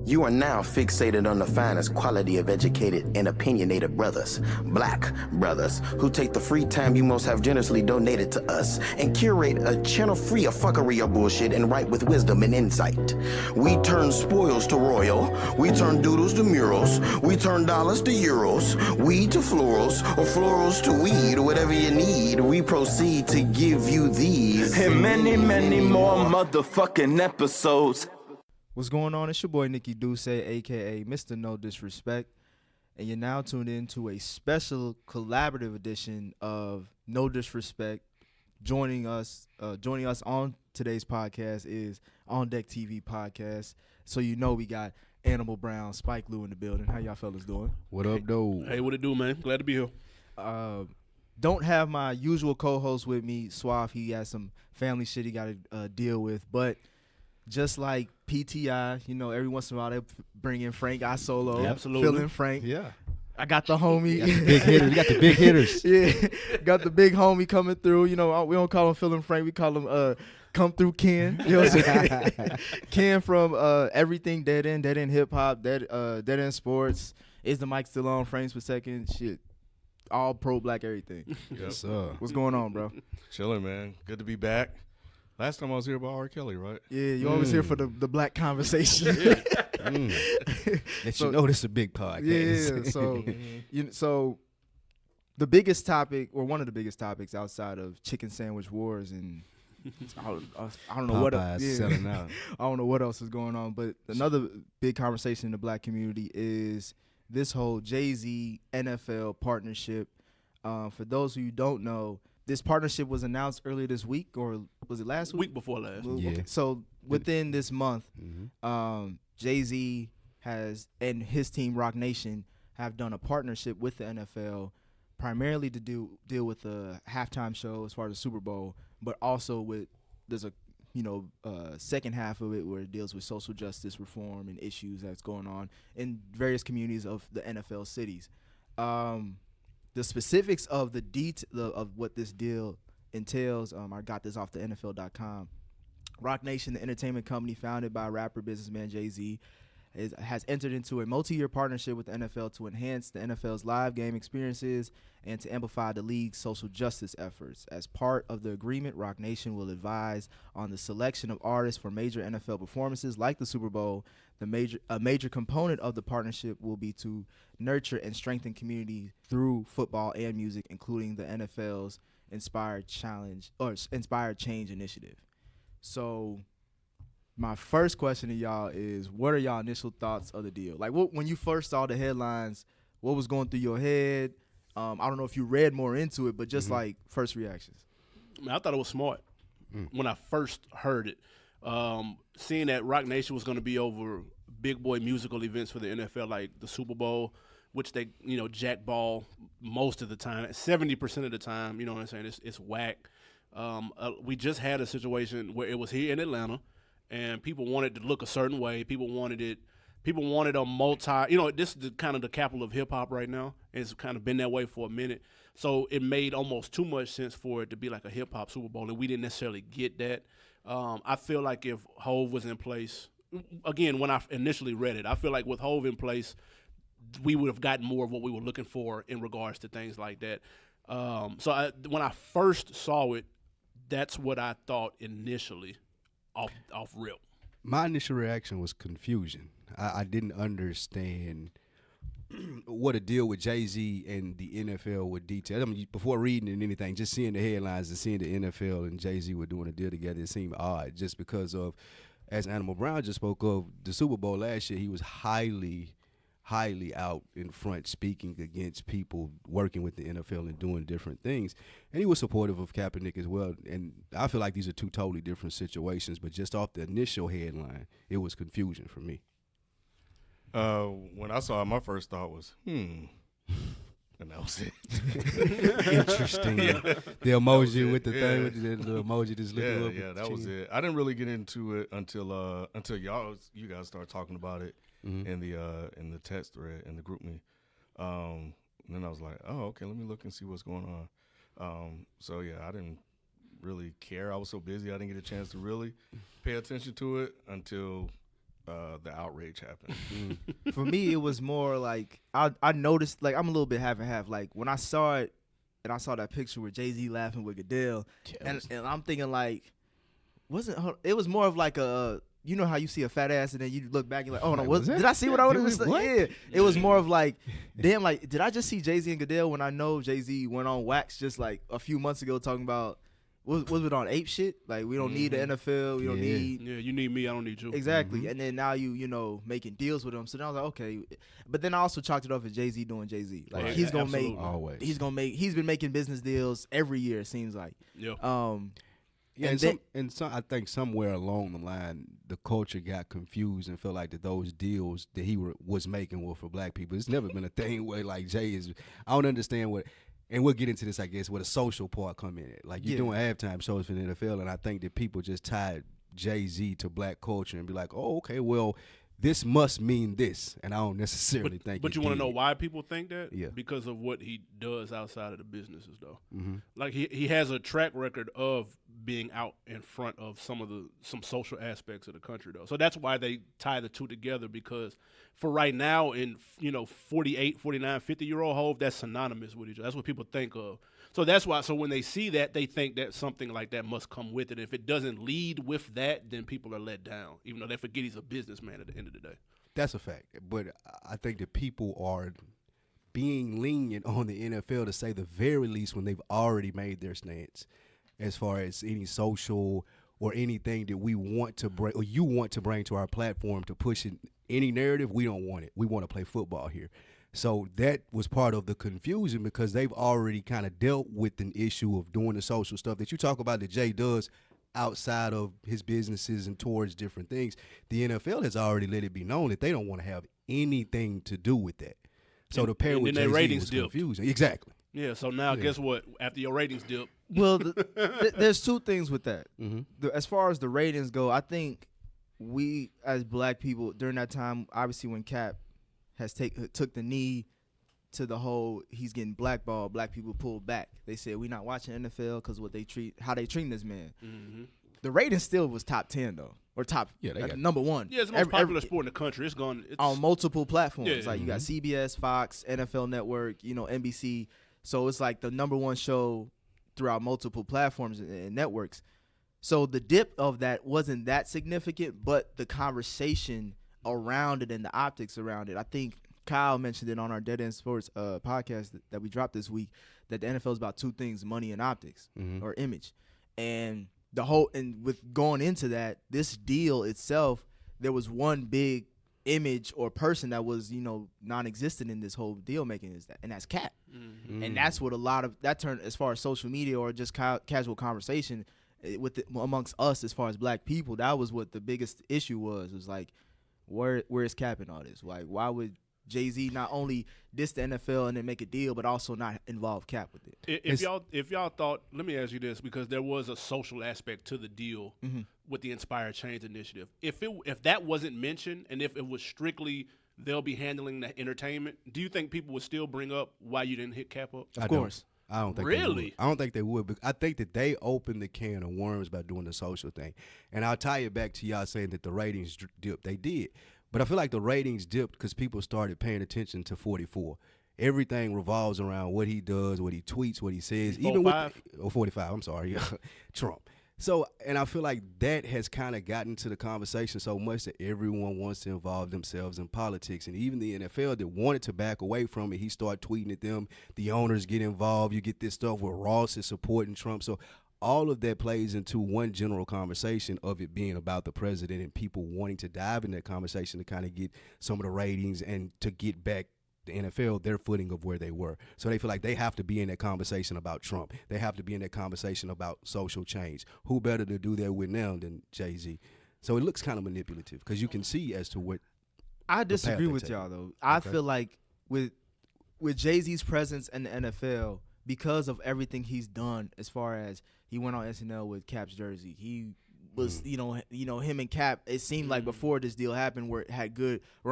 You are now fixated on the finest quality of educated and opinionated brothers, black brothers, who take the free time you most have generously donated to us and curate a channel free of fuckery or bullshit and write with wisdom and insight. We turn spoils to royal, we turn doodles to murals, we turn dollars to euros, weed to florals, or florals to weed, whatever you need. We proceed to give you these and many, many more motherfucking episodes. What's going on? It's your boy Nikki Duce, aka Mr. No Disrespect, and you're now tuned in to a special collaborative edition of No Disrespect. Joining us on today's podcast is OnDeckTV Podcast. So you know we got Animal Brown, Spike Lou in the building. How y'all fellas doing? What up, though? Hey, what it do, man? Glad to be here. Don't have my usual co-host with me, Swaff. He has some family shit he got to deal with, but just like PTI, you know, every once in a while they bring in Frank I solo. Yeah, absolutely. Feeling Frank. Yeah. I got the homie. Big hitters. You got the big hitters. Yeah. Got the big homie coming through. You know, we don't call him Feeling Frank. We call him Come Through Ken. You know what I'm saying? Ken from everything DeadEndHipHop, DeadEnd Sports. Is the mic still on? Frames per second. Shit. All pro black everything. Yes, sir. What's going on, bro? Chilling, man. Good to be back. Last time I was here about R. Kelly, right? Yeah, you always here for the black conversation. Let you know this is a big podcast. Yeah, so so the biggest topic, or one of the biggest topics outside of chicken sandwich wars, and I don't know what else. Yeah, selling out. I don't know what else is going on, but another big conversation in the black community is this whole Jay-Z NFL partnership. For those who don't know, this partnership was announced earlier this week, or was it last week? Week before last. Well, Yeah. okay. So within this month, Mm-hmm. Jay-Z has and his team Roc Nation have done a partnership with the NFL, primarily to deal with the halftime show as far as the Super Bowl, but also there's a second half of it where it deals with social justice reform and issues that's going on in various communities of the NFL cities. The specifics of of what this deal entails, I got this off the NFL.com. Roc Nation, the entertainment company founded by rapper businessman Jay-Z, has entered into a multi-year partnership with the NFL to enhance the NFL's live game experiences and to amplify the league's social justice efforts. As part of the agreement, Roc Nation will advise on the selection of artists for major NFL performances like the Super Bowl. A major component of the partnership will be to nurture and strengthen community through football and music, including the NFL's Inspired Change initiative. So my first question to y'all is, what are y'all initial thoughts of the deal? Like, when you first saw the headlines, what was going through your head? I don't know if you read more into it, but just like first reactions. I thought it was smart when I first heard it. Seeing that Roc Nation was going to be over big boy musical events for the NFL, like the Super Bowl, which they, jackball most of the time, 70% of the time, you know what I'm saying? It's whack. We just had a situation where it was here in Atlanta, and people wanted to look a certain way. People wanted a multi, this is kind of the capital of hip-hop right now. It's kind of been that way for a minute. So it made almost too much sense for it to be like a hip-hop Super Bowl, and we didn't necessarily get that. I feel like if Hov was in place, again, when I initially read it, I feel like with Hov in place, we would have gotten more of what we were looking for in regards to things like that. When I first saw it, that's what I thought initially off rip. My initial reaction was confusion. I didn't understand what a deal with Jay-Z and the NFL would detail. I mean, before reading anything, just seeing the headlines and seeing the NFL and Jay-Z were doing a deal together, it seemed odd just because of, as Animal Brown just spoke of, the Super Bowl last year, he was highly out in front speaking against people working with the NFL and doing different things. And he was supportive of Kaepernick as well. And I feel like these are two totally different situations, but just off the initial headline, it was confusion for me. When I saw it, my first thought was, and that was it. Interesting. The emoji with the thing, with the emoji just looking up. Yeah, that was it. I didn't really get into it until you guys started talking about it in the text thread in the group me. And then I was like, oh, okay, let me look and see what's going on. So yeah, I didn't really care. I was so busy, I didn't get a chance to really pay attention to it until the outrage happened. For me, it was more like I noticed, like, I'm a little bit half and half. Like, when I saw it and I saw that picture with Jay-Z laughing with Goodell, and I'm thinking, like, it was more of like a, you know how you see a fat ass and then you look back and you're like, oh no, did I see what I would have? Yeah, it was more of like, damn, like, did I just see Jay-Z and Goodell when I know Jay-Z went on wax just like a few months ago talking about, was it on ape shit? Like, we don't need the NFL, we don't need. Yeah, you need me, I don't need you. Exactly. And then now you know, making deals with him. So then I was like, okay. But then I also chalked it off as Jay-Z doing Jay-Z. Like, Right. he's gonna Absolutely. make, Always. he's been making business deals every year, it seems like. Yeah. Yeah, And and I think somewhere along the line, the culture got confused and felt like that those deals that he was making were for black people. It's never been a thing where like Jay is. I don't understand what, and we'll get into this, I guess, where the social part come in. Like, you're doing halftime shows for the NFL, and I think that people just tied Jay-Z to black culture and be like, oh, okay, well, this must mean this, and I don't necessarily think. But you want to know why people think that? Yeah. Because of what he does outside of the businesses, though. Like, he has a track record of being out in front of some social aspects of the country, though. So that's why they tie the two together, because for right now, in 48, 49, 50-year-old Hov, that's synonymous with each other. That's what people think of. So that's why. So when they see that, they think that something like that must come with it. If it doesn't lead with that, then people are let down, even though they forget he's a businessman at the end of the day. That's a fact. But I think that people are being lenient on the NFL to say the very least when they've already made their stance as far as any social or anything that we want to bring or you want to bring to our platform to push it, any narrative. We don't want it. We want to play football here. So that was part of the confusion, because they've already kind of dealt with an issue of doing the social stuff that you talk about that Jay does outside of his businesses and towards different things. The NFL has already let it be known that they don't want to have anything to do with that. So the pair with their Jay-Z ratings was dipped. confusing. Exactly. Yeah, so now guess what? After your ratings dip, Well, there's two things with that. As far as the ratings go, I think we as black people during that time, obviously when Kaep has took the knee to the whole he's getting blackballed, black people pulled back. They said we're not watching NFL because how they treat this man. The rating still was top 10 though, or top number one. yeah, it's the most popular sport in the country. It's on multiple platforms. Yeah. Like you got CBS, Fox, NFL Network, NBC. So it's like the number one show throughout multiple platforms and networks. So the dip of that wasn't that significant, but the conversation around it and the optics around it. I think Kyle mentioned it on our Dead End Sports podcast that we dropped this week, that the NFL is about two things: money and optics or image. And with going into that, this deal itself, there was one big image or person that was non-existent in this whole deal making, and that's Kaep. And that's what a lot of that turned, as far as social media or just casual conversation amongst us as far as black people, that was what the biggest issue was like, where is Kaep in all this? Like, why would Jay-Z not only diss the NFL and then make a deal, but also not involve Kaep with it? If y'all thought, let me ask you this, because there was a social aspect to the deal with the Inspire Change initiative. If that wasn't mentioned, and if it was strictly they'll be handling the entertainment, do you think people would still bring up why you didn't hit Kaep up? Of course. I don't think Really? they would. I don't think they would. But I think that they opened the can of worms by doing the social thing. And I'll tie it back to y'all saying that the ratings dipped. They did. But I feel like the ratings dipped because people started paying attention to 44. Everything revolves around what he does, what he tweets, what he says. 45, I'm sorry, Trump. So, and I feel like that has kind of gotten to the conversation so much that everyone wants to involve themselves in politics. And even the NFL that wanted to back away from it, he started tweeting at them. The owners get involved. You get this stuff where Ross is supporting Trump. So all of that plays into one general conversation of it being about the president and people wanting to dive in that conversation to kind of get some of the ratings and to get back the NFL their footing of where they were. So they feel like they have to be in that conversation about Trump. They have to be in that conversation about social change. Who better to do that with now than Jay-Z? So it looks kind of manipulative because you can see as to what. I disagree with y'all though. I feel like with Jay-Z's presence in the NFL, because of everything he's done, as far as he went on SNL with Kaep's jersey, he was him and Kaep. It seemed like before this deal happened, we're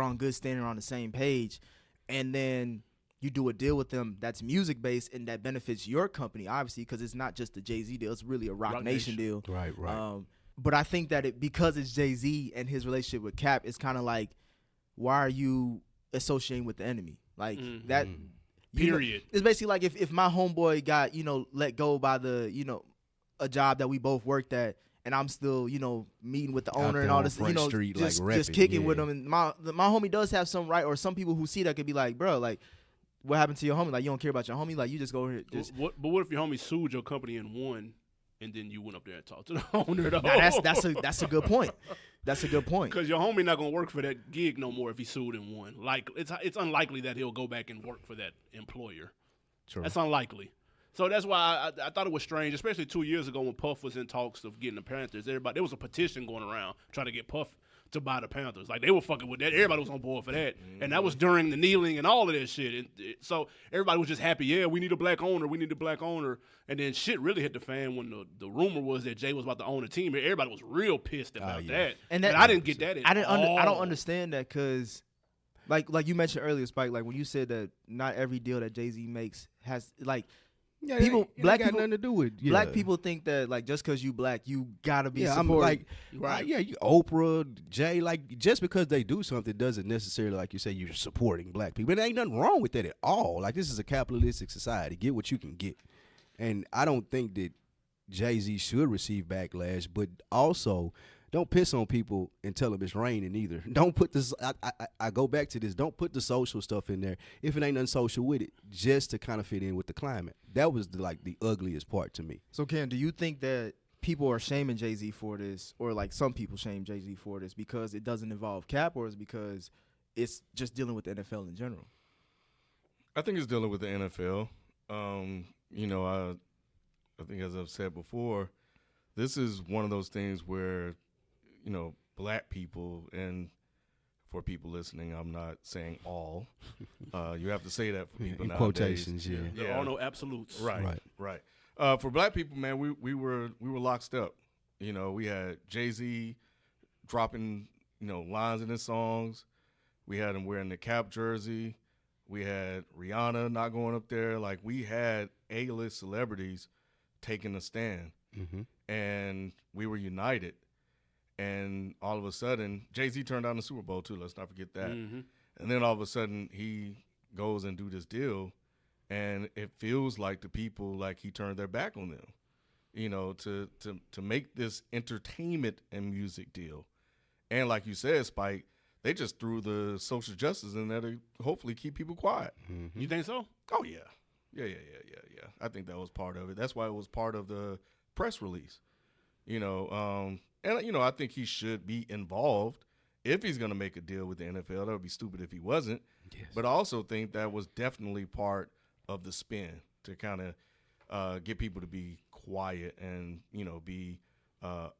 on good standing, on the same page. And then you do a deal with them that's music-based and that benefits your company, obviously, because it's not just the Jay-Z deal. It's really a Roc Nation deal. Right. But I think that because it's Jay-Z and his relationship with Kaep, it's kind of like, why are you associating with the enemy? Like that. Period. It's basically like if my homeboy got, let go by a job that we both worked at, and I'm still, meeting with the Out owner there and all on this, Front Street, like, just repping, kicking yeah. with him. And my homie does have some right, or some people who see that could be like, bro, like, what happened to your homie? Like, you don't care about your homie? Like, you just go here. Just, But what if your homie sued your company and won, and then you went up there and talked to the owner? Though? Nah, that's a good point. That's a good point. Because your homie not gonna work for that gig no more if he sued and won. Like it's unlikely that he'll go back and work for that employer. True. That's unlikely. So that's why I thought it was strange, especially 2 years ago when Puff was in talks of getting the Panthers. There was a petition going around trying to get Puff to buy the Panthers. Like, they were fucking with that. Everybody was on board for that. And that was during the kneeling and all of that shit. And so everybody was just happy. Yeah, we need a black owner. We need a black owner. And then shit really hit the fan when the rumor was that Jay was about to own the team. Everybody was real pissed about that. And I didn't get that at all. I don't understand that because, like you mentioned earlier, Spike, like when you said that not every deal that Jay-Z makes has, like, Yeah, black got people, nothing to do with black people think that, like, just because you black, you gotta be I'm supportive. like, Right. yeah, you Oprah, Jay, like, just because they do something doesn't necessarily, like you say, you're supporting black people. And there ain't nothing wrong with that at all. Like, this is a capitalistic society. Get what you can get. And I don't think that Jay-Z should receive backlash, but also don't piss on people and tell them it's raining either. Don't put this, I go back to this, don't put the social stuff in there if it ain't nothing social with it, just to kind of fit in with the climate. That was the ugliest part to me. So, Ken, do you think that people are shaming Jay-Z for this, or like some people shame Jay-Z for this because it doesn't involve Kaep, or is it because it's just dealing with the NFL in general? I think it's dealing with the NFL. I think, as I've said before, this is one of those things where, black people, and for people listening, I'm not saying all. You have to say that for people In nowadays. quotations, yeah. There are no absolutes. Right. For black people, man, we were locked up. We had Jay-Z dropping, lines in his songs. We had him wearing the Kaep jersey. We had Rihanna not going up there. Like, we had A-list celebrities taking a stand. Mm-hmm. And we were united. And all of a sudden, Jay-Z turned down the Super Bowl too. Let's not forget that. Mm-hmm. And then all of a sudden, he goes and do this deal, and it feels like the people, like, he turned their back on them, to make this entertainment and music deal. And like you said, Spike, they just threw the social justice in there to hopefully keep people quiet. Mm-hmm. You think so? Oh yeah. Yeah. I think that was part of it. That's why it was part of the press release. And I think he should be involved if he's going to make a deal with the NFL. That would be stupid if he wasn't. Yes. But I also think that was definitely part of the spin to kind of get people to be quiet and be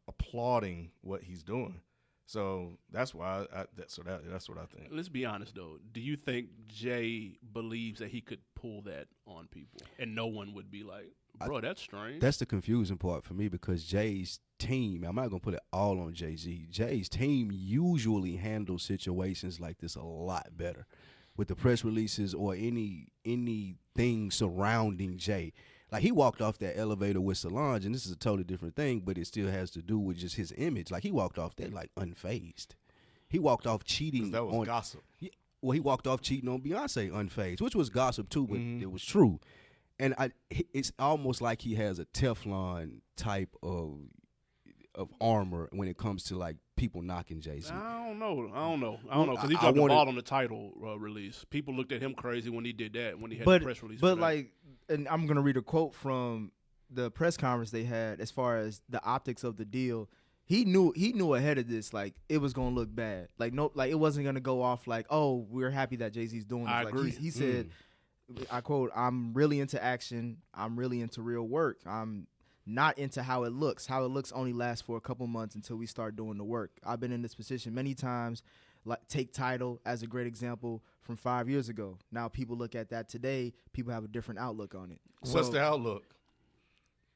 applauding what he's doing. So that's why that's what I think. Let's be honest, though. Do you think Jay believes that he could pull that on people and no one would be like, bro, that's strange? That's the confusing part for me, because Jay's team, I'm not going to put it all on Jay-Z. Jay's team usually handles situations like this a lot better with the press releases or anything surrounding Jay. Like, he walked off that elevator with Solange, and this is a totally different thing, but it still has to do with just his image. Like, he walked off that, like, unfazed. He walked off cheating. That was gossip. Yeah, well, he walked off cheating on Beyonce unfazed, which was gossip too, but it was true. And it's almost like he has a Teflon type of armor when it comes to, like, people knocking Jay-Z. I don't know. Because he dropped the ball on the title release. People looked at him crazy when he did that, when he had the press release. But, like, and I'm going to read a quote from the press conference they had as far as the optics of the deal. He knew ahead of this, like, it was going to look bad. Like, no, like, it wasn't going to go off like, oh, we're happy that Jay-Z's doing this. I like, agree. He said, I quote, "I'm really into action. I'm really into real work. I'm not into how it looks. How it looks only lasts for a couple months until we start doing the work. I've been in this position many times. Like, take Tidal as a great example from 5 years ago. Now people look at that today. People have a different outlook on it. What's the outlook?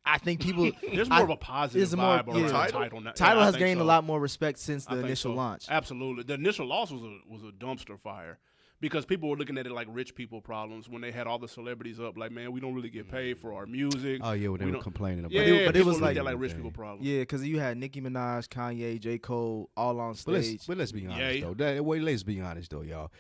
I think people there's more of a positive vibe around Tidal now. Tidal has gained so. a lot more respect since the initial so. launch. Absolutely. The initial launch was a dumpster fire. because people were looking at it like rich people problems when they had all the celebrities up. Like, man, we don't really get paid for our music. Oh yeah, when they were complaining about Yeah, it. but it was like like rich people problems. Yeah, because you had Nicki Minaj, Kanye, J. Cole all on stage. But let's be honest Yay. though. Let's be honest though, y'all.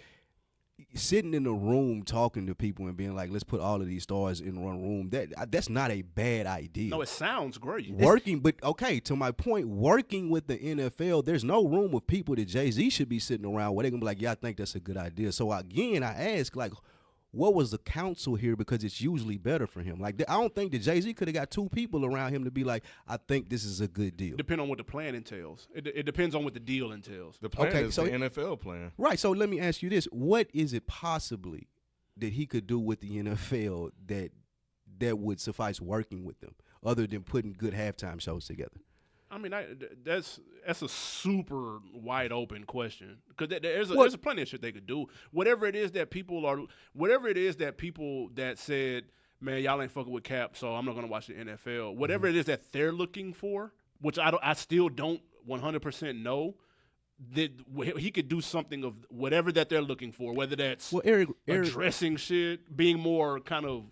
Sitting in a room talking to people and being like, let's put all of these stars in one room. That's not a bad idea. No, it sounds great. Working, but okay, to my point, working with the NFL, there's no room of people that Jay-Z should be sitting around where they're going to be like, yeah, I think that's a good idea. So again, I ask, like, what was the counsel here? Because it's usually better for him. Like, I don't think that Jay-Z could have got two people around him to be like, I think this is a good deal. Depending on what the plan entails. It depends on what the deal entails. The plan is so the NFL plan. Right, so let me ask you this. What is it possibly that he could do with the NFL that would suffice working with them, other than putting good halftime shows together? I mean, that's a super wide open question because there's plenty of shit they could do. Whatever it is that people that said, man, y'all ain't fucking with Kaep, so I'm not gonna watch the NFL. Whatever it is that they're looking for, which I still don't 100% know, that he could do something of whatever that they're looking for. Whether that's Eric addressing shit, being more kind of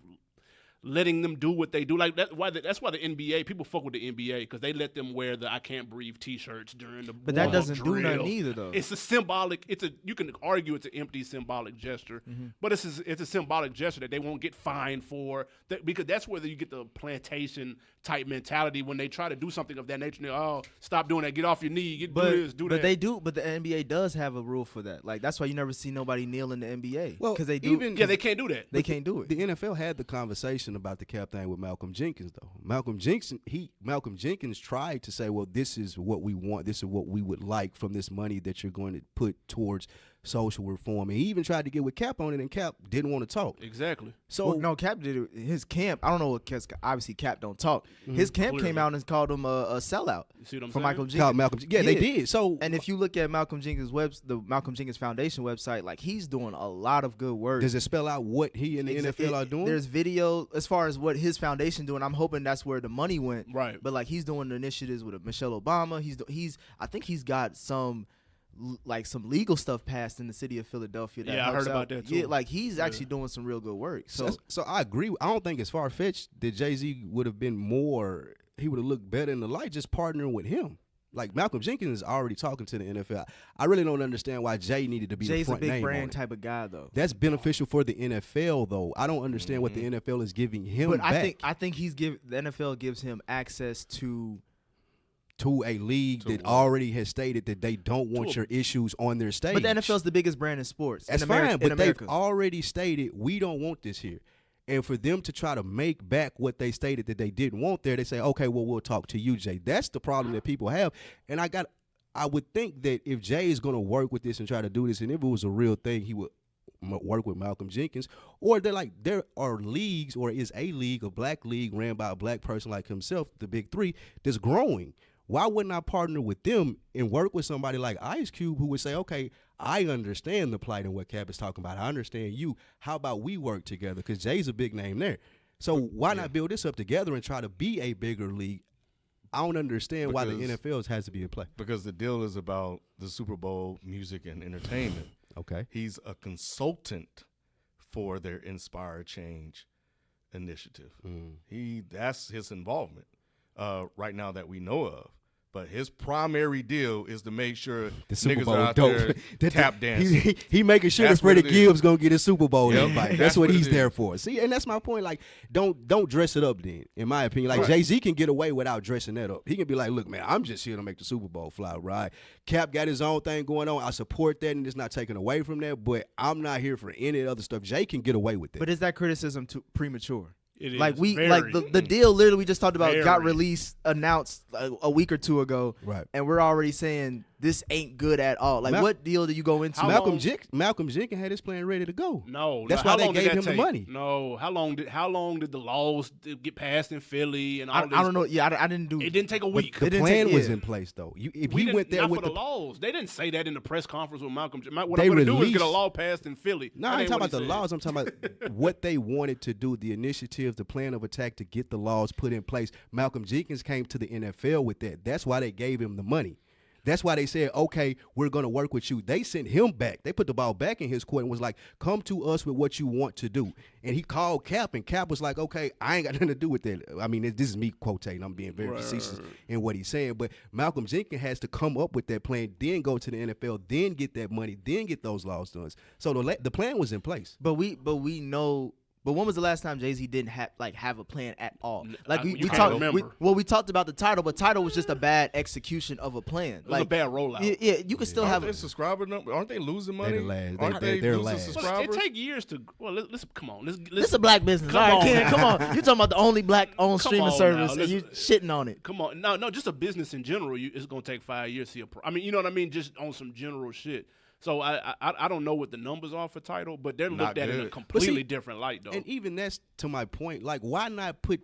letting them do what they do. Like that's why the NBA, people fuck with the NBA because they let them wear the I Can't Breathe T-shirts during the But that doesn't drill. do nothing either, though. It's a symbolic. You can argue it's an empty symbolic gesture, but it's a symbolic gesture that they won't get fined for. Because that's where you get the plantation type mentality when they try to do something of that nature. Oh, stop doing that. Get off your knee. Do this. Do that. But they do. But the NBA does have a rule for that. Like that's why you never see nobody kneel in the NBA. Well, because they do. They can't do that. They can't do it. The NFL had the conversation about the Kaep thing with Malcolm Jenkins, though. Malcolm Jenkins tried to say, well, this is what we want. This is what we would like from this money that you're going to put towards social reform. And he even tried to get with Kaep on it, and Kaep didn't want to talk. Exactly. So well, no, Kaep did it. His camp. I don't know what. Cause obviously Kaep don't talk. His camp came out and called him a sellout. You see what I'm for saying? Michael Jenkins. Called Malcolm. Yeah, they did. So and if you look at Malcolm Jenkins' the Malcolm Jenkins Foundation website, like he's doing a lot of good work. does it spell out what he and the NFL are doing? There's video as far as what his foundation doing. I'm hoping that's where the money went. Right. But like he's doing initiatives with Michelle Obama. I think he's got some legal stuff passed in the city of Philadelphia. That I heard helps about out. that too. Yeah, like he's actually doing some real good work. So I agree. I don't think it's far fetched that Jay-Z would have been more. He would have looked better in the light just partnering with him. Like Malcolm Jenkins is already talking to the NFL. I really don't understand why Jay needed to be Jay's the front a big name brand on it. type of guy, though. That's beneficial for the NFL, though. I don't understand what the NFL is giving him But back. I think the NFL gives him access to a league that already has stated that they don't want your issues on their stage. But the NFL's the biggest brand in sports. That's in fine, but they've America. already stated we don't want this here. And for them to try to make back what they stated that they didn't want there, they say, okay, well, we'll talk to you, Jay. That's the problem that people have. And I would think that if Jay is going to work with this and try to do this, and if it was a real thing, he would work with Malcolm Jenkins. Or there are leagues, or is a league, a black league ran by a black person like himself, the Big Three, that's growing. Why wouldn't I partner with them and work with somebody like Ice Cube who would say, okay, I understand the plight and what Kaep is talking about. I understand you. How about we work together? Because Jay's a big name there. So why not build this up together and try to be a bigger league? I don't understand why the NFL has to be in play. Because the deal is about the Super Bowl music and entertainment. Okay. He's a consultant for their Inspire Change initiative. That's his involvement right now that we know of. But his primary deal is to make sure the Super niggas Bowl are out dope. there tap dancing. He making sure That's that Freddie what it is. Gibbs gonna get his Super Bowl Yep. invite. That's That's what what he's it there is. for. See, and that's my point. Like, don't dress it up then, in my opinion. Like Jay-Z can get away without dressing that up. He can be like, look, man, I'm just here to make the Super Bowl fly, right? Kaep got his own thing going on. I support that, and it's not taken away from that, but I'm not here for any other stuff. Jay can get away with that. But is that criticism too premature? It like is very. the deal literally we just talked about got Very. released, announced a week or two ago, Right. And we're already saying this ain't good at all. Like, what deal do you go into? How Malcolm long- Malcolm Jenkins had his plan ready to go. No, That's no, why how they long did gave that him the take? money. No, how long did the laws get passed in Philly and all I this? don't know. Yeah, I didn't do. It didn't take a week. The It didn't plan take- was yeah. in place though. If We he didn't- went there not with for the the laws. They didn't say that in the press conference with Malcolm. What They I'm going to do is get a released- law passed in Philly. No, That I ain't ain't talking what about the he said. laws. I'm talking about what they wanted to do, the initiative, the plan of attack to get the laws put in place. Malcolm Jenkins came to the NFL with that. That's why they gave him the money. That's why they said, okay, we're going to work with you. They sent him back. They put the ball back in his court and was like, come to us with what you want to do. And he called Kaep, and Kaep was like, okay, I ain't got nothing to do with that. I mean, this is me quotating. I'm being very facetious in what he's saying. But Malcolm Jenkins has to come up with that plan, then go to the NFL, then get that money, then get those laws done. So the plan was in place. But we know. But when was the last time Jay-Z didn't have a plan at all? Like we talked about the title, but title was just a bad execution of a plan. It was a bad rollout. Yeah, you can still have their subscriber number. Aren't they losing money? They're They're losing last. subscribers? It take years to. Well, let's come on. This is a black business. All right, Ken, come on. You talking about the only black-owned streaming service, and you shitting on it. Come on, no, just a business in general. It's gonna take 5 years to see I mean, you know what I mean? Just on some general shit. So I don't know what the numbers are for title, but they're looked at in a completely different light, though. And even that's to my point. Like, why not put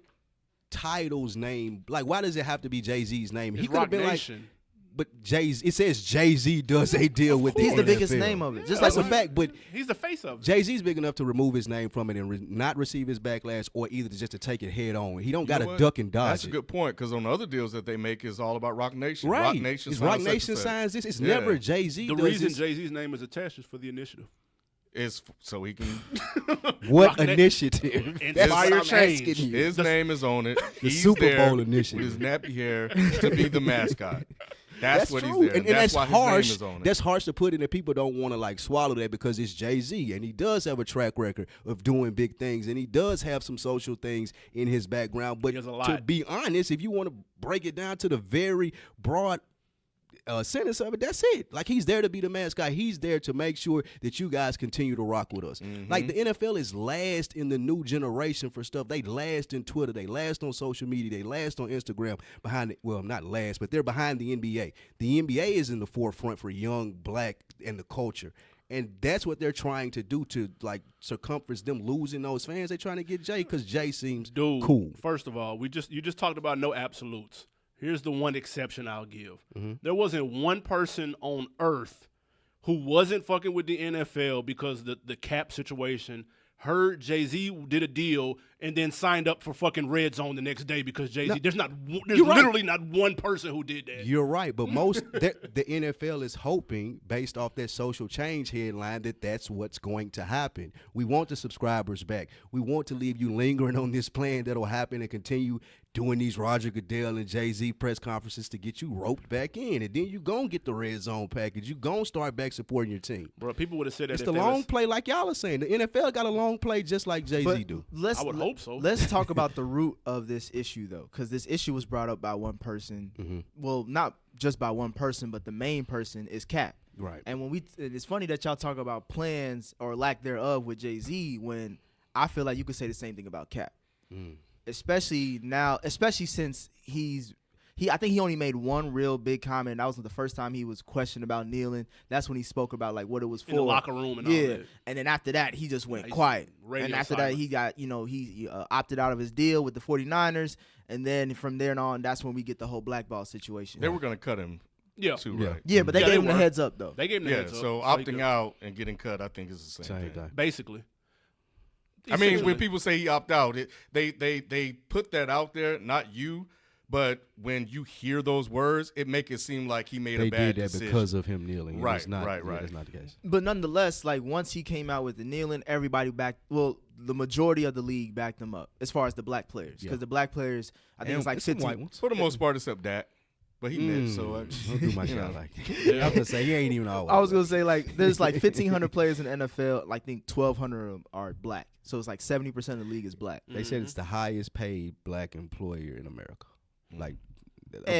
Title's name? Like, why does it have to be Jay-Z's name? It's He could have been Nation. like, but Jay-Z. It says Jay-Z does a deal with. He's the NFL. biggest name of it. Just That's like a fact. But he's the face of it. Jay-Z's big enough to remove his name from it and not receive his backlash, or either just to take it head on. He don't got to duck and dodge. That's a good point, because on the other deals that they make is all about Roc Nation. Right. Roc Nation Roc Nation signs this. It's never Jay-Z. The does reason this. Jay-Z's name is attached is for the initiative. Is so he can. What Roc initiative? Inspire change. His name is on it. He's Super there Bowl initiative. with his nappy hair to be the mascot. That's what true. he's there. And that's why harsh. his name is on it. That's harsh to put in, and people don't want to like swallow that because it's Jay-Z, and he does have a track record of doing big things, and he does have some social things in his background. But to be honest, if you want to break it down to the very broad sentence of it, that's it. Like, he's there to be the mascot. He's there to make sure that you guys continue to rock with us. Mm-hmm. Like, the NFL is last in the new generation for stuff. They last in Twitter. They last on social media. They last on Instagram. Not last, but they're behind the NBA. The NBA is in the forefront for young black and the culture. And that's what they're trying to do to, like, circumference them losing those fans. They're trying to get Jay because Jay seems cool. First of all, you just talked about no absolutes. Here's the one exception I'll give. There wasn't one person on earth who wasn't fucking with the NFL because the Kaep situation, heard Jay-Z did a deal, and then signed up for fucking Red Zone the next day because Jay-Z. There's literally not one person who did that. You're right, but the NFL is hoping, based off that social change headline, that's what's going to happen. We want the subscribers back. We want to leave you lingering on this plan that'll happen and continue doing these Roger Goodell and Jay-Z press conferences to get you roped back in, and then you gon' get the Red Zone package. You gon' start back supporting your team. Bro, people would have said that. It's the long play, like y'all are saying. The NFL got a long play just like Jay-Z do. I would hope so. Let's talk about the root of this issue, though, because this issue was brought up by one person. Well, not just by one person, but the main person is Kaep. Right. And it's funny that y'all talk about plans or lack thereof with Jay-Z when I feel like you could say the same thing about Kaep. Especially since I think he only made one real big comment. That was the first time he was questioned about kneeling. That's when he spoke about like what it was for. In the locker room and all that. And then after that, he just went quiet. And after that, he got, he opted out of his deal with the 49ers. And then from there on, that's when we get the whole blackball situation. They were going to cut him. Yeah. Too, right? Yeah, but they gave him the heads up, though. They gave him the heads up. So opting out and getting cut, I think, is the same thing. Basically. I mean, when people say he opted out, they put that out there, not you, but when you hear those words, it make it seem like he made a bad decision. They did that because of him kneeling. Right, it's not, right. That's not the case. But nonetheless, like once he came out with the kneeling, everybody the majority of the league backed him up as far as the black players. Because the black players, I think it's like 15. White ones. For the most part, except Dak. But he missed, so I'll do my shot like that. I was gonna say he ain't even always. I was gonna say like there's like 1,500 players in the NFL. Like, I think 1,200 of them are black. So it's like 70% of the league is black. They said it's the highest paid black employer in America. Like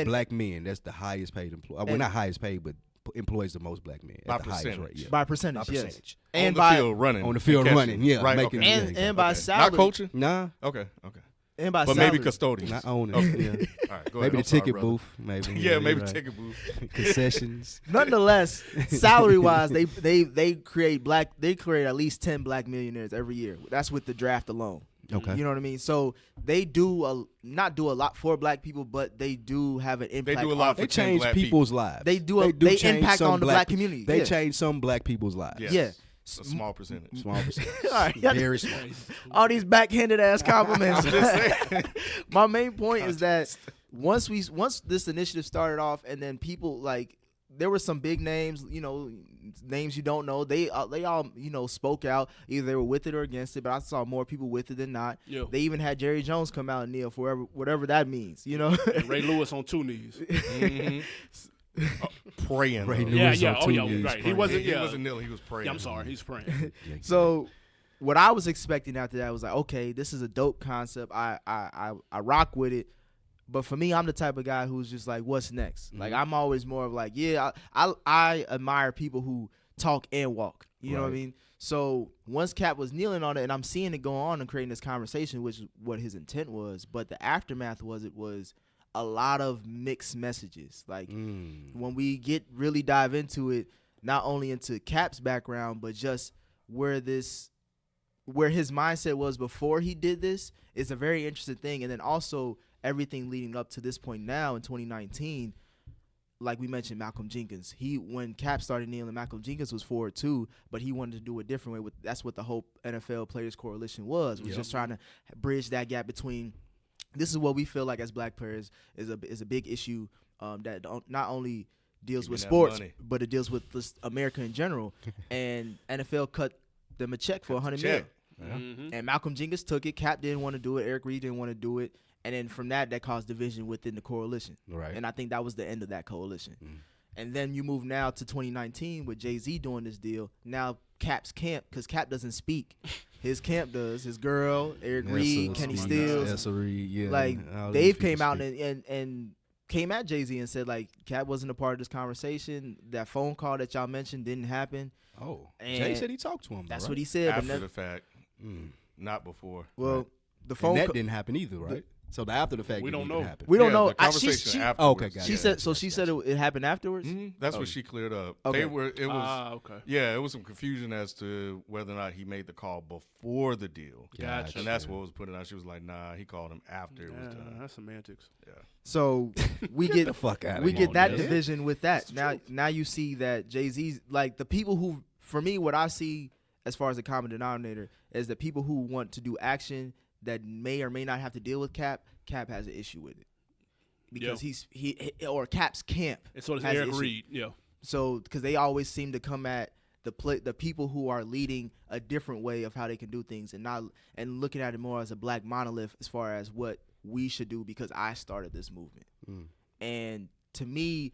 black men, that's the highest paid employer. Well, not highest paid, but employs the most black men by at the percentage. highest rate. Yeah. By percentage, yes. Percentage. And on the field running. On the field running, yeah. Right, making, and by salary. Not coaching? Nah. Okay. And by but salary. maybe custodians. Not owning. Yeah. All right, go ahead. Maybe I'm the ticket sorry, booth. Maybe. Yeah, maybe right. ticket booth. Concessions. Nonetheless, salary wise, they create at least 10 black millionaires every year. That's with the draft alone. Okay. You know what I mean? So they not do a lot for black people, but they do have an impact. They do a lot for They change people's lives. They impact on the black community. They change some black people's lives. Yes. Yeah. A small percentage. All right, Very small. All these backhanded ass compliments. My main point is that once this initiative started off, and then people like there were some big names, names you don't know. They all spoke out. Either they were with it or against it, but I saw more people with it than not. Yeah. They even had Jerry Jones come out and kneel for whatever that means, And Ray Lewis on 2 knees. Praying. Ray though. Lewis Yeah, on 2 yeah, knees right. He praying. wasn't. He Yeah, wasn't kneeling. He was praying. Yeah, I'm sorry. He's praying. So what I was expecting after that was like, okay, this is a dope concept. I rock with it. But for me, I'm the type of guy who's just like, what's next? Like, I'm always more of like, yeah, I admire people who talk and walk. You know what I mean? So once Kaep was kneeling on it, and I'm seeing it go on and creating this conversation, which is what his intent was, but the aftermath was a lot of mixed messages. Like, when we really dive into it, not only into Kaep's background, but just where his mindset was before he did this is a very interesting thing. And then also everything leading up to this point now in 2019, like we mentioned, Malcolm Jenkins. When Kaep started kneeling, Malcolm Jenkins was for it too, but he wanted to do it a different way. That's what the whole NFL Players Coalition was just trying to bridge that gap between. This is what we feel like as black players is a big issue that not only deals with sports, but it deals with just America in general. And NFL cut them a check for $100 million. Mm-hmm. And Malcolm Jenkins took it. Kaep didn't want to do it. Eric Reed didn't want to do it. And then from that caused division within the coalition. Right. And I think that was the end of that coalition. And then you move now to 2019 with Jay-Z doing this deal. Now Kaep's camp, because Kaep doesn't speak. His camp does. His girl, Eric Reed, Kenny Stills. Like, Dave came out and came at Jay-Z and said, like, Kaep wasn't a part of this conversation. That phone call that y'all mentioned didn't happen. Oh, And Jay said he talked to him. That's right? what he said. After the fact, not before. Well, the And phone that didn't happen either, right? So the after the fact We didn't don't even know. happen. we don't Yeah, know. the conversation afterwards. Oh, okay, got She it. said so. She said it happened afterwards. That's what she cleared up. Okay. It was. Okay. Yeah, it was some confusion as to whether or not he made the call before the deal. Gotcha. And that's what was put out. She was like, nah, he called him after it was done. That's semantics. So we get the fuck out of we here. get that Yeah. division with that. Now you see that Jay-Z's like the people who, for me, what I see as far as the common denominator is the people who want to do action that may or may not have to deal with Kaep. Kaep has an issue with it because he or Kaep's camp. And so does has an Eric issue. Reed. Yeah. So because they always seem to come at the people who are leading a different way of how they can do things and looking at it more as a black monolith as far as what we should do because I started this movement. And to me,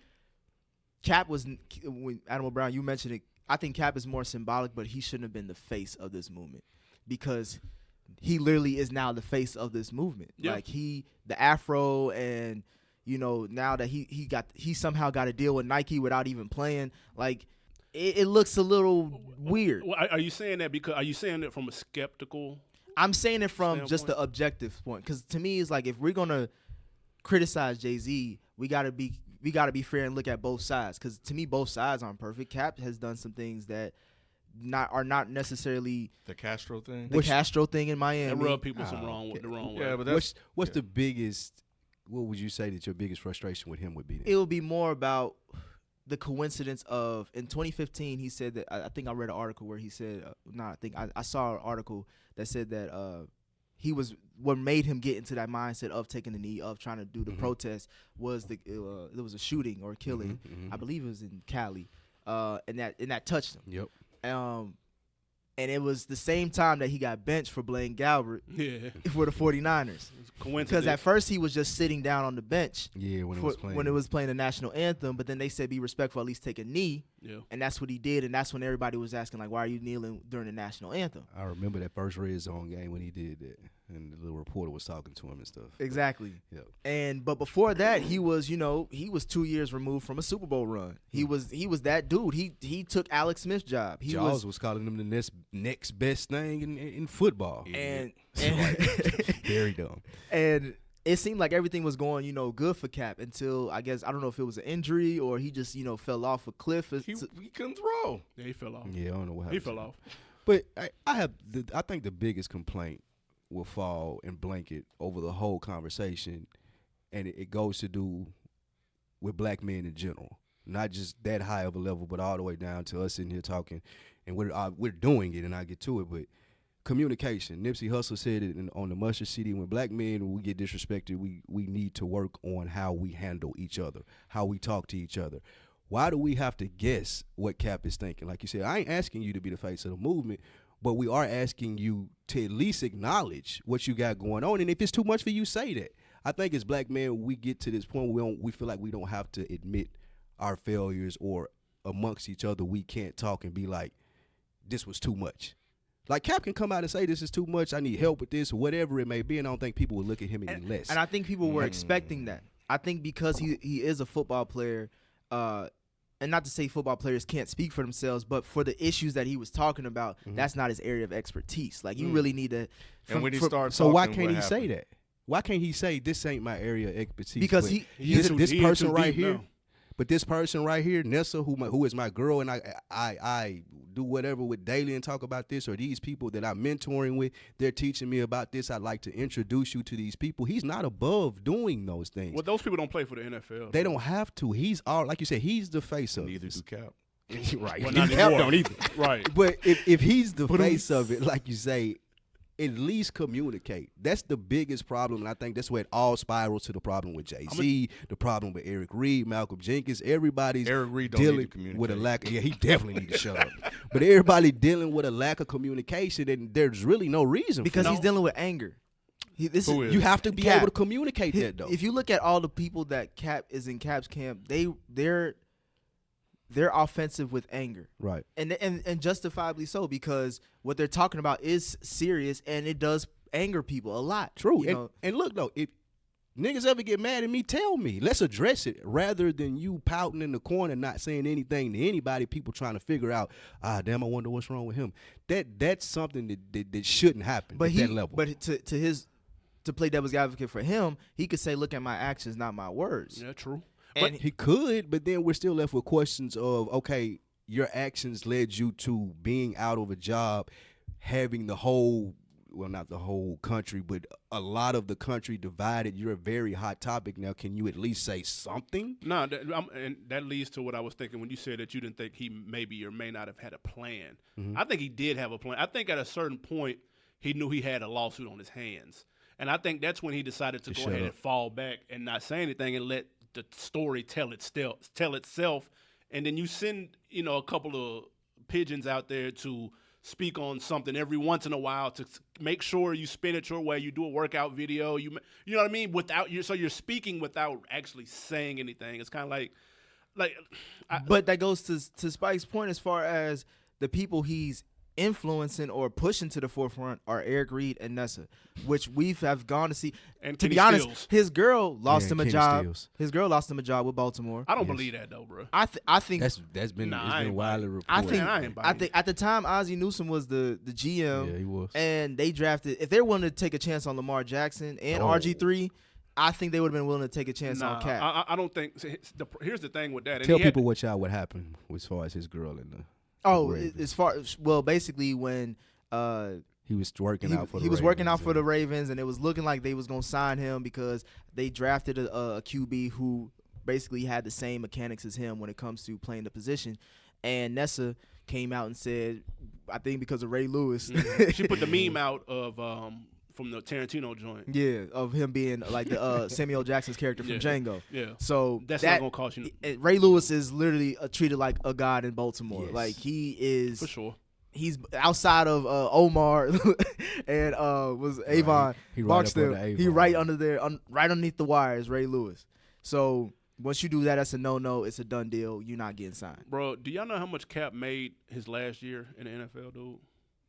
Kaep was, when Adam Brown, you mentioned it, I think Kaep is more symbolic, but he shouldn't have been the face of this movement because he literally is now the face of this movement. Yeah. Like the afro and, now that he somehow got a deal with Nike without even playing, like it looks a little weird. Well, are you saying that from a skeptical? I'm saying it from just standpoint? the objective point, because to me, it's like if we're gonna criticize Jay-Z, we gotta be fair and look at both sides. Because to me, both sides aren't perfect. Kaep has done some things that are not necessarily The Castro thing? the Castro thing in Miami. That rub people the wrong way. Yeah, but that's What's the biggest? What would you say that your biggest frustration with him would be? Then? It would be more about the coincidence of in 2015 he said that I think I read an article where he said I saw an article that said that he was what made him get into that mindset of taking the knee of trying to do the protest was there was a shooting or a killing. I believe it was in Cali, and that touched him. Yep. And it was the same time that he got benched for Blaine Gabbert Yeah. for the 49ers. Coincidence. Because at first he was just sitting down on the bench Yeah, when it was playing the national anthem, but then they said be respectful, at least take a knee. Yeah. And that's what he did, and that's when everybody was asking, like, why are you kneeling during the national anthem? I remember that first Red Zone game when he did that, and the little reporter was talking to him and stuff. Exactly. Yep. But before that, he was 2 years removed from a Super Bowl run. He was that dude. He took Alex Smith's job. Jaws was calling him the next best thing in football. and Very dumb. and it seemed like everything was going, good for Kaep until I don't know if it was an injury or he just, fell off a cliff. he couldn't throw. Yeah, he fell off. Yeah, I don't know what happened. He fell off. But I think the biggest complaint will fall in blanket over the whole conversation, and it goes to do with black men in general, not just that high of a level, but all the way down to us in here talking, and we're doing it, and I get to it, but communication. Nipsey Hussle said it on the Mustard City. When black men, when we get disrespected, we need to work on how we handle each other, how we talk to each other. Why do we have to guess what Kaep is thinking? Like you said, I ain't asking you to be the face of the movement, but we are asking you to at least acknowledge what you got going on. And if it's too much for you, say that. I think as black men, we get to this point where we feel like we don't have to admit our failures, or amongst each other we can't talk and be like, this was too much. Like Kaep can come out and say this is too much, I need help with this, or whatever it may be, and I don't think people would look at him any less. And I think people were expecting that. I think because he is a football player, and not to say football players can't speak for themselves, but for the issues that he was talking about, that's not his area of expertise. Like you really need to. And when he starts, so why can't he say that? Why can't he say this ain't my area of expertise? Because this person right here. now. But this person right here, Nessa, who is my girl, and I do whatever with daily and talk about this, or these people that I'm mentoring with, they're teaching me about this. I'd like to introduce you to these people. He's not above doing those things. Well, those people don't play for the NFL. They don't have to. He's all, like you said, he's the face of Neither it. do Kaep. Right. Well, not Kaep anymore. don't either. Right. But if he's the face of it, like you say, at least communicate. That's the biggest problem, and I think that's where it all spirals to the problem with Jay-Z, the problem with Eric Reed, Malcolm Jenkins. Everybody's Eric Reed don't need dealing to communicate. with a lack of, he definitely needs to shut up. But everybody dealing with a lack of communication, and there's really no reason because for he's it. dealing with anger. Who is? You have to be Kaep. able to communicate that, though. If you look at all the people that Kaep is in Kaep's camp, they're offensive with anger. Right. And justifiably so, because what they're talking about is serious, and it does anger people a lot. True. You know? And look, though, if niggas ever get mad at me, tell me. Let's address it rather than you pouting in the corner, not saying anything to anybody, people trying to figure out, damn, I wonder what's wrong with him. That's something that shouldn't happen at that level. But to play devil's advocate for him, he could say, look at my actions, not my words. Yeah, true. But he could, but then we're still left with questions of, okay, your actions led you to being out of a job, having the whole, well, not the whole country, but a lot of the country divided. You're a very hot topic now. Can you at least say something? No, and that leads to what I was thinking when you said that you didn't think he maybe or may not have had a plan. I think he did have a plan. I think at a certain point he knew he had a lawsuit on his hands. And I think that's when he decided to go ahead and fall back and not say anything and let the story tell itself, and then you send a couple of pigeons out there to speak on something every once in a while to make sure you spin it your way. You do a workout video, you know what I mean, so you're speaking without actually saying anything. It's kind of like but that goes to Spike's point as far as the people he's influencing or pushing to the forefront are Eric Reed and Nessa, which have gone to see. And to Kenny be honest, Stills. his girl lost him a Kenny job. Stills. His girl lost him a job with Baltimore. I don't believe that though, bro. I think That's been Nah, it's I been ain't widely reported. I think at the time Ozzie Newsome was the GM. Yeah, he was. And they drafted, if they're willing to take a chance on Lamar Jackson and RG3, I think they would have been willing to take a chance on Kaep. I don't think. Here's the thing with that. And Tell he had- people what happened as far as his girl and the Ravens. As far basically when he was working out for the he was Ravens, working out for the Ravens, and it was looking like they was gonna sign him because they drafted a QB who basically had the same mechanics as him when it comes to playing the position. And Nessa came out and said, I think because of Ray Lewis, she put the meme out of from the Tarantino joint. yeah, of him being like the Samuel Jackson's character from Django. Yeah. So That's not gonna cost you. Ray Lewis is literally treated like a god in Baltimore. Yes. Like he is For sure. He's outside of Omar and was Avon. He right Barksdale. up under He Avon. right under there, right underneath the wires. Ray Lewis. So once you do that, that's a no. It's a done deal. You're not getting signed. Bro, do y'all know how much Kaep made his last year in the NFL, dude?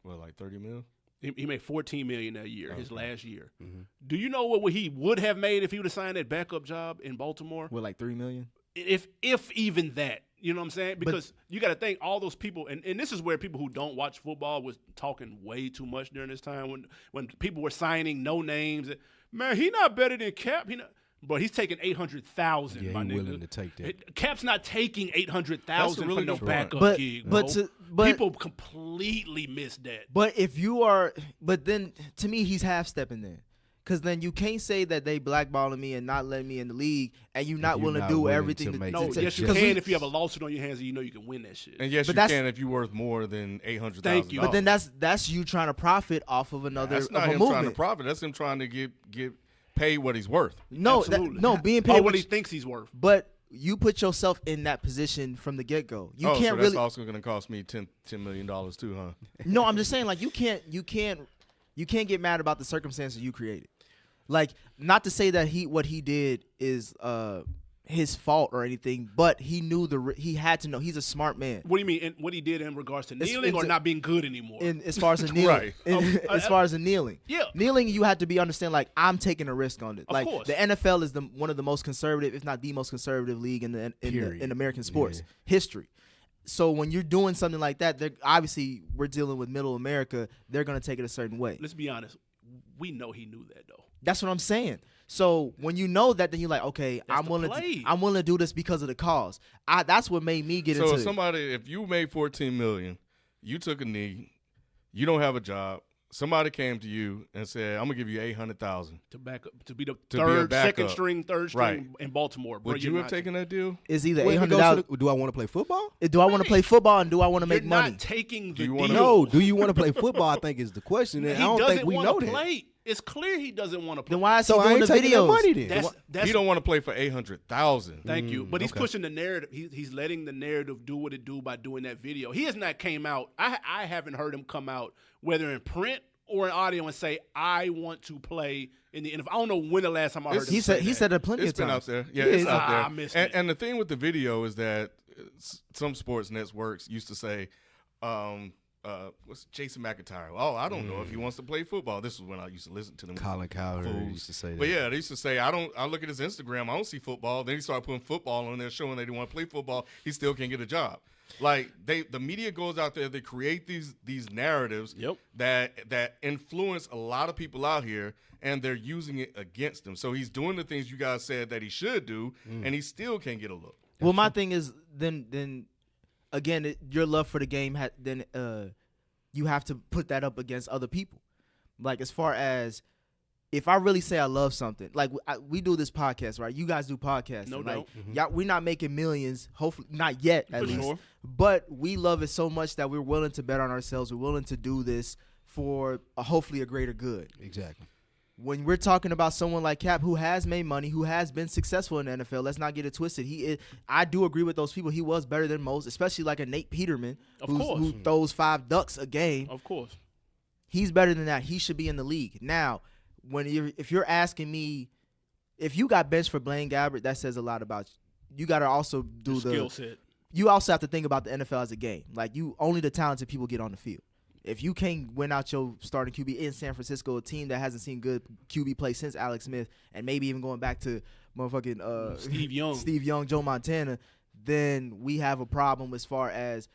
Well, like 30 mil. He made $14 million that year, his last year. Mm-hmm. Do you know what he would have made if he would have signed that backup job in Baltimore? With like $3 million. If even that. You know what I'm saying? Because you got to think all those people, and this is where people who don't watch football was talking way too much during this time when people were signing no names. Man, he not better than Kaep. But he's taking $800,000. Yeah, my he nigga. willing to take that. Cap's not taking $800,000 That's a really for no good backup point. gig, But bro. People completely miss that. But then to me, he's half stepping there. Because then you can't say that they blackballing me and not letting me in the league, and you're not willing to do everything. No, yes, you can if you have a lawsuit on your hands and you know you can win that shit. And yes, But you that's- can if you're worth more than $800,000. Thank you. But then that's you trying to profit off of another that's not of a him movement. trying to profit. That's him trying to get paid what he's worth. No, Absolutely. being paid or what he thinks he's worth. But you put yourself in that position from the get go. You can't so that's really. also going to cost me $10 million too, huh? No, I'm just saying like you can't get mad about the circumstances you created. Like, not to say that what he did is his fault or anything, but he knew he had to know. He's a smart man. What do you mean? And what he did in regards to kneeling or not being good anymore? As far as the kneeling, Right. as far as the kneeling, Yeah. kneeling, you have to be understand. Like, I'm taking a risk on it. Of Like, course. the NFL is one of the most conservative, if not the most conservative league in American sports history. So when you're doing something like that, obviously we're dealing with middle America. They're gonna take it a certain way. Let's be honest. We know he knew that though. That's what I'm saying. So when you know that, then you're like, okay, That's I'm the willing play. to do this because of the cause. That's what made me get So into it. if you made $14 million, you took a knee, you don't have a job. Somebody came to you and said, "I'm gonna give you $800,000 To back up, to be the To be a third backup. third string Right. in Baltimore. Bro, Would you have taken that deal? It's either Wait, $800. do I want to play football? Do I want to play football and do I want to You're make money? not taking the Do you deal. wanna- No. Do you want to play football? I think is the question. And He I don't doesn't think we want know to that. play. It's clear he doesn't want to play. Then why is So he I doing ain't the taking that videos? money then. That's He don't want to play for $800,000. Thank you. But he's okay. pushing the narrative. He's letting the narrative do what it do by doing that video. He has not came out. I haven't heard him come out, whether in print or in audio, and say, I want to play in the NFL. I don't know when the last time I heard him He say said it plenty It's of been out times. there. Yeah, Yeah, it's it's- out there. I missed it. And the thing with the video is that some sports networks used to say, what's Jason McIntyre? Oh, I don't know if he wants to play football. This was when I used to listen to them. Colin Cowherd fools. used to say that. But yeah, they used to say, I look at his Instagram, I don't see football. Then he started putting football on there, showing that he want to play football. He still can't get a job. Like the media goes out there, they create these narratives that influence a lot of people out here, and they're using it against him. So he's doing the things you guys said that he should do, and he still can't get a look. Well, my thing is then again, your love for the game you have to put that up against other people. Like, as far as if I really say I love something, like we do this podcast, right? You guys do podcasts. No like, doubt. y'all, we're not making millions, hopefully not yet at For least. sure. But we love it so much that we're willing to bet on ourselves. We're willing to do this for hopefully a greater good. Exactly. When we're talking about someone like Kaep, who has made money, who has been successful in the NFL, let's not get it twisted. I do agree with those people. He was better than most, especially like a Nate Peterman, who throws 5 ducks a game. Of course. He's better than that. He should be in the league. Now, if you're asking me, if you got benched for Blaine Gabbert, that says a lot about you. You got to also do the skill set. You also have to think about the NFL as a game. Like, only the talented people get on the field. If you can't win out your starting QB in San Francisco, a team that hasn't seen good QB play since Alex Smith, and maybe even going back to motherfucking Steve Young, Joe Montana, then we have a problem as far as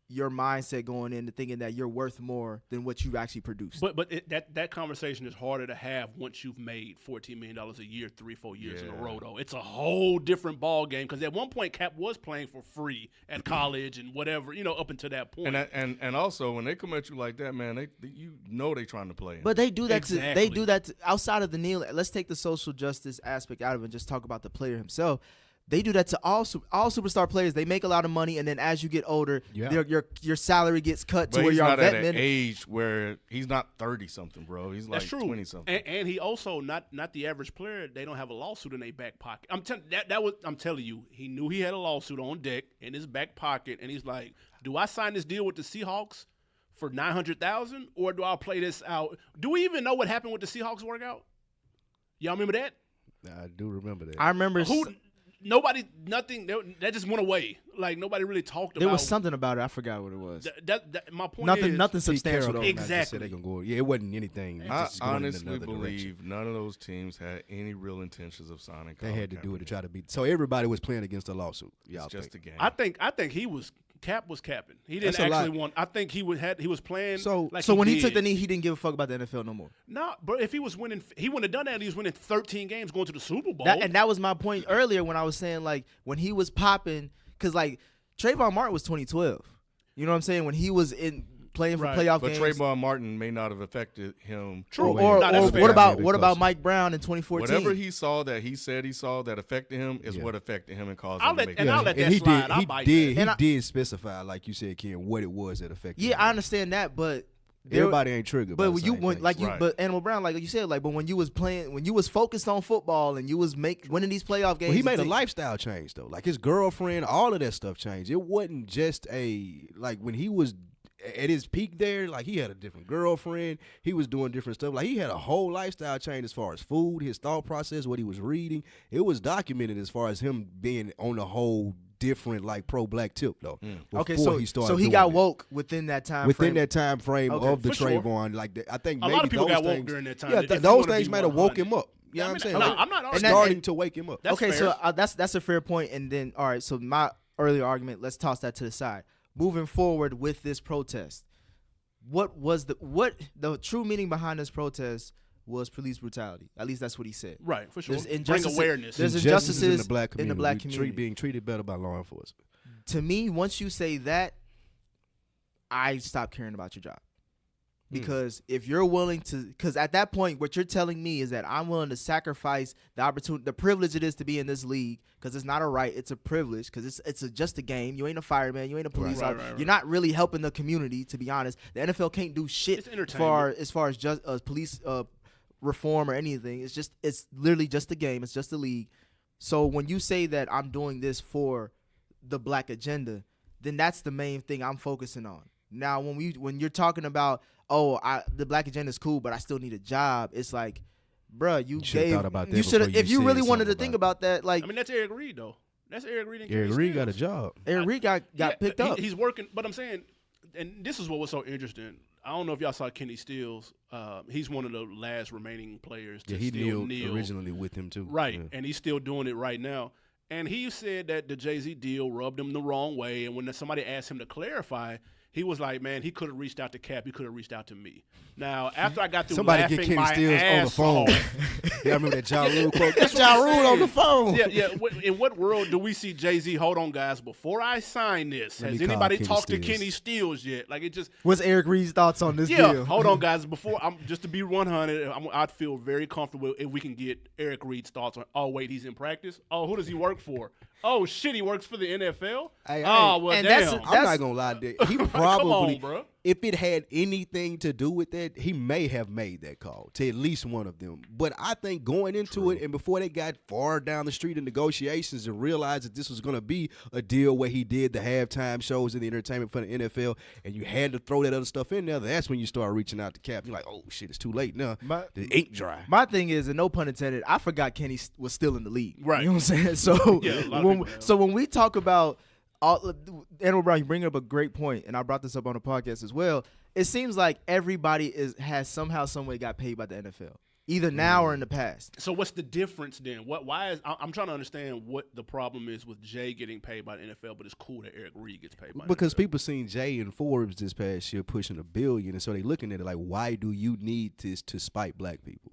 your mindset going into thinking that you're worth more than what you've actually produced. But that conversation is harder to have once you've made $14 million a year, 3-4 years in a row, though. It's a whole different ball game, because at one point Kaep was playing for free at college and whatever, up until that point. And also when they come at you like that, man, they trying to play. But they do that. Exactly. They do that outside of the kneel. Let's take the social justice aspect out of it and just talk about the player himself. They do that to all superstar players. They make a lot of money, and then as you get older, your salary gets cut to But where he's you're not a at vet an minute. age where he's not 30-something, bro. He's like That's true. 20-something. And he also not the average player. They don't have a lawsuit in their back pocket. I'm telling you, he knew he had a lawsuit on deck in his back pocket, and he's like, "Do I sign this deal with the Seahawks for $900,000, or do I play this out? Do we even know what happened with the Seahawks workout? Y'all remember that? I do remember that. I remember Nothing. That just went away. Like, nobody really talked about. there was something about it. I forgot what it was. My point Nothing. is, Nothing substantial. Carroll though. came out and just said they gonna go. Yeah, it wasn't anything. I just going in honestly another believe direction. none of those teams had any real intentions of signing. They Colin had to do it to Kaepernick. try to beat. So everybody was playing against a lawsuit. Y'all It's just a think. game. I think Kaep was capping. He didn't That's a lot. actually want. I think he was playing. So like when he did. took the knee, he didn't give a fuck about the NFL no more. No, but if he was winning, he wouldn't have done that. He was winning 13 games, going to the Super Bowl. And that was my point earlier when I was saying, like, when he was popping, because like Trayvon Martin was 2012. You know what I'm saying? When he was playing for Right. playoff But games. Trayvon Martin may not have affected him. True. Or No, that's fair. what about Very close. Mike Brown in 2014? Whatever he saw that he said he saw that affected him is what affected him and caused him to make and it. I'll let that he slide. did. I'll He bite did. that. And He did specify, like you said, Ken, what it was that affected. Yeah, him. I understand that, but Everybody ain't triggered. But by when the you same went things. like you, Right. but Animal Brown, like you said, like but when you was playing, when you was focused on football and you was winning these playoff games, Well, he made a and lifestyle change though. Like his girlfriend, all of that stuff changed. It wasn't just like when he was at his peak there, like he had a different girlfriend. He was doing different stuff. Like he had a whole lifestyle change as far as food, his thought process, what he was reading. It was documented as far as him being on the whole different like pro-black tip though. Okay, before so he started so he doing got that. woke within that time. Within frame. that time frame Okay, of the for sure. Trayvon, like I think A maybe lot of people those got woke things, during that time. Yeah, If you those wanna things be might have woke 100. him up. You know what I'm saying? No, I'm not arguing. starting to wake him up. That's Okay, fair. so that's a fair point. And then all right, so my earlier argument, let's toss that to the side. Moving forward with this protest, what the true meaning behind this protest was police brutality. At least that's what he said. Right, for sure. There's Bring injustices- awareness. there's Injustices injustices in the black community, community. being treated better by law enforcement. To me, once you say that, I stop caring about your job. Because if you're willing to, because at that point, what you're telling me is that I'm willing to sacrifice the opportunity, the privilege it is to be in this league, because it's not a right, it's a privilege, because it's just a game. You ain't a fireman, you ain't a police Right, officer. right. You're not really helping the community, to be honest. The NFL can't do shit It's entertainment. as far as just police reform or anything. It's literally just a game. It's just a league. So when you say that I'm doing this for the black agenda, then that's the main thing I'm focusing on. Now, when you're talking about, the black agenda is cool, but I still need a job, it's like, bruh, you should've gave. thought about that You should have. before If you you really said wanted to something think about about that, like I mean, that's Eric Reed, though. That's Eric Reed and Eric Kenny Reed got a Stills. job. Eric Reed got picked up. He's working, but I'm saying, and this is what was so interesting. I don't know if y'all saw Kenny Stills. He's one of the last remaining players to Yeah, he still kneeled originally with him too. Right, Yeah. and he's still doing it right now. And he said that the Jay-Z deal rubbed him the wrong way. And when somebody asked him to clarify, he was like, man, he could have reached out to Kaep. He could have reached out to me. Now, after I got through Somebody laughing get Kenny my Stills on the ass phone. off. Yeah, I remember that Ja Rule quote. That's Get what Ja I'm Rule on the saying. phone. Yeah. In what world do we see Jay-Z, hold on, guys, before I sign this, Let has me call anybody Kenny talked to Stills. Kenny Stills yet? Like, it just, What's Eric Reed's thoughts on this yeah, deal? hold on, guys. Before just to be 100, I'd feel very comfortable if we can get Eric Reed's thoughts on. Oh wait, he's in practice. Oh, who does he work for? Oh shit, he works for the NFL. Hey, Oh well, and damn. I'm not gonna lie, dude. He probably, bro. if it had anything to do with that, he may have made that call to at least one of them. But I think going into it and before they got far down the street in negotiations and realized that this was going to be a deal where he did the halftime shows and the entertainment for the NFL, and you had to throw that other stuff in there, that's when you start reaching out to Kaep. You're like, oh shit, it's too late now. The ink dry. My thing is, and no pun intended, I forgot Kenny was still in the league. Right. You know what I'm saying? So Yeah, a lot of people have. when we talk about Animal Brown, you bring up a great point, and I brought this up on the podcast as well. It seems like everybody has somehow, some way got paid by the NFL, either now or in the past. So what's the difference then? Why is I'm trying to understand what the problem is with Jay getting paid by the NFL, but it's cool that Eric Reed gets paid by Because the NFL. people seen Jay in Forbes this past year pushing $1 billion, and so they looking at it like, why do you need this to spite black people?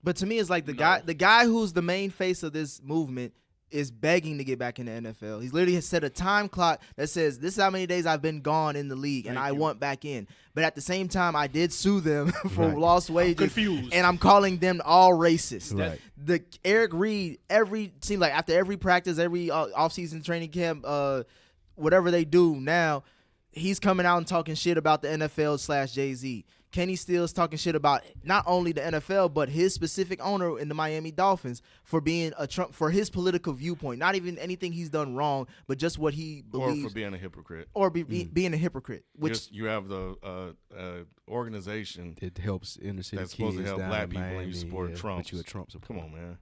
But to me, it's like the guy who's the main face of this movement is begging to get back in the NFL. He's literally set a time clock that says this is how many days I've been gone in the league and I want back in. But at the same time, I did sue them for lost wages. confused. And I'm calling them all racist. Right. The Eric Reed, seems like after every practice, every offseason training camp, whatever they do now, he's coming out and talking shit about the NFL / Jay-Z. Kenny Stills talking shit about not only the NFL but his specific owner in the Miami Dolphins for being a Trump, for his political viewpoint. Not even anything he's done wrong, but just what he believes, or for being a hypocrite. or being a hypocrite. Which You have the organization It helps inner city that's supposed to kids help down black in people, and Miami, you support yeah, Trump. But you a Trump supporter. Come on, man.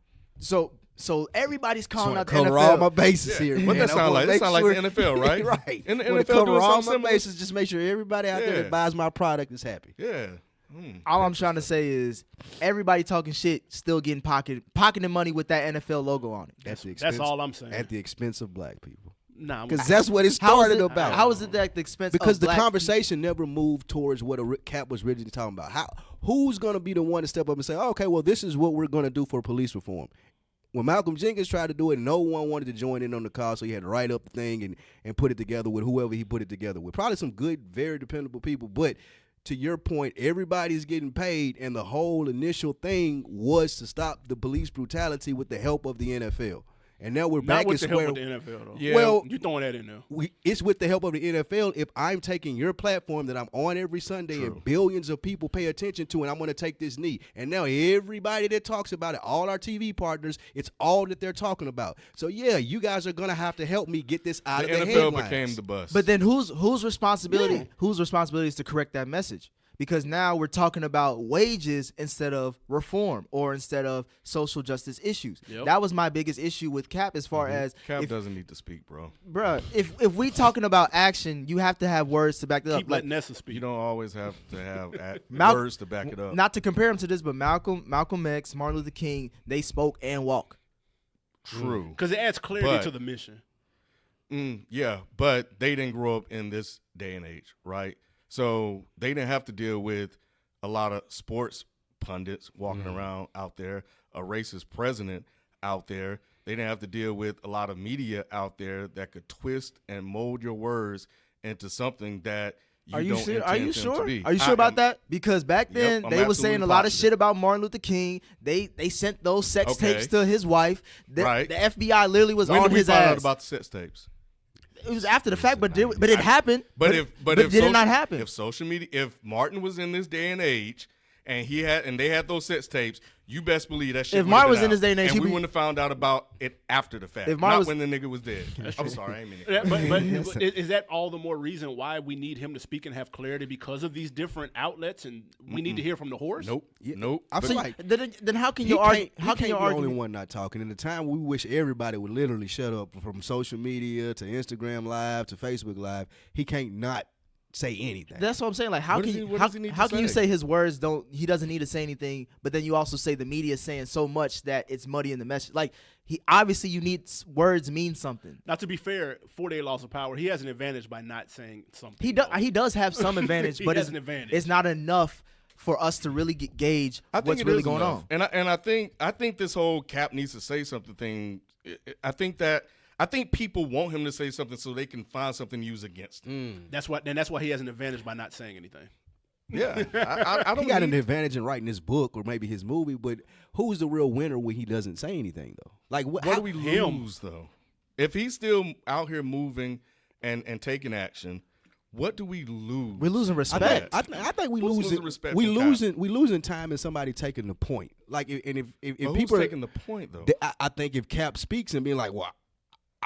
so everybody's calling out the Cover NFL. all my bases here. What man. that I sound wanna like? That make sound like the NFL, right? Right. And the Wanna NFL cover doing all something my similar? bases, just make sure everybody out there Yeah. that buys my product is happy. Yeah. All I'm trying to say is everybody talking shit, still getting pocketing money with that NFL logo on it. That's all I'm saying. At the expense of black people. Nah, Because that's what it How is started it- about. How is it at the expense Because of the black conversation never moved towards what Kaep was originally talking about. Who's going to be the one to step up and say, oh, okay, well, this is what we're going to do for police reform? When Malcolm Jenkins tried to do it, no one wanted to join in on the call, so he had to write up the thing and put it together with whoever he put it together with. Probably some good, very dependable people. But to your point, everybody's getting paid, and the whole initial thing was to stop the police brutality with the help of the NFL. And now we're Not back with at the help square. of the NFL though. Yeah. Well, You throwing that in there? It's with the help of the NFL. If I'm taking your platform that I'm on every Sunday and billions of people pay attention to, and I'm going to take this knee, and now everybody that talks about it, all our TV partners, it's all that they're talking about. So yeah, you guys are going to have to help me get this out The of the NFL headlines. became the bus. But then whose responsibility? Whose responsibility is to correct that message? Because now we're talking about wages instead of reform or instead of social justice issues. Yep. That was my biggest issue with Kaep as far as Kaep doesn't need to speak, bro. bruh, if we talking about action, you have to have words to back it up. Keep letting Nessa speak. You don't always have to have words to back it up. Not to compare him to this, but Malcolm X, Martin Luther King, they spoke and walk. True. Because it adds clarity But- to the mission. Yeah, but they didn't grow up in this day and age, right? So they didn't have to deal with a lot of sports pundits walking around out there, a racist president out there. They didn't have to deal with a lot of media out there that could twist and mold your words into something that you Are you don't sure? intend Are you them sure? to be. Are you sure I about am- that? Because back then I'm they were saying absolutely a lot of positive. shit about Martin Luther King. They sent those sex Okay. tapes to his wife. Right. The FBI literally was When on did we his find ass. out about the sex tapes? It was after the fact, but it happened. But if did it not happen? If social media, if Martin was in this day and age, and they had those sex tapes, you best believe that shit. If would've Martin been was in out. this day and age, and he'd we be- wouldn't have found out about it after the fact, If Martin not was- when the nigga was dead. I'm sorry, I ain't mean it. Yeah, but is that all the more reason why we need him to speak and have clarity because of these different outlets, and we need to hear from the horse? Nope, nope. I But- feel like Then how can he you argue? can't, How he can you can't be the argue? only one not talking. In the time we wish everybody would literally shut up, from social media to Instagram Live to Facebook Live, he can't not say anything. That's what I'm saying. Like, how What can does you he- what how, does he need to how can you say? say his words don't? He doesn't need to say anything, but then you also say the media is saying so much that it's muddy in the message. Like, he obviously you need words mean something. Now, to be fair, 4-day loss of power, he has an advantage by not saying something. He does have some advantage, He but has it's, an advantage. it's not enough for us to really gauge I think what's it really is going enough. on. And I think this whole Kaep needs to say something thing. I think people want him to say something so they can find something to use against him. That's why he has an advantage by not saying anything. Yeah, I don't he got an need- advantage in writing this book or maybe his movie, but who's the real winner when he doesn't say anything though? Like What how- do we lose though? If he's still out here moving and taking action, what do we lose? We're losing I respect. think we Who's losing losing respect we from Kaep? losing time in somebody taking the point. Like if But people who's are taking the point though? I think if Kaep speaks and being like, well,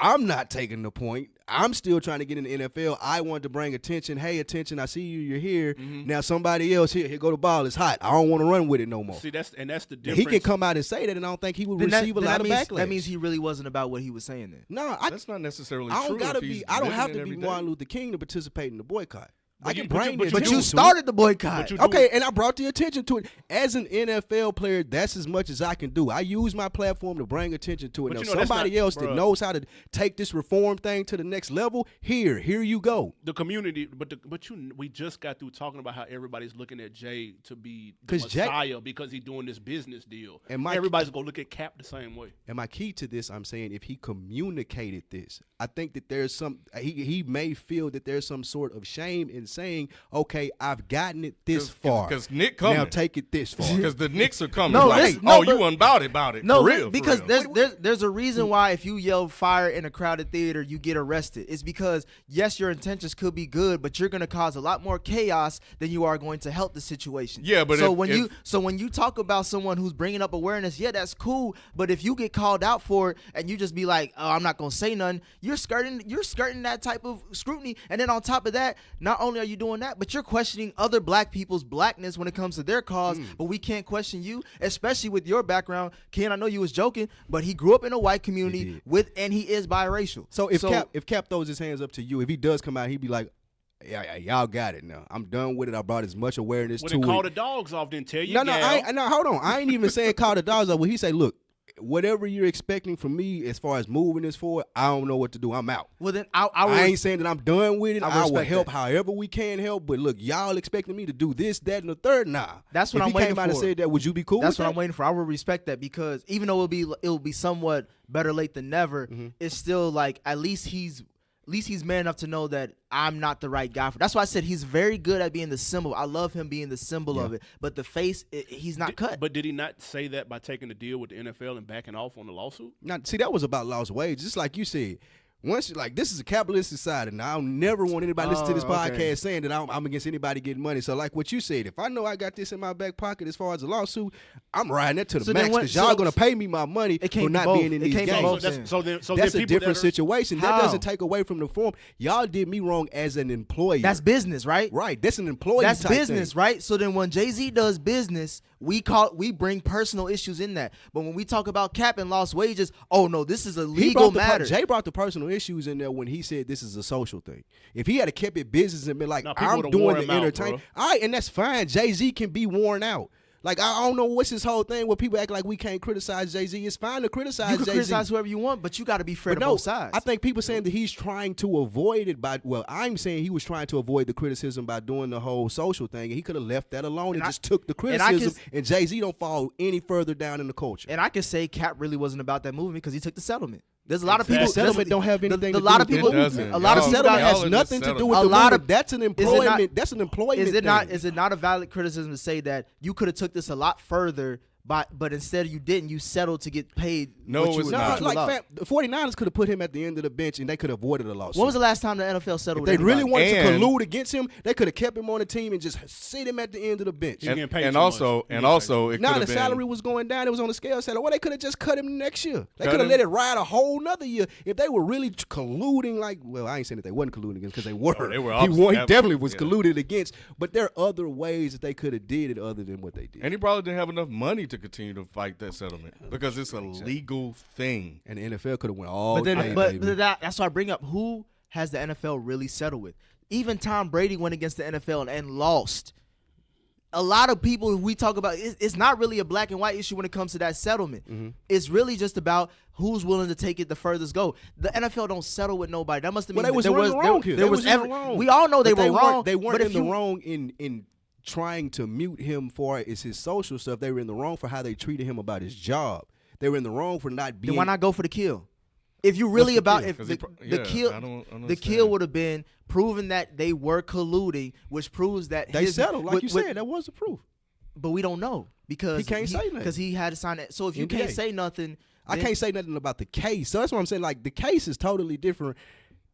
I'm not taking the point. I'm still trying to get in the NFL. I want to bring attention. Hey, attention! I see you. You're here. Now somebody else here. Here go the ball. It's hot. I don't want to run with it no more. See, that's the difference. He can come out and say that, and I don't think he would Then receive a lot of means, backlash. that means he really wasn't about what he was saying then. no, That's not necessarily I true. don't gotta if he's be. I don't living have it to be every day. Martin Luther King to participate in the boycott. I can but you- bring but the you- But attention you to it. started the boycott. But you- Okay, and I brought the attention to it. As an NFL player, that's as much as I can do. I use my platform to bring attention to it. But Now, you know, that's somebody not- else that bruh. knows how to take this reform thing to the next level, here you go. The community, we just got through talking about how everybody's looking at Jay to be the 'Cause Jay- Messiah because he's doing this business deal. And everybody's gonna look at Kaep the same way. And my key to this, I'm saying, if he communicated this, I think that there's some, he may feel that there's some sort of shame in saying, okay, I've gotten it this far. Because Nick coming. Now take it this far. Because the Knicks are coming. No, like, listen, no, you but- wasn't about it. No, for real, because for real. there's a reason why if you yell fire in a crowded theater, you get arrested. It's because yes, your intentions could be good, but you're going to cause a lot more chaos than you are going to help the situation. Yeah, but so if- when you talk about someone who's bringing up awareness, yeah, that's cool. But if you get called out for it and you just be like, oh, I'm not going to say nothing, you're skirting that type of scrutiny. And then on top of that, not only are you doing that, but you're questioning other black people's blackness when it comes to their cause. But we can't question you, especially with your background. Ken, I know you was joking, but he grew up in a white community and he is biracial. So if Kaep throws his hands up to you, if he does come out, he'd be like, yeah, y'all got it now. I'm done with it. I brought as much awareness When to they it. call the dogs off, then tell you. No, hold on. I ain't even saying call the dogs up. Well, he say, look, whatever you're expecting from me as far as moving this forward, I don't know what to do. I'm out. Well, then I ain't saying that I'm done with it. I I will respect help that. however we can help. But look, y'all expecting me to do this, that, and the third? Nah. That's what if I'm he waiting came out and for. said that, would you be cool That's with what that? I'm waiting for. I will respect that because even though it'll be somewhat better late than never, it's still like at least he's least he's man enough to know that I'm not the right guy for. That's why I said he's very good at being the symbol. I love him being the symbol of it. But the face, he's not cut. But did he not say that by taking the deal with the NFL and backing off on the lawsuit? Now, see, that was about lost wages. Just like you said, once like this is a capitalist society, and I don't never want anybody listening to this podcast saying that I'm against anybody getting money. So like what you said, if I know I got this in my back pocket as far as a lawsuit, I'm riding that to the max because y'all gonna pay me my money for not being in these games. So that's a different situation. How? That doesn't take away from the form. Y'all did me wrong as an employee. That's business, right? Right. That's an employee. That's type business, thing. right? So then when Jay-Z does business, we bring personal issues in that. But when we talk about cap and lost wages, oh no, this is a legal matter. Jay brought the personal issues in there when he said this is a social thing. If he had kept it business and been like, I'm doing the entertainment, all right, and that's fine. Jay-Z can be worn out. Like, I don't know what's this whole thing where people act like we can't criticize Jay-Z. It's fine to criticize Jay-Z. You can criticize whoever you want, but you got to be fair to both sides. I think people saying that he's trying to avoid it I'm saying he was trying to avoid the criticism by doing the whole social thing, and he could have left that alone and just took the criticism, and Jay-Z don't fall any further down in the culture. And I can say Cap really wasn't about that movement because he took the settlement. There's a lot of people. Settlement don't have anything to do with it. A lot of settlement has nothing to do with the movement. That's an employment. That's an employment. Is it not a valid criticism to say that you could have took this a lot further? But instead you didn't. You settled to get paid. No, it's not. The 49ers could have put him at the end of the bench and they could have avoided a lawsuit. When was the last time the NFL settled? If they really wanted to collude against him, they could have kept him on the team and just sit him at the end of the bench. And also, it now the salary was going down. It was on the scale. Said, well, they could have just cut him next year. They could have let it ride a whole nother year if they were really colluding. Like, well, I ain't saying that they wasn't colluding against because they were. He definitely was colluded against. But there are other ways that they could have did it other than what they did. And he probably didn't have enough money to continue to fight that settlement because it's a legal thing. And the NFL could have went all day. But that's why I bring up, who has the NFL really settled with? Even Tom Brady went against the NFL and lost. A lot of people we talk about, it's not really a black and white issue when it comes to that settlement. Mm-hmm. It's really just about who's willing to take it the furthest go. The NFL don't settle with nobody. That must have been wrong. We all know they were wrong. They weren't in the wrong in trying to mute him for his social stuff. They were in the wrong for how they treated him about his job. They were in the wrong for not being. Then why not go for the kill? If you really the kill would have been proving that they were colluding, which proves that they settled. Like you said, that was the proof. But we don't know because he can't say nothing because he had to sign it. So if you can't say nothing, I can't say nothing about the case. So that's what I'm saying. Like the case is totally different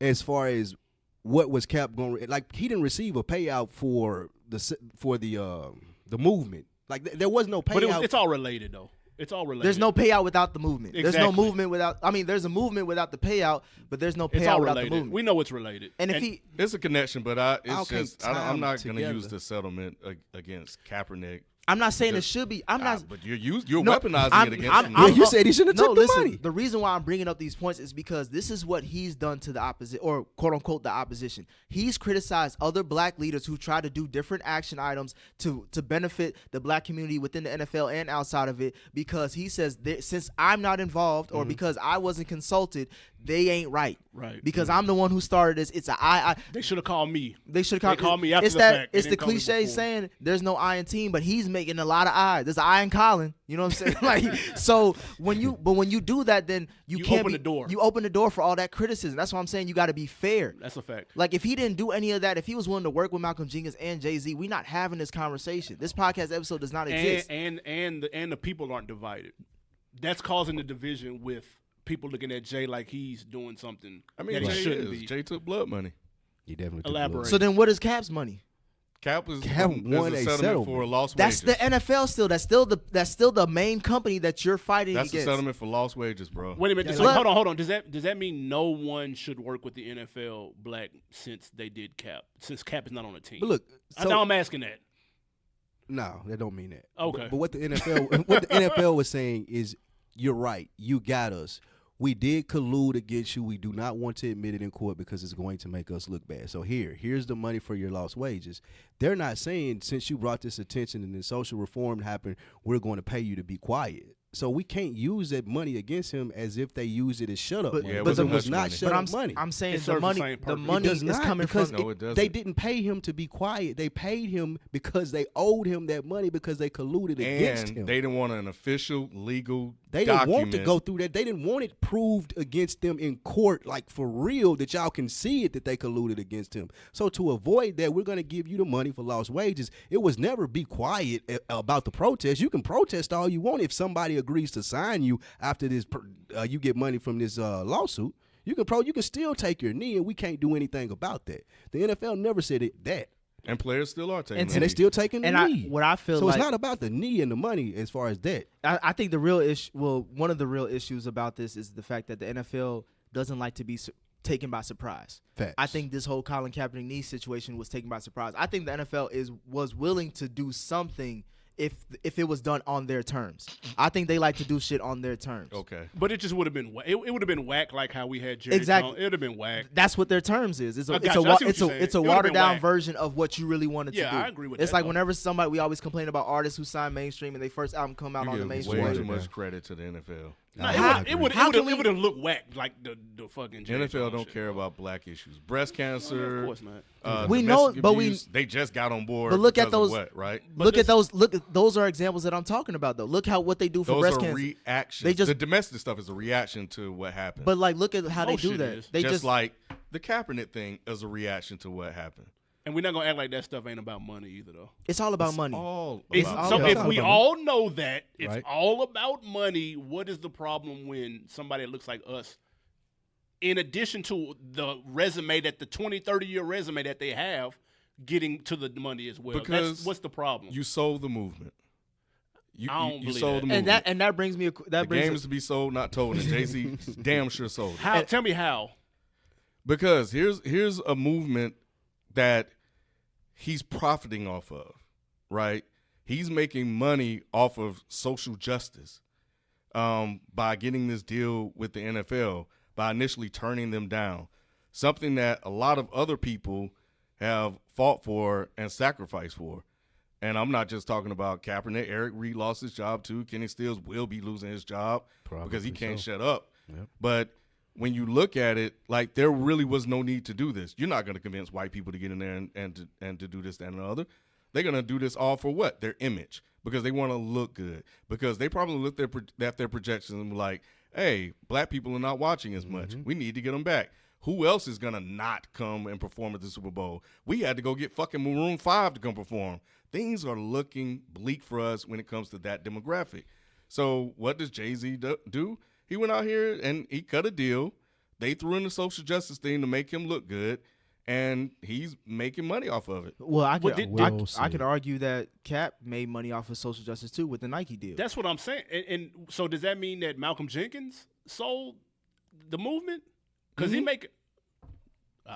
as far as what was Cap going. Like he didn't receive a payout for the movement. Like there was no payout. But it's all related though. It's all related. There's no payout without the movement. Exactly. There's no movement without. I mean, there's a movement without the payout, but there's no payout without the movement. We know it's related. And if it's a connection, but I'm not going to use the settlement against Kaepernick. I'm not saying it should be. I'm not. But you're weaponizing it against him. You said he shouldn't have took the money. The reason why I'm bringing up these points is because this is what he's done to the opposition, or quote unquote the opposition. He's criticized other black leaders who try to do different action items to benefit the black community within the NFL and outside of it, because he says since I'm not involved or because I wasn't consulted, they ain't right. Right. Because I'm the one who started this. It's I. They should have called me. They should have called me after the fact. It's the cliche saying there's no I in team, but he's making a lot of I's. There's an I in Colin. You know what I'm saying? Like, so when you do that, then you can't open the door. You open the door for all that criticism. That's why I'm saying you got to be fair. That's a fact. Like if he didn't do any of that, if he was willing to work with Malcolm Jenkins and Jay-Z, we're not having this conversation. This podcast episode does not exist. And the people aren't divided. That's causing the division with people looking at Jay like he's doing something that he shouldn't be. Jay took blood money. He definitely Elaborate. So then what is Cap's money? Cap won a settlement for lost wages. That's the NFL still. That's still the main company that you're fighting against. That's the settlement for lost wages, bro. Wait a minute. Hold on. Does that mean no one should work with the NFL black since they did Cap? Since Cap is not on a team. But look, I know I'm asking that. No, that don't mean that. Okay. But what the NFL was saying is, you're right. You got us. We did collude against you. We do not want to admit it in court because it's going to make us look bad. So here's the money for your lost wages. They're not saying, since you brought this attention and then social reform happened, we're going to pay you to be quiet. So we can't use that money against him as if they use it as shut up money. But it was not shut up money. I'm saying the money is coming from. They didn't pay him to be quiet. They paid him because they owed him that money because they colluded against him. They didn't want an official legal They didn't want to document. go through that. They didn't want it proved against them in court, like for real, that y'all can see it that they colluded against him. So to avoid that, we're going to give you the money for lost wages. It was never be quiet about the protest. You can protest all you want if somebody agrees to sign you after this. You get money from this lawsuit. You can still take your knee, and we can't do anything about that. The NFL never said that. And players still are taking the And they knee. still taking the knee. What I feel so like, it's not about the knee and the money as far as that. I think the real issue, one of the real issues about this is the fact that the NFL doesn't like to be taken by surprise. Facts. I think this whole Colin Kaepernick knee situation was taken by surprise. I think the NFL was willing to do something if it was done on their terms. I think they like to do shit on their terms. Okay. But it just would have been it would have been whack like how we had Jerry Exactly. Jones. It would have been whack. That's what their terms is. It's I got you. I see what you're saying. it's a It would've watered been down whack. version of what you really wanted to do. Yeah, I agree with It's that, like though. whenever we always complain about artists who sign mainstream and their first album come out on the You mainstream. give way watered too down. much credit to the NFL. Nah, How- it would how can have looked whack like the fucking Jerry NFL Jones don't shit. care about black issues. Breast cancer. Of course not. We know, domestic but we- abuse, they just got on board. But look at because of those. what, right? Those are examples that I'm talking about though. Look what they do for Those breast are cancer. reactions. They just- the domestic stuff is a reaction to what happened. But like, look at how Most they do shit that. is. They just like the Kaepernick thing is a reaction to what happened. And we're not gonna act like that stuff ain't about money either, though. it's all about money. All It's, about so about if money. we all know that it's Right. all about money, what is the problem when somebody that looks like us, in addition to the resume that the 20, 30-year resume that they have, getting to the money as well? Because What's the problem? you sold the movement. I don't You believe sold that. the movement. And that brings me the game is to be sold, not told. And Jay-Z damn sure sold it. How? Tell me how. Because here's a movement that he's profiting off of, right? He's making money off of social justice by getting this deal with the NFL, by initially turning them down, something that a lot of other people have fought for and sacrificed for. And I'm not just talking about Kaepernick. Eric Reed lost his job too. Kenny Stills will be losing his job because he can't shut up. Yep. But when you look at it, like, there really was no need to do this. You're not going to convince white people to get in there and to do this, that, and the other. They're going to do this all for what? Their image, because they want to look good. Because they probably looked at their projections and were like, hey, black people are not watching as much. We need to get them back. Who else is going to not come and perform at the Super Bowl? We had to go get fucking Maroon 5 to come perform. Things are looking bleak for us when it comes to that demographic. So what does Jay-Z do? He went out here and he cut a deal. They threw in the social justice thing to make him look good, and he's making money off of it. Well, I We'll could see. argue that Cap made money off of social justice too with the Nike deal. That's what I'm saying. And so does that mean that Malcolm Jenkins sold the movement? Because he make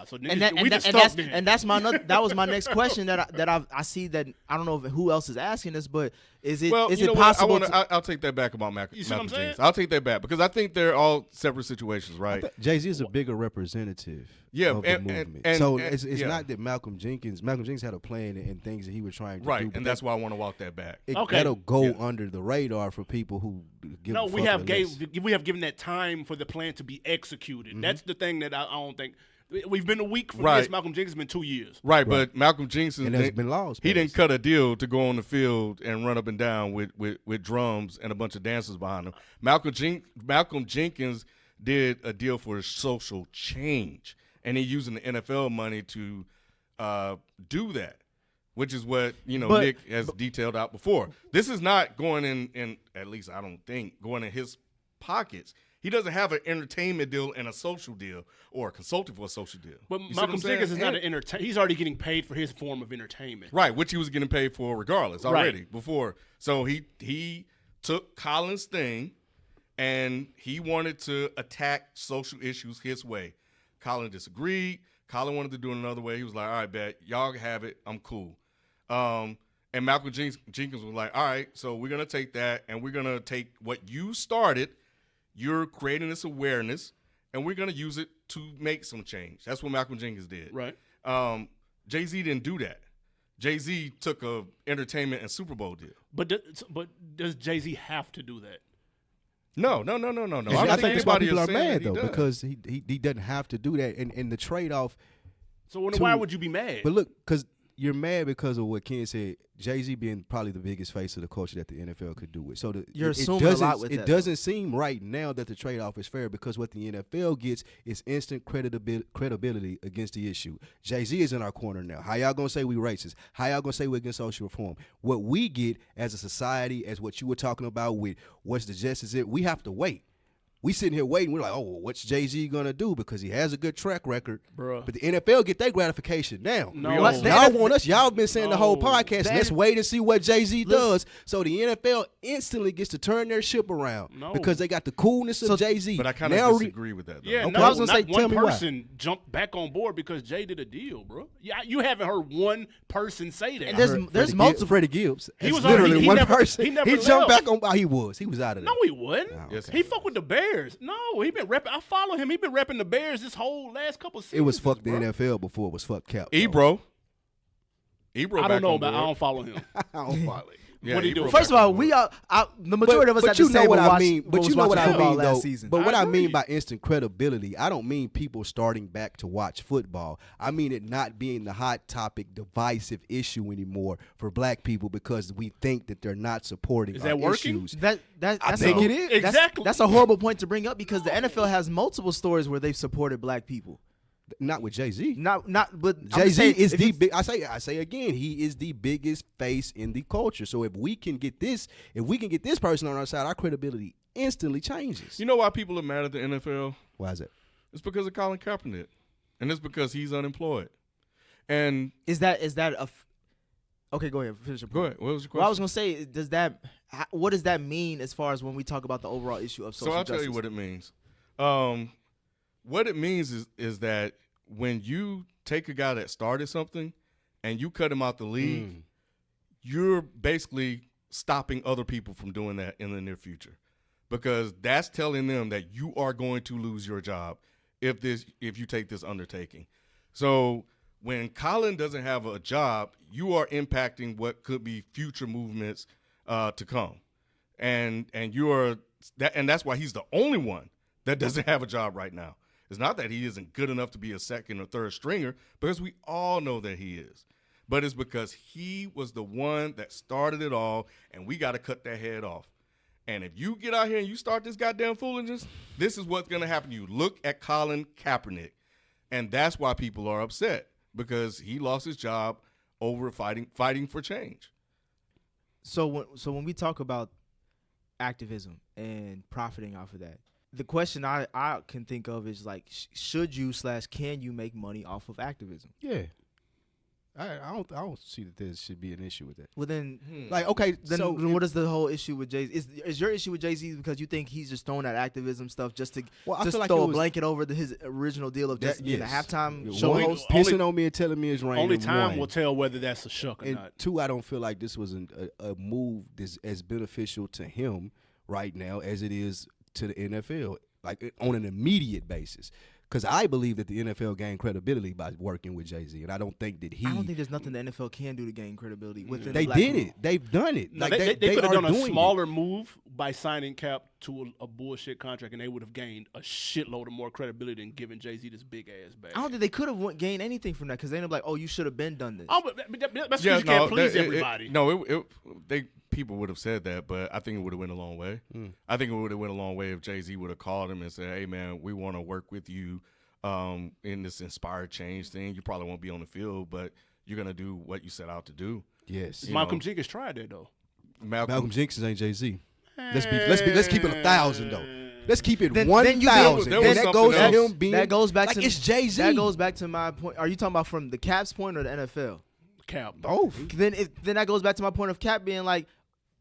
so niggas, and that's my that was my next question that I see that I don't know who else is asking this, but is it possible? I'll take that back about Malcolm You see what I'm saying? Jenkins. I'll take that back because I think they're all separate situations, right? Jay-Z is a bigger representative of the movement. So it's not that Malcolm Jenkins had a plan and things that he was trying to do. Right, but and that's why I want to walk that back. Okay. That'll go under the radar for people who give No, a we fuck have unless- we have given that time for the plan to be executed. That's the thing that I don't think. We've been a week from Right. this. Malcolm Jenkins has been 2 years. Right, but Malcolm Jenkins And there's been laws He didn't passed. cut a deal to go on the field and run up and down with drums and a bunch of dancers behind him. Malcolm Jenkins did a deal for social change, and he's using the NFL money to do that, which is what But- Nick has detailed out before. This is not going in at least I don't think going in his pockets. He doesn't have an entertainment deal and a social deal or a consultant for a social deal. But You see what Malcolm I'm saying? Jenkins is not And- an entertainer. He's already getting paid for his form of entertainment. Right, which he was getting paid for regardless already before. So he took Colin's thing and he wanted to attack social issues his way. Colin disagreed. Colin wanted to do it another way. He was like, all right, bet, y'all have it. I'm cool. And Malcolm Jenkins was like, all right, so we're going to take that and we're going to take what you started. You're creating this awareness, and we're going to use it to make some change. That's what Malcolm Jenkins did. Right. Jay-Z didn't do that. Jay-Z took a entertainment and Super Bowl deal. But does Jay-Z have to do that? No. And I I don't think that's why anybody people is are saying mad that he though, does. because he doesn't have to do that, and the trade off. So why would you be mad? But look, because you're mad because of what Ken said. Jay-Z being probably the biggest face of the culture that the NFL could do it. So You're assuming a lot with that, it doesn't seem right now that the trade-off is fair because what the NFL gets is instant credibility against the issue. Jay-Z is in our corner now. How y'all gonna say we racist? How y'all gonna say we're against social reform? What we get as a society, as what you were talking about with what's the justice, we have to wait. We sitting here waiting. We're like, oh, well, what's Jay-Z gonna do? Because he has a good track record. Bruh. But the NFL get their gratification now. No. Y'all want us. Y'all been saying the whole No. podcast. Let's wait and see what Jay-Z does. So the NFL instantly gets to turn their ship around No. because they got the coolness of Jay-Z. But I kind of Now disagree with that, though. Yeah, Okay. no, I was gonna say, not tell one me why. person jumped back on board because Jay did a deal, bro. Yeah, you haven't heard one person say that. And there's multiple. Freddie Gibbs. He It's was literally already- he one never- person. he never jumped left. back on. He was out of there. No, he wasn't. Yes, He fuck with the Bears. No, he been repping. I follow him. He been repping the Bears this whole last couple seasons. It was fuck the bro. NFL before it was fuck Kaep. Ebro I back don't know on about. I board. don't follow him. I don't follow it. Yeah, What he Ebro do? back First of all, on board. we are the majority of us But at you the know table what I watched- mean. But was you know what watching I football mean, last though. season. But what I I mean agree. by instant credibility, I don't mean people starting back to watch football. I mean it not being the hot topic, divisive issue anymore for black people because we think that they're not supporting Is our that working? issues. That's think a, it is. Exactly. That's a horrible point to bring up because the NFL has multiple stories where they've supported black people. Not with Jay-Z. But I'm Jay-Z saying is if the you- big. I say again, he is the biggest face in the culture. So if we can get this person on our side, our credibility instantly changes. You know why people are mad at the NFL? Why is that? It's because of Colin Kaepernick, and it's because he's unemployed. And Is that a? Okay, go ahead. Finish your point. go ahead. What was your question? Well, I was gonna say, what does that mean as far as when we talk about the overall issue of social So I'll justice? tell you what it means. What it means is that when you take a guy that started something and you cut him out the league, you're basically stopping other people from doing that in the near future, because that's telling them that you are going to lose your job if you take this undertaking. So when Colin doesn't have a job, you are impacting what could be future movements to come, and that's why he's the only one that doesn't have a job right now. It's not that he isn't good enough to be a second or third stringer, because we all know that he is. But it's because he was the one that started it all, and we got to cut that head off. And if you get out here and you start this goddamn foolishness, this is what's going to happen to you. Look at Colin Kaepernick. And that's why people are upset, because he lost his job over fighting for change. So when we talk about activism and profiting off of that, the question I can think of is like, should you / can you make money off of activism? Yeah. I don't see that there should be an issue with that. Well then, Like, okay, then so what is the whole issue with Jay-Z? Is your issue with Jay-Z because you think he's just throwing that activism stuff just to Well, I just feel like throw it a was- blanket over his original deal of just being a halftime show one, host? pissing on me and telling me it's raining. Only time one. will tell whether that's a shuck or And not. two, I don't feel like this was a move that's as beneficial to him right now as it is to the NFL, like on an immediate basis. Because I believe that the NFL gained credibility by working with Jay-Z, and I don't think that I don't think there's nothing the NFL can do to gain credibility within they the black did community. it. They've done it. No, Like they could have are done a doing it. smaller move by signing Cap to a bullshit contract, and they would have gained a shitload of more credibility than giving Jay-Z this big ass bag. I don't think they could have gained anything from that because they end up like, oh, you should have been done this. Oh, but that's because you can't please everybody. People would have said that, but I think it would have went a long way. I think it would have went a long way if Jay-Z would have called him and said, "Hey, man, we want to work with you in this inspired change thing. You probably won't be on the field, but you're gonna do what you set out to do." Yes. Malcolm Jenkins tried that though. Malcolm Jenkins ain't Jay-Z. Let's keep it 1,000 though. Let's keep it Then 1,000. there was That goes to something him being that goes back like to it's Jay-Z. That goes back to my point. Are you talking about from the Cap's point or the NFL? Cap. both. Then that goes back to my point of Cap being like,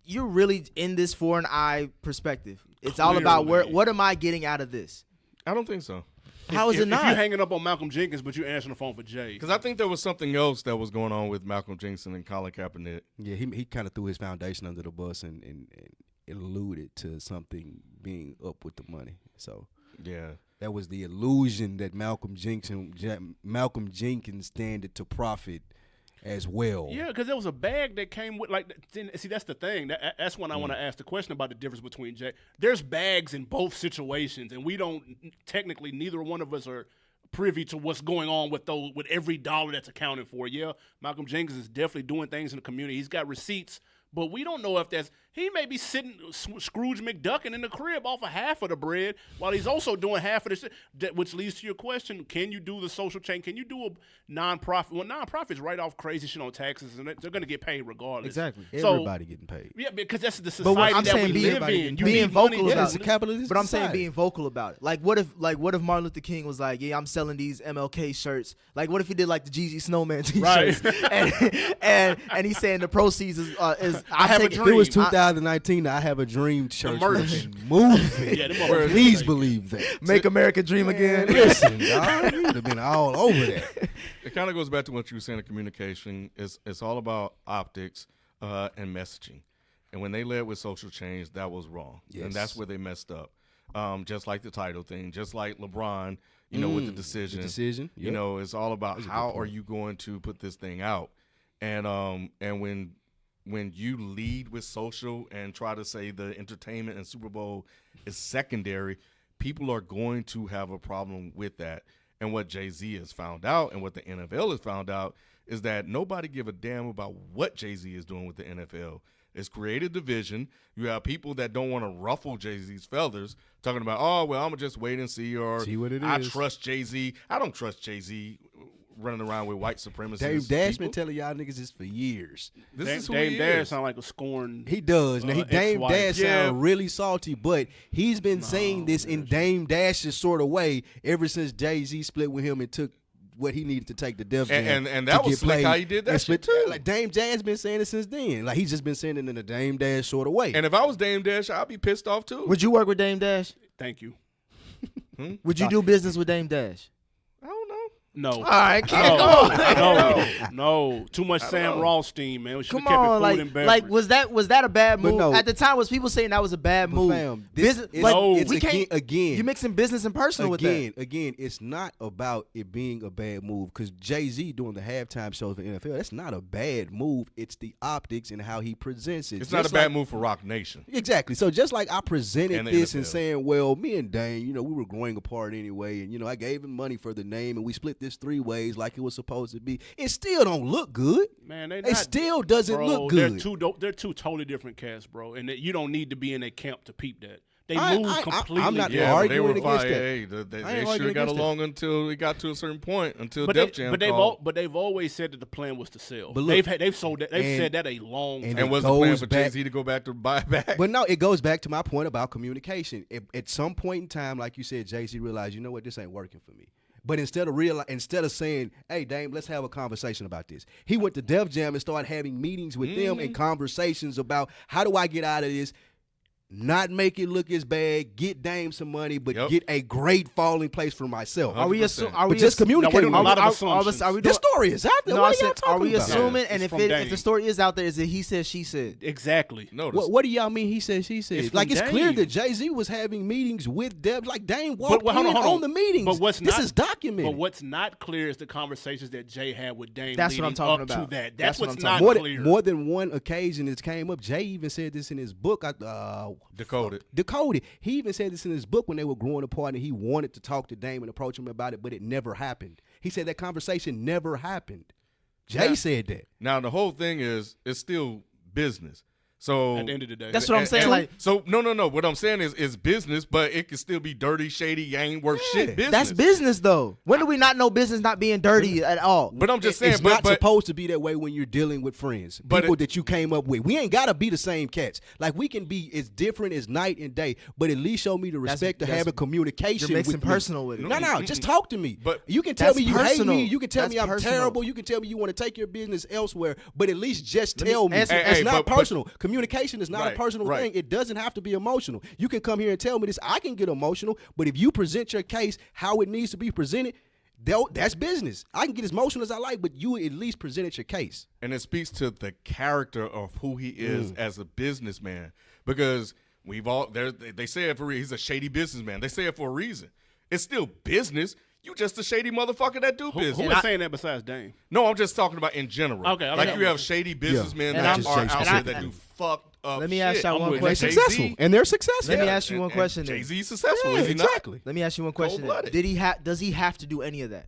you're really in this for an eye perspective. It's all about Clearly. what am I getting out of this? I don't think so, How is it If not? you're hanging up on Malcolm Jenkins, but you're answering the phone for Jay. because I think there was something else that was going on with Malcolm Jenkins and Colin Kaepernick. Yeah, he kind of threw his foundation under the bus and alluded to something being up with the money. So Yeah. that was the illusion that Malcolm Jenkins standed to profit as well. Yeah, because there was a bag that came with, like, see, that's the thing. That's when I want to ask the question about the difference between Jay. There's bags in both situations, and we don't, technically, neither one of us are privy to what's going on with every dollar that's accounted for. Yeah, Malcolm Jenkins is definitely doing things in the community. He's got receipts, but we don't know if he may be sitting Scrooge McDuckin in the crib off of half of the bread while he's also doing half of the shit, which leads to your question, can you do the social chain? Can you do a nonprofit? Well, nonprofits write off crazy shit on taxes, and they're going to get paid regardless. Exactly. Everybody getting paid. Yeah, because that's the But society I'm that saying we live in. You being need vocal money. about It's a it. capitalist But I'm saying society. being vocal about it. Like what if Martin Luther King was like, yeah, I'm selling these MLK shirts. Like what if he did like the Jeezy Snowman t-shirts? Right. and he's saying the proceeds is I have a If it dream. was 2019, I have a dream church merch. moving. Yeah, them motherfuckers Please crazy. believe that. Make America dream again. Listen, dog, you'd have been all over that. It kind of goes back to what you were saying in communication. It's all about optics and messaging. And when they led with social change, that was wrong. Yes. And that's where they messed up. Just like the title thing, just like LeBron, with the decision. The decision, You know, it's all about how are you going to put this thing out. And when you lead with social and try to say the entertainment and Super Bowl is secondary, people are going to have a problem with that. And what Jay-Z has found out and what the NFL has found out is that nobody give a damn about what Jay-Z is doing with the NFL. It's created division. You have people that don't want to ruffle Jay-Z's feathers talking about, oh, well, I'm going to just wait and see, or See what it I is. trust Jay-Z. I don't trust Jay-Z running around with white supremacists. Dave Dash people. been telling y'all niggas this for years. This Dame, is who Dame he Dash is. sound like a scorn. He does. Now, Dame ex-wife. Dash Yeah. sound really salty, but he's been saying this in Dame Dash's sort of way ever since Jay-Z split with him and took what he needed to take the Def Jam. And that to was get slick played how he did that and shit, split- too. Like Dame Dash been saying it since then. Like he's just been saying it in a Dame Dash sort of way. And if I was Dame Dash, I'd be pissed off too. Would you work with Dame Dash? Thank you. Would you do business with Dame Dash? I don't know. No. All right, No. Too much Sam Rothstein, man. We should have Come kept on, it food and beverage. like was that a bad But move? no. At the time, was people saying that was a bad But move? fam, Business, it's, but no. it's we can't. again. You mixing business and personal with that. Again, it's not about it being a bad move because Jay-Z doing the halftime shows for the NFL, that's not a bad move. It's the optics and how he presents it. It's not a Just bad like- move for Roc Nation. Exactly. So just like I presented And the this and NFL. saying, well, me and Dane, we were growing apart anyway, and I gave him money for the name, and we split this 3 ways like it was supposed to be. It still don't look good. Man, they It not, still doesn't bro, look good. They're two totally different casts, bro. And you don't need to be in a camp to peep that. They I- move I- completely. I'm not different. Yeah, but they arguing were against fine. that. Hey, I they ain't sure arguing got against that. along until it got to a certain point, until But Def Jam called. they've always said that the plan was to sell. But look, they've sold that. They've and- said that a long time. and And it was the plan goes for back- Jay-Z to go back to buy back? But no, it goes back to my point about communication. At some point in time, like you said, Jay-Z realized, you know what, this ain't working for me. But instead of saying, hey, Dame, let's have a conversation about this, he went to Def Jam and started having meetings with them and conversations about how do I get out of this, not make it look as bad, get Dame some money, but Yep. get a great falling place for myself. Are we 100%. assuming? But just communicate. No, wait, a lot of Are assumptions. we This doing? story is out there. No, What I are y'all said, are we talking about? assuming? Yeah, And it's if from if the Dame. story is out there, is it he said, she said? Exactly. No, What do y'all mean? He said, she said. It's Like from it's clear Dame. that Jay-Z was having meetings with Deb. Like Dame walked But hold in on, hold on. the meetings. But what's this not, is documented. But what's not clear is the conversations that Jay had with Dame. That's what I'm leading talking up about. To that. That's That's what what's I'm not talking clear. more than one occasion it came up. Jay even said this in his book. Decoded. Decoded. He even said this in his book when they were growing apart and he wanted to talk to Dame and approach him about it, but it never happened. He said that conversation never happened. Jay Yeah. said that. Now the whole thing is it's still business. So At the end of the day, That's what I'm saying. Like, so no. What I'm saying is business, but it can still be dirty, shady, ain't worth shit business. that's business, though. When do we not know business not being dirty at all? But I'm just saying, It's but, not but supposed to be that way when you're dealing with friends, But people it- that you came up with. We ain't gotta be the same cats. Like we can be as different as night and day, but at least show me the respect to that's- having communication. you're mixing with me. personal with it. No, just talk to me. But you can tell that's me you hate personal. me. You can tell That's me I'm personal. terrible. You can tell me you want to take your business elsewhere. But at least just tell me. answer- It's Hey, not but- personal. Communication is not Right, a personal right. thing. It doesn't have to be emotional. You can come here and tell me this. I can get emotional, but if you present your case how it needs to be presented, that's business. I can get as emotional as I like, but you at least presented your case. and it speaks to the character of who he is as a businessman, because they say it for he's a shady businessman. They say it for a reason. It's still business. You just a shady motherfucker that do who business. is saying that besides Dame? No, I'm just talking about in general. Okay, like okay. you have shady businesmen And that I'm- are and out I- there that do fucked up. Let me ask shit. y'all I'm one with They're question. Jay-Z. successful, and they're successful. Let me ask you one question then. Jay-Z's successful, Yeah, is he exactly. Let me ask you one question. Cold-blooded. Does he have to do any of that?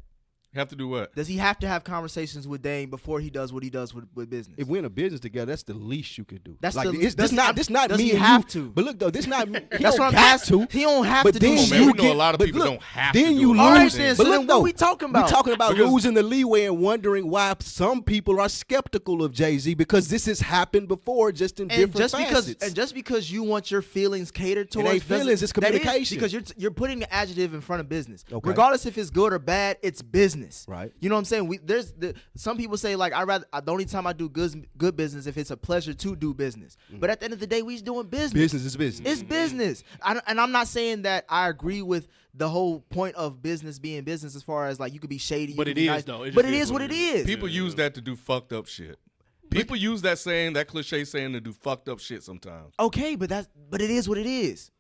Have to do what? Does he have to have conversations with Dame before he does what he does with business? If we're in a business together, that's the least you could do. That's like, the- this not does me he and have you. to? But look though, this not me. He That's don't what I'm have asking. to. He don't have But to then do Come on, man, you we know get, a lot of but people look, don't have then to do you a lose. lot of All right, things. then, But so look then what though, we talking about? We're talking about Because- losing the leeway and wondering why some people are skeptical of Jay-Z because this has happened before, just in And different just facets. because you want your feelings catered towards, ain't feelings, it's that is communication. because you're putting an adjective in front of business, Okay. regardless if it's good or bad. It's business, Right. You know what I'm saying? Some people say like the only time I do good business if it's a pleasure to do business. But at the end of the day, we doing business. Business is business. It's business. And I'm not saying that I agree with the whole point of business being business as far as like you could be shady. But you it could be is, nice, though. It But just it is is what it is. People use that to do fucked up shit. People use that saying, that cliche saying, to do fucked up shit sometimes. Okay, but it is what it is.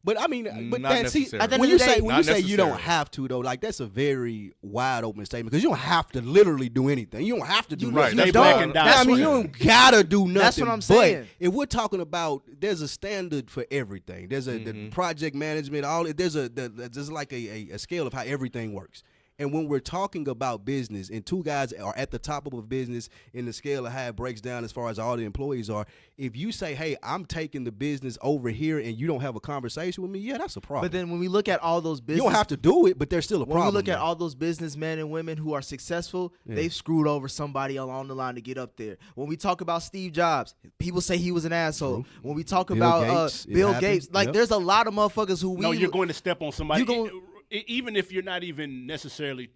But I mean, but Not that, see, necessarily. At the end when of you the say day- when Not you say you don't necessarily. have to though, like that's a very wide open statement because you don't have to literally do anything. You don't have to do Right, nothing. that's You black don't. and die. I mean, what- you don't gotta do nothing. That's what I'm but saying. if we're talking about, there's a standard for everything. There's a the project management. There's like a scale of how everything works. And when we're talking about business, and two guys are at the top of a business in the scale of how it breaks down as far as all the employees are, if you say, hey, I'm taking the business over here and you don't have a conversation with me, yeah, that's a problem. But then when we look at all those you business, don't have to do it, but there's still a when problem. we look at there. all those businessmen and women who are successful, they've screwed over somebody along the line to get up there. When we talk about Steve Jobs, people say he was an asshole. When we talk Bill about Gates, it Bill happened. Gates, like Yep. there's a lot of motherfuckers who No, you're going to step on somebody. You gon- Even if you're not even necessarily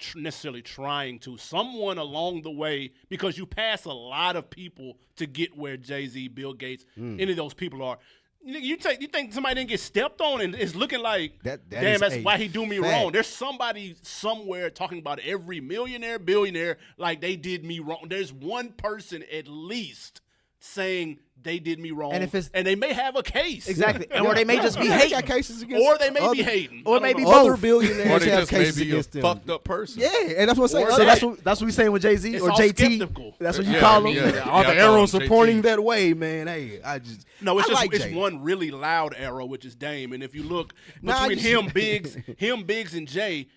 trying to, someone along the way, because you pass a lot of people to get where Jay-Z, Bill Gates, any of those people are. You think somebody didn't get stepped on and it's looking like, That damn, is that's a why he do me fact. wrong. There's somebody somewhere talking about every millionaire, billionaire like they did me wrong. There's one person at least saying they did me wrong, And if it's- and they may have a case. exactly, or they may just be They hating. got cases against Or they may other, be hating. Or I don't maybe know. both. other billionaires Or they have just may cases be a against them. fucked up person. Yeah, and that's what I'm saying. Or So that. That's what we saying with Jay-Z It's or all JT. skeptical. That's what you Yeah, call him. yeah. All I the call arrows him are JT. pointing that way, man. Hey, I just No, it's I just like it's Jay. one really loud arrow, which is Dame. And if you look Nah, between you- him, Biggs, and Jay,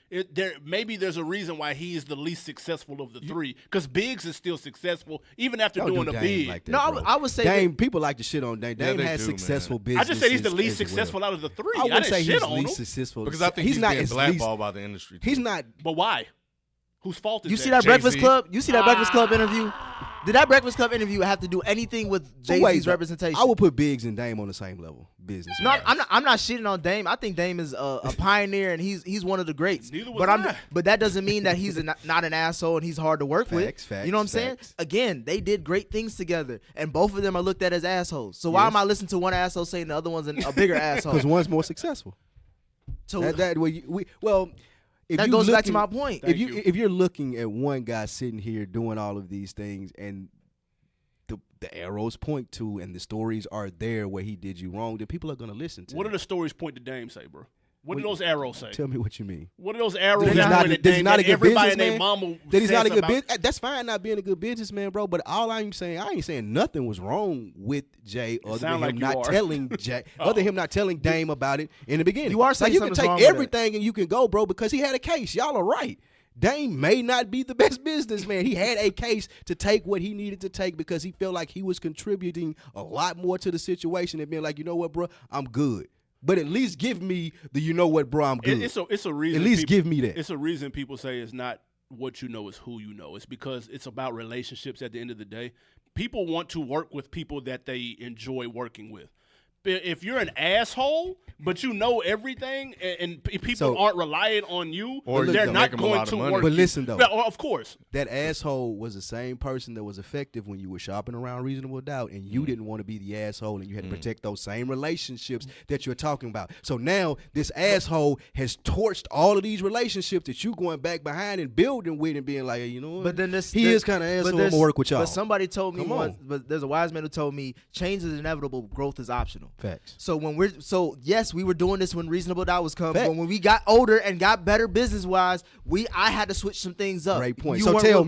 maybe there's a reason why he is the least successful of the three. Because Biggs is still successful even after Don't doing do a Dame big. like that, No, bro. I would say Dame. People like to shit on Dame. Dame they has do, man. successful I business. just said he's the least successful out of the three. I wouldn't didn't say shit he's on least him. successful Because I think he's not being as blackballed by the industry. He's not. But why? Whose fault is You that? see that Breakfast Jay-Z. Club? You see that Breakfast Club interview? Did that Breakfast Club interview have to do anything with So Jay-Z's wait, representation? I would put Biggs and Dame on the same level. Business. No, I'm not shitting on Dame. I think Dame is a pioneer and he's one of the greats. Neither was but I. but that doesn't mean that he's not an asshole and he's hard to work with. Facts, You know what I'm saying? facts. Again, they did great things together, and both of them are looked at as assholes. So why Yes. am I listening to one asshole saying the other one's a bigger asshole? Because one's more successful. So That way, if that you goes back to looking- my point. If you're looking at one guy sitting here doing all of these things and the arrows point to and the stories are there where he did you wrong, then people are going to listen to What it. do the stories point to Dame say, bro? What do those arrows say? Tell me what you mean. What are those arrows That he's that not, point at that he's Dame not a that good everybody and businessman. their mama That he's not a says good about? business. That's fine, not being a good businessman, bro. But all I'm saying, I ain't saying nothing was wrong with Jay, other than sound like him you not are. telling Jay, other than him not telling Dame about it in the beginning. You are saying like, you can something's wrong take with everything and you can go, bro, because he had a case. Y'all are right. Dame may not be the best businessman. He had a case to take what he needed to take because he felt like he was contributing a lot more to the situation and being like, you know what, bro, I'm good. But at least give me the, you know what, bro, I'm good. It's a reason. At least people- give me that. It's a reason people say it's not what you know, it's who you know. It's because it's about relationships at the end of the day. People want to work with people that they enjoy working with. If you're an asshole, but you know everything, and people So- aren't relying on you, Or they're you not make 'em a going lot of to money. work. But you. listen, though. Well, of course. That asshole was the same person that was effective when you were shopping around reasonable doubt and you didn't want to be the asshole and you had to protect those same relationships that you're talking about. So now this asshole has torched all of these relationships that you going back behind and building with and being like, hey, you know what? But then this he is kind of asshole. I'm going to work with y'all. But somebody told me Come once. on. But there's a wise man who told me change is inevitable, growth is optional. Facts. So yes, we were doing this when reasonable doubt was coming. Fact. But when we got older and got better business wise, I had to switch some things up. Great point. You So weren't tell real-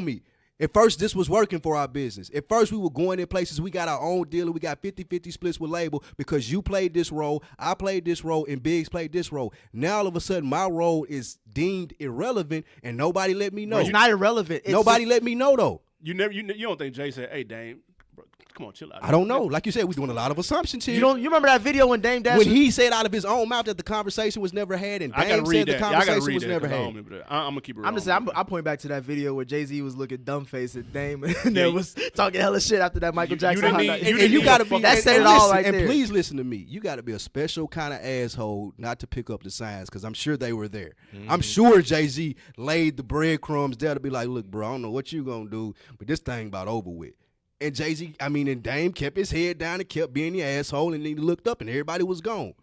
me, At first, this was working for our business. At first, we were going in places. We got our own dealer. We got 50-50 splits with label because you played this role, I played this role, and Biggs played this role. Now, all of a sudden, my role is deemed irrelevant, and nobody let me know. It's not irrelevant. Nobody let me know, though. You don't think Jay said, "Hey, Dame, bro, come on, chill out." I don't know. Like you said, we're doing a lot of assumptions here. You remember that video when Dame Dash when he said out of his own mouth that the conversation was never had, and I gotta Dame read said the that. I gotta conversation read was that never 'cause I don't had. remember that. I'm gonna keep it. I'm just saying, I point back to that video where Jay-Z was looking dumb faced at Dame and there was talking hella shit after that Michael Jackson. didn't highlight. need- you And didn't you need gotta to be fuck- that and- said and it all listen- right and there. please listen to me. You got to be a special kind of asshole not to pick up the signs because I'm sure they were there. I'm sure Jay-Z laid the breadcrumbs there to be like, look, bro, I don't know what you gonna do, but this thing about over with. And and Dame kept his head down and kept being the asshole, and then he looked up and everybody was gone.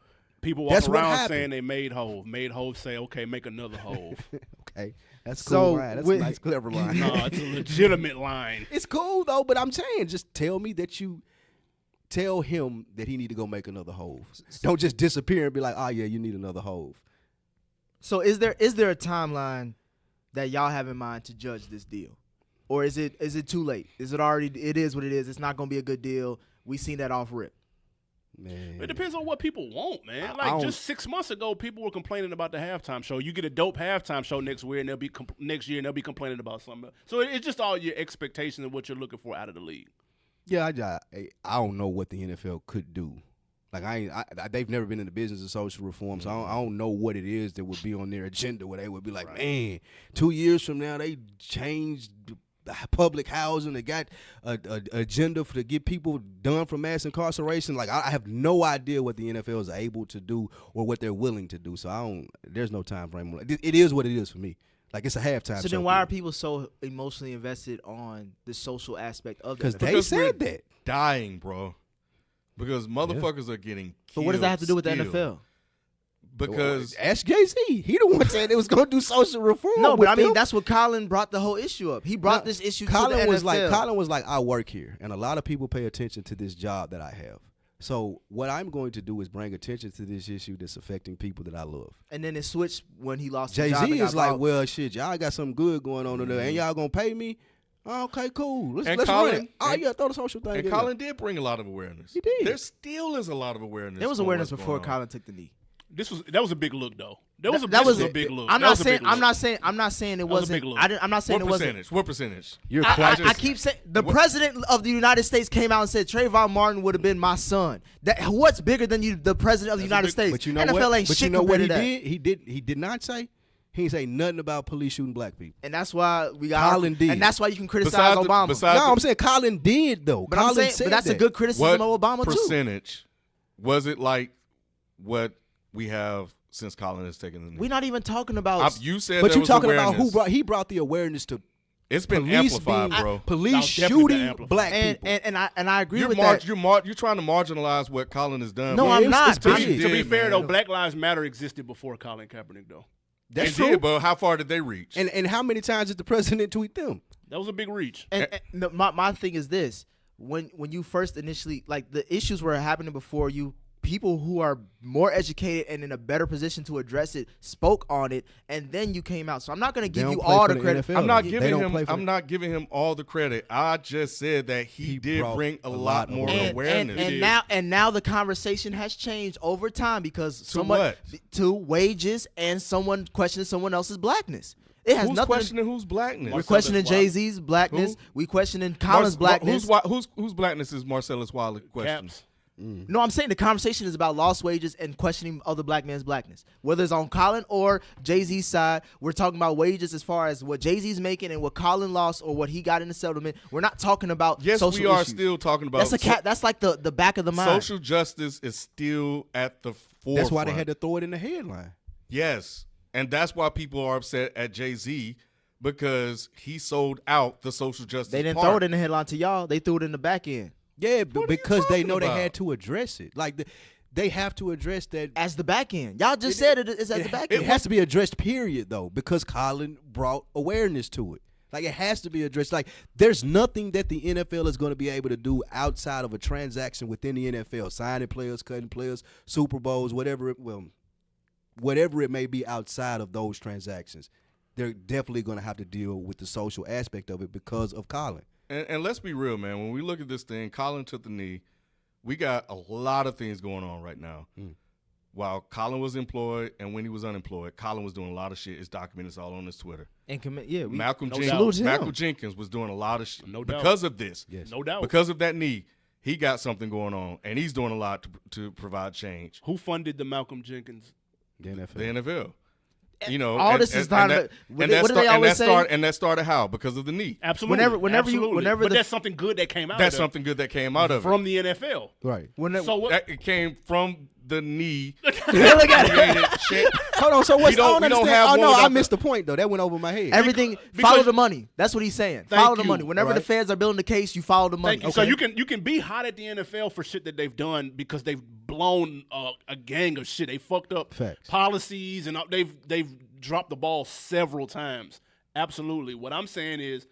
People That's walk what around happened. saying they made Hove. Made Hove say, "Okay, make another Hove." Okay, that's So, cool. Right? That's with- a nice, clever line. No, it's a legitimate line. It's cool though, but I'm saying, just tell me that you tell him that he need to go make another Hove. Don't just disappear and be like, oh yeah, you need another Hove. So is there a timeline that y'all have in mind to judge this deal? Or is it too late? Is it already, it is what it is. It's not going to be a good deal. We seen that off rip. Man, It depends on what people want, man. I Like don't- just 6 months ago, people were complaining about the halftime show. You get a dope halftime show next year, and they'll be complaining about something else. So it's just all your expectations and what you're looking for out of the league. yeah, I don't know what the NFL could do. Like they've never been in the business of social reform, so I don't know what it is that would be on their agenda where they would be like, man, 2 years from now they changed public housing. They got a agenda to get people done from mass incarceration. Like I have no idea what the NFL is able to do or what they're willing to do. So there's no time frame. It is what it is for me. Like it's a halftime. So show then why for are me. people so emotionally invested on the social aspect of Because that? they said that. Dying, bro. Because motherfuckers are getting killed. But what does that have to do with the still. NFL? Because ask Jay-Z. He the one said it was going to do social reform. No, but with I mean them. that's what Colin brought the whole issue up. He brought this issue to the NFL. Colin was like, I work here, and a lot of people pay attention to this job that I have. So what I'm going to do is bring attention to this issue that's affecting people that I love. And then it switched when he lost his job. Jay-Z and is got like, bought. well, shit, y'all got something good going on there, and y'all gonna pay me? Oh, okay, cool. Let's And run Colin- it. Oh, and- yeah, throw the social thing and in Colin did bring a lot of awareness. He did. There still is a lot of awareness. There was on awareness what's before going on. Colin took the knee. That was a big look though. That was a big look. I'm That not was a saying. big look. I'm not saying it was a wasn't. big look. I'm not saying What it wasn't. percentage? What percentage? You're I keep saying the president of the United States came out and said Trayvon Martin would have been my son. What's bigger than you, the president of the United States? But you know NFL what? ain't But shit you know what he compared to that. did? He did not say. He didn't say nothing about police shooting black people. And that's why we got. Colin did. And that's why you can criticize Besides the- Obama. besides- No, I'm saying Colin did though. but Colin I'm saying, said but that's that. a good criticism What of Obama too. percentage was it like what we have since Colin has taken the knee? We're not even talking about. You said But there you was talking awareness. about he brought the awareness to It's been police amplified, being, bro. police No, definitely been shooting amplified. black people. and I agree You're with that. you're trying to marginalize what Colin has done. No, bro. I'm it's- not. it's big. I'm- To be did, fair man. though, Black Lives Matter existed before Colin Kaepernick though. That's It true. did, but how far did they reach? And how many times did the president tweet them? That was a big reach. And no, my thing is this: when you first initially, like, the issues were happening before you, people who are more educated and in a better position to address it spoke on it, and then you came out. So I'm not going to give don't you play all for the the credit. NFL. I'm not They giving don't him. play for I'm the- not giving him all the credit. I just said that he did brought bring a a lot lot of more awareness. awareness. And now the conversation has changed over time because someone what? to wages and someone questioning someone else's blackness. It has Who's nothing. questioning who's blackness? We're questioning Jay-Z's blackness. We questioning Colin's blackness. Whose blackness is Marcellus Wiley questioning? Caps. No, I'm saying the conversation is about lost wages and questioning other black man's blackness. Whether it's on Colin or Jay-Z's side, we're talking about wages as far as what Jay-Z's making and what Colin lost or what he got in the settlement. We're not talking about Yes, social we are issues. still talking about. That's like the back of the mind. Social justice is still at the forefront. That's why they had to throw it in the headline. Yes, and that's why people are upset at Jay-Z because he sold out the social justice. They didn't part. throw it in the headline to y'all. They threw it in the back end. Yeah, What are you because they talking know about? they had to address it. Like they have to address that. As the back end. Y'all just said it's at the back It end. has to be addressed, period, though, because Colin brought awareness to it. Like, it has to be addressed. Like, there's nothing that the NFL is going to be able to do outside of a transaction within the NFL. Signing players, cutting players, Super Bowls, whatever it may be outside of those transactions. they're definitely going to have to deal with the social aspect of it because of Colin. And let's be real, man. When we look at this thing, Colin took the knee. We got a lot of things going on right now. While Colin was employed and when he was unemployed, Colin was doing a lot of shit. It's documented all on his Twitter. And Malcolm Jenkins was doing a lot of shit because of this. Yes. No doubt. Because of that knee, he got something going on, and he's doing a lot to provide change. Who funded the Malcolm Jenkins? The NFL. The NFL. You know, all this is not. What do they always say? And that started how? Because of the knee. Absolutely. Whenever but that's something good that came out. That's something good that came out of from the NFL. Right. It came from the knee. Look at it. Hold on. So what's we don't have oh no, one I missed the point though. That went over my head. Everything follow the money. That's what he's saying. Follow the money. Whenever the feds are building the case, you follow the money. So you can be hot at the NFL for shit that they've done because they've blown a gang of shit. They fucked up policies and they've dropped the ball several times. Absolutely. What I'm saying is,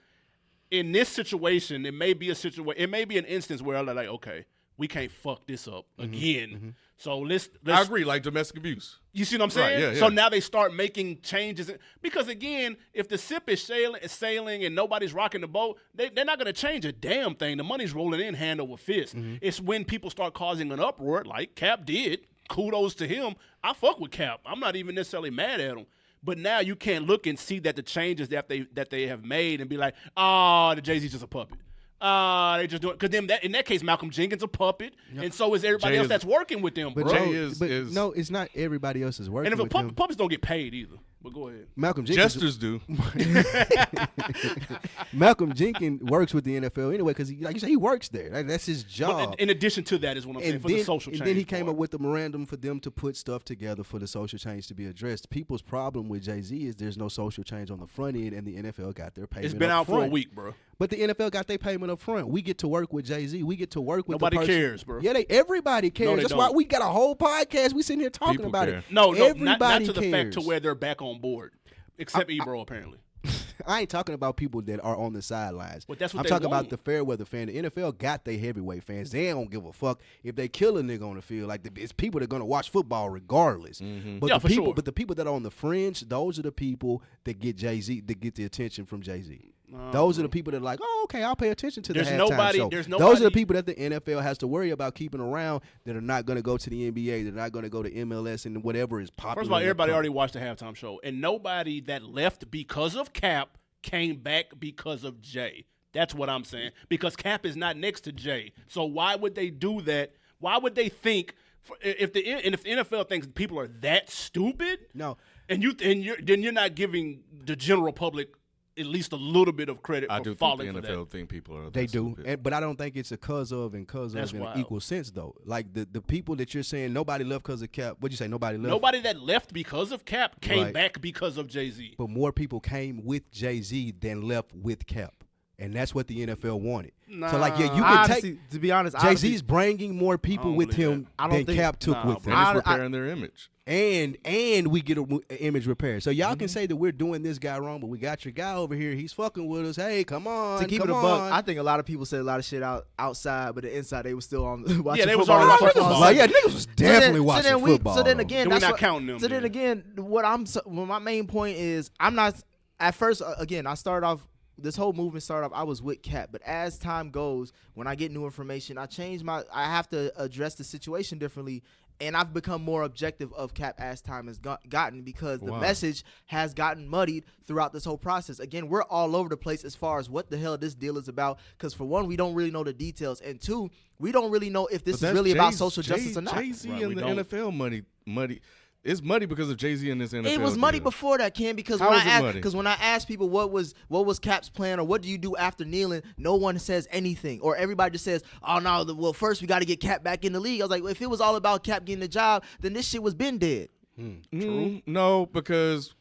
in this situation, it may be an instance where they're like, okay, we can't fuck this up again. So let's I agree, like domestic abuse. You see what I'm saying? Right, yeah. So now they start making changes because again, if the ship is sailing and nobody's rocking the boat, they're not going to change a damn thing. The money's rolling in hand over fist. It's when people start causing an uproar, like Kaep did. Kudos to him. I fuck with Kaep. I'm not even necessarily mad at him. But now you can't look and see that the changes that they have made and be like, the Jay-Z's just a puppet. They just do it because in that case, Malcolm Jenkins a puppet, and so is everybody else that's working with them. But bro. No, it's not everybody else is working. And if with them. puppets don't get paid either. But go ahead. Malcolm Jenkins Jesters do. Malcolm Jenkins works with the NFL anyway because, like you say, he works there. That's his job. But in addition to that is what I'm saying for the social change. And then he came up with the memorandum for them to put stuff together for the social change to be addressed. People's problem with Jay-Z is there's no social change on the front end, and the NFL got their payment. It's been out for a week, bro. But the NFL got their payment up front. We get to work with Jay-Z. We get to work with nobody cares, bro. Yeah, everybody cares. That's why we got a whole podcast. We sitting here talking about it. No, everybody not to the cares. fact to where they're back on board, except Ebro apparently. I ain't talking about people that are on the sidelines. But that's what I'm they talking want. about the fair weather fan. The NFL got their heavyweight fans. They don't give a fuck if they kill a nigga on the field. Like it's people that are gonna watch football regardless. But the people that are on the fringe, those are the people that get Jay-Z, that get the attention from Jay-Z. Those are the people that are like, oh, okay, I'll pay attention to the halftime show. Those are the people that the NFL has to worry about keeping around that are not going to go to the NBA, that are not going to go to MLS and whatever is popular. First of all, everybody already watched the halftime show, and nobody that left because of Kaep came back because of Jay. That's what I'm saying. Because Kaep is not next to Jay, so why would they do that? Why would they think if the NFL thinks people are that stupid? No, then you're not giving the general public at least a little bit of credit for falling for that. I do think the NFL think people are they do, stupid. but I don't think it's a cause of in an equal sense though. Like the people that you're saying nobody left because of Kaep. What'd you say? Nobody left. Nobody that left because of Kaep came back because of Jay-Z. But more people came with Jay-Z than left with Kaep. And that's what the NFL wanted. So, like, yeah, you can take. To be honest, Jay-Z's bringing more people with him than Kaep took with him. And it's repairing their image. And we get an image repair. So y'all can say that we're doing this guy wrong, but we got your guy over here. He's fucking with us. Hey, come on. To keep it a buck, I think a lot of people said a lot of shit outside, but the inside they were still on watching they football. was already football. Like, yeah, niggas was definitely watching football. So then again, we're not counting them. So then again, my main point is I'm not. At first, again, I started off. This whole movement started off, I was with Kaep, but as time goes, when I get new information, I have to address the situation differently, and I've become more objective of Kaep as time has gotten because the message has gotten muddied throughout this whole process. Again, we're all over the place as far as what the hell this deal is about, because for one, we don't really know the details, and two, we don't really know if this is really about social justice or not. Jay-Z and the NFL muddy. It's muddy because of Jay-Z and this NFL. It was muddy before that, Ken, because when I asked people what was Kaep's plan or what do you do after kneeling, no one says anything, or everybody just says, "Oh no, well first we got to get Kaep back in the league." I was like, well, if it was all about Kaep getting the job, then this shit was been dead. True. No, because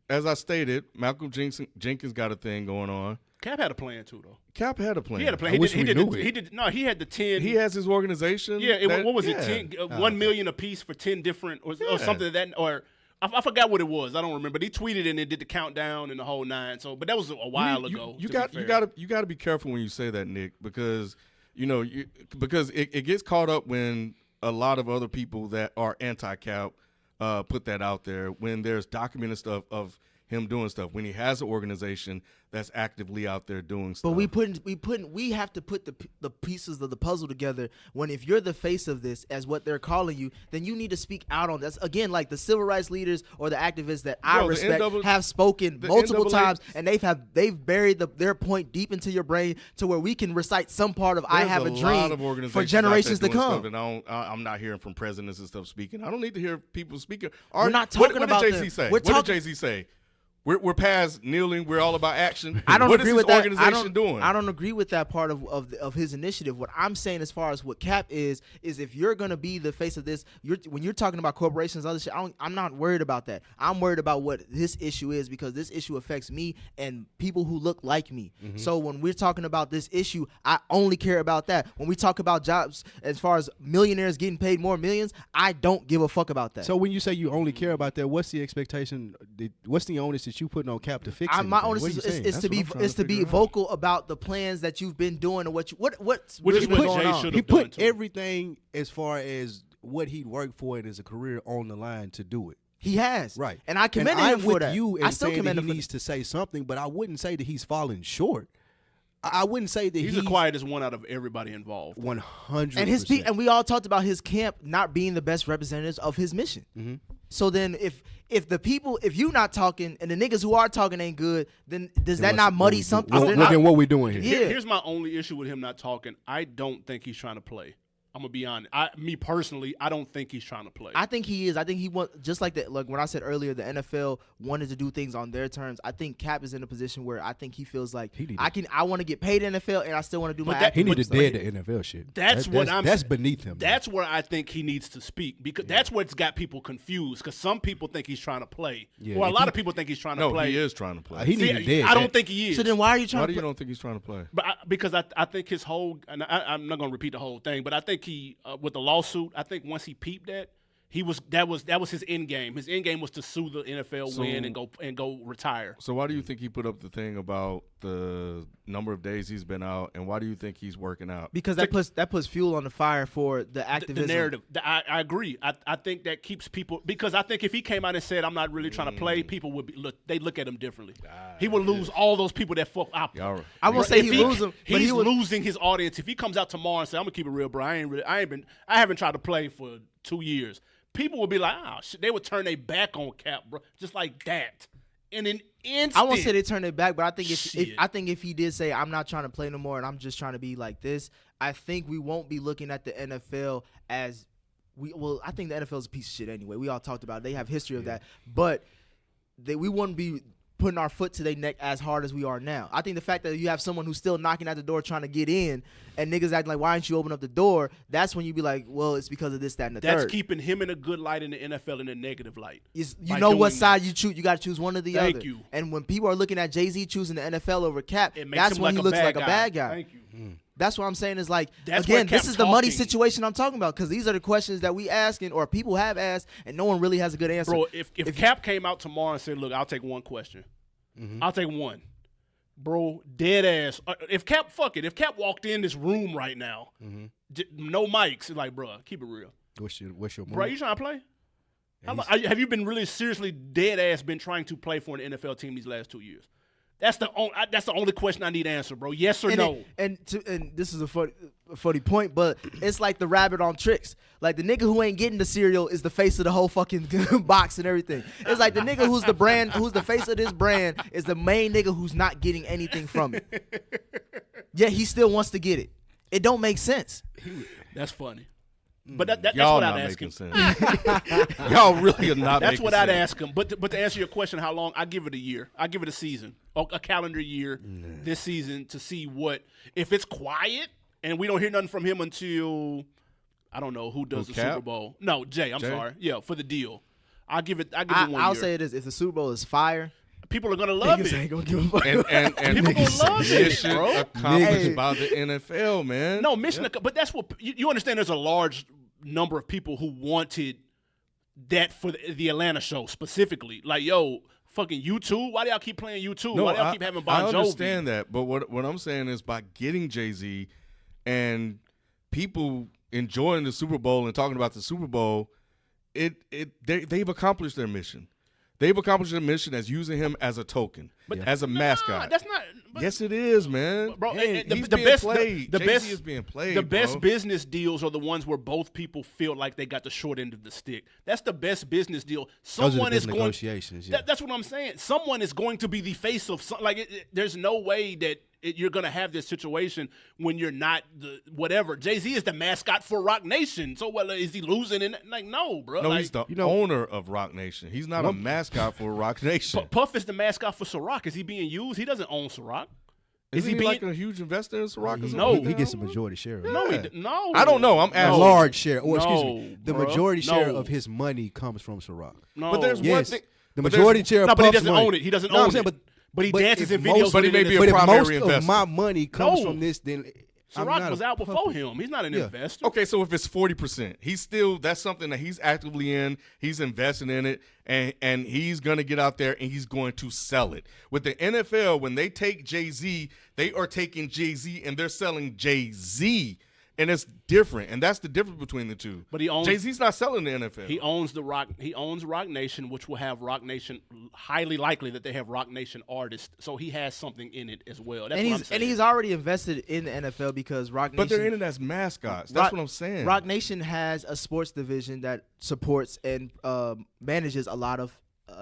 as I stated, Malcolm Jenkins got a thing going on. Kaep had a plan too, though. Kaep had a plan. He had a plan. He had the 10. He has his organization. Yeah, what was it? 1 million a piece for 10 different or something that, or I forgot what it was. I don't remember. But he tweeted and it did the countdown and the whole nine. So, but that was a while ago. You got to be careful when you say that, Nick, because because it gets caught up when a lot of other people that are anti-Kaep put that out there when there's documented stuff of him doing stuff when he has an organization that's actively out there doing stuff. But we have to put the pieces of the puzzle together. When if you're the face of this, as what they're calling you, then you need to speak out on this. Again, like the civil rights leaders or the activists that I respect have spoken multiple times, and they've buried their point deep into your brain to where we can recite some part of "I have a dream" for generations to come. And I'm not hearing from presidents and stuff speaking. I don't need to hear people speaking. We're not talking about what did Jay-Z say? What did Jay-Z say? We're past kneeling. We're all about action. I don't agree with that. Organization doing? I don't agree with that part of his initiative. What I'm saying, as far as what Kaep is if you're gonna be the face of this, when you're talking about corporations and other shit, I'm not worried about that. I'm worried about what this issue is, because this issue affects me and people who look like me. So when we're talking about this issue, I only care about that. When we talk about jobs, as far as millionaires getting paid more millions, I don't give a fuck about that. So when you say you only care about that, what's the expectation? What's the onus that you putting on Kaep to fix it? My onus is to be vocal about the plans that you've been doing and what's really been going on. He put everything as far as what he'd worked for and as a career on the line to do it. He has, right, and I commend him for that. I still commend him. He needs to say something, but I wouldn't say that he's falling short. I wouldn't say that he's the quietest one out of everybody involved. 100%. And we all talked about his camp not being the best representatives of his mission. So then if you not talking and the niggas who are talking ain't good, then does that not muddy something? Then what we doing here? Yeah. Here's my only issue with him not talking. I don't think he's trying to play. I'm gonna be honest. Me personally, I don't think he's trying to play. I think he is. I think he wants, just like that. Like when I said earlier, the NFL wanted to do things on their terms. I think Kaep is in a position where I think he feels like I want to get paid NFL and I still want to do my. He need to dead the NFL shit. That's beneath him. That's where I think he needs to speak, because that's what's got people confused. Because some people think he's trying to play, or a lot of people think he's trying to play. No, he is trying to play. He need to dead. I don't think he is. So then why are you trying? Why do you don't think he's trying to play? But because I think his whole, and I'm not gonna repeat the whole thing, but I think he with the lawsuit, I think once he peeped that, that was his end game. His end game was to sue the NFL, win, and go retire. So why do you think he put up the thing about the number of days he's been out, and why do you think he's working out? Because that puts fuel on the fire for the activism. The narrative. I agree. I think that keeps people, because I think if he came out and said I'm not really trying to play, people would they look at him differently. He would lose all those people that fuck up. I won't say he lose them, but he's losing his audience. If he comes out tomorrow and say I'm gonna keep it real, bro, I haven't tried to play for 2 years. People would be like, oh, shit. They would turn their back on Kaep, bro, just like that. In an instant. I won't say they turn their back, but I think if he did say I'm not trying to play no more and I'm just trying to be like this, I think we won't be looking at the NFL as I think the NFL is a piece of shit anyway. We all talked about it. They have history of that, but we wouldn't be putting our foot to their neck as hard as we are now. I think the fact that you have someone who's still knocking at the door trying to get in, and niggas acting like, why aren't you open up the door? That's when you be like, well, it's because of this, that, and the third. That's keeping him in a good light and the NFL in a negative light. You know what side you choose. You got to choose one or the other. Thank you. And when people are looking at Jay-Z choosing the NFL over Kaep, that's when he looks like a bad guy. Thank you. That's what I'm saying is like, That's again, where this is the money situation I'm talking about, because these are the questions that we asking or people have asked, and no one really has a good answer. Bro, if Kaep came out tomorrow and said, look, I'll take one question. I'll take one. Bro, dead ass. If Kaep walked in this room right now, no mics, it's like, bro, keep it real. What's your move? Bro, you trying to play? Have you been really seriously dead ass been trying to play for an NFL team these last 2 years? That's the only question I need answered, bro. Yes or no? And this is a funny point, but it's like the rabbit on tricks. Like the nigga who ain't getting the cereal is the face of the whole fucking box and everything. It's like the nigga who's the face of this brand is the main nigga who's not getting anything from it. Yet he still wants to get it. It don't make sense. That's funny. But that's what I'd ask him. Y'all really are not. That's what I'd ask him. But to answer your question, how long? I give it a year. I give it a season, a calendar year, this season, to see if it's quiet and we don't hear nothing from him until I don't know who does the Super Bowl. No, Jay. I'm sorry. Yeah, for the deal. I'll give it 1 year. I'll say it is. If the Super Bowl is fire, people are gonna love it. Ain't gonna give a fuck. And people gonna love it, bro. Accomplished by the NFL, man. No mission, but that's what you understand. There's a large number of people who wanted that for the Atlanta show specifically. Like, yo, fucking U2. Why do y'all keep playing U2? Why do y'all keep having Bon Jovi? I understand that, but what I'm saying is by getting Jay-Z and people enjoying the Super Bowl and talking about the Super Bowl, they've accomplished their mission. They've accomplished their mission as using him as a token, as a mascot. That's not. Yes, it is, man. Bro, And the he's the being best, played. the Jay-Z best is being played. The best bro. business deals are the ones where both people feel like they got the short end of the stick. That's the best business deal. Those are Someone the is best going. negotiations. Yeah. That's what I'm saying. Someone is going to be the face of some. Like, there's no way that you're going to have this situation when you're not the whatever. Jay-Z is the mascot for Roc Nation. So, well, is he losing? Like, no, bro. No, like, he's the owner of Roc Nation. He's not a mascot for Roc Nation. Puff is the mascot for Ciroc. Is he being used? He doesn't own Ciroc. Is he like a huge investor in Ciroc? or No. something? he gets a majority share. Of it. No, Yeah. no. I don't know. I'm A asking. large share. Or excuse No, me, the bruh. majority share No. of his money comes from Ciroc. No. But there's one Yes, thing. the but majority share of No, but he Puff's doesn't money. own it. He doesn't No, I'm own saying, it. But he dances if in videos. But he with may it in be his- a But if primary most investor. of my money comes No. from this, then I'm Ciroc not was a out before puppet. him. He's not an Yeah. investor. Okay, so if it's 40%, he's still that's something that he's actively in. He's investing in it, and he's gonna get out there and he's going to sell it. With the NFL, when they take Jay-Z, they are taking Jay-Z and they're selling Jay-Z, and it's different. And that's the difference between the two. But he owns- Jay-Z's not selling the NFL. He owns the Roc. He owns Roc Nation, which will have Roc Nation. Highly likely that they have Roc Nation artists, so he has something in it as well. That's And what I'm saying. he's already invested in the NFL because Roc Nation. but they're in it as mascots. That's what I'm saying. Roc Nation has a sports division that supports and manages a lot of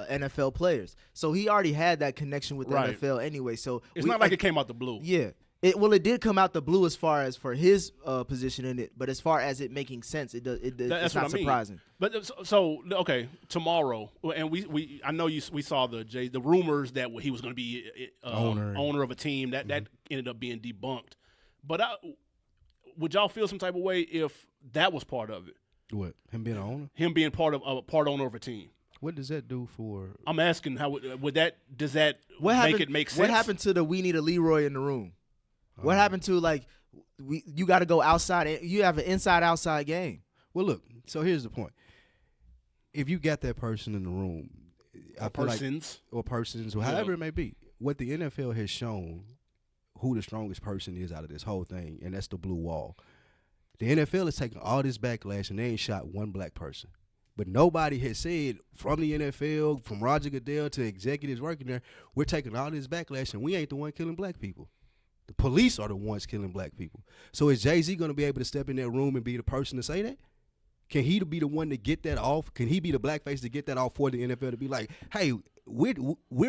NFL players. So he already had that connection with the Right. NFL anyway. So It's not like it came out the blue. Yeah. It did come out the blue as far as for his position in it, but as far as it making sense, it's That's not what I mean. surprising. But so okay, tomorrow, and we I know we saw the rumors that he was going to be owner of a team that ended up being debunked. But would y'all feel some type of way if that was part of it? What, him being an owner? Him being part owner of a team. What does that do for? I'm asking how does that What make happened, it make sense? What happened to the we need a Leroy in the room? What happened to you got to go outside? You have an inside-outside game. Well, look. So here's the point. If you got that person in the room, I feel like, or persons, or however it may be, what the NFL has shown, who the strongest person is out of this whole thing, and that's the blue wall. The NFL is taking all this backlash, and they ain't shot one black person. But nobody has said from the NFL, from Roger Goodell to executives working there, we're taking all this backlash, and we ain't the one killing black people. The police are the ones killing black people. So is Jay-Z going to be able to step in that room and be the person to say that? Can he be the one to get that off? Can he be the blackface to get that off for the NFL to be like, hey, we're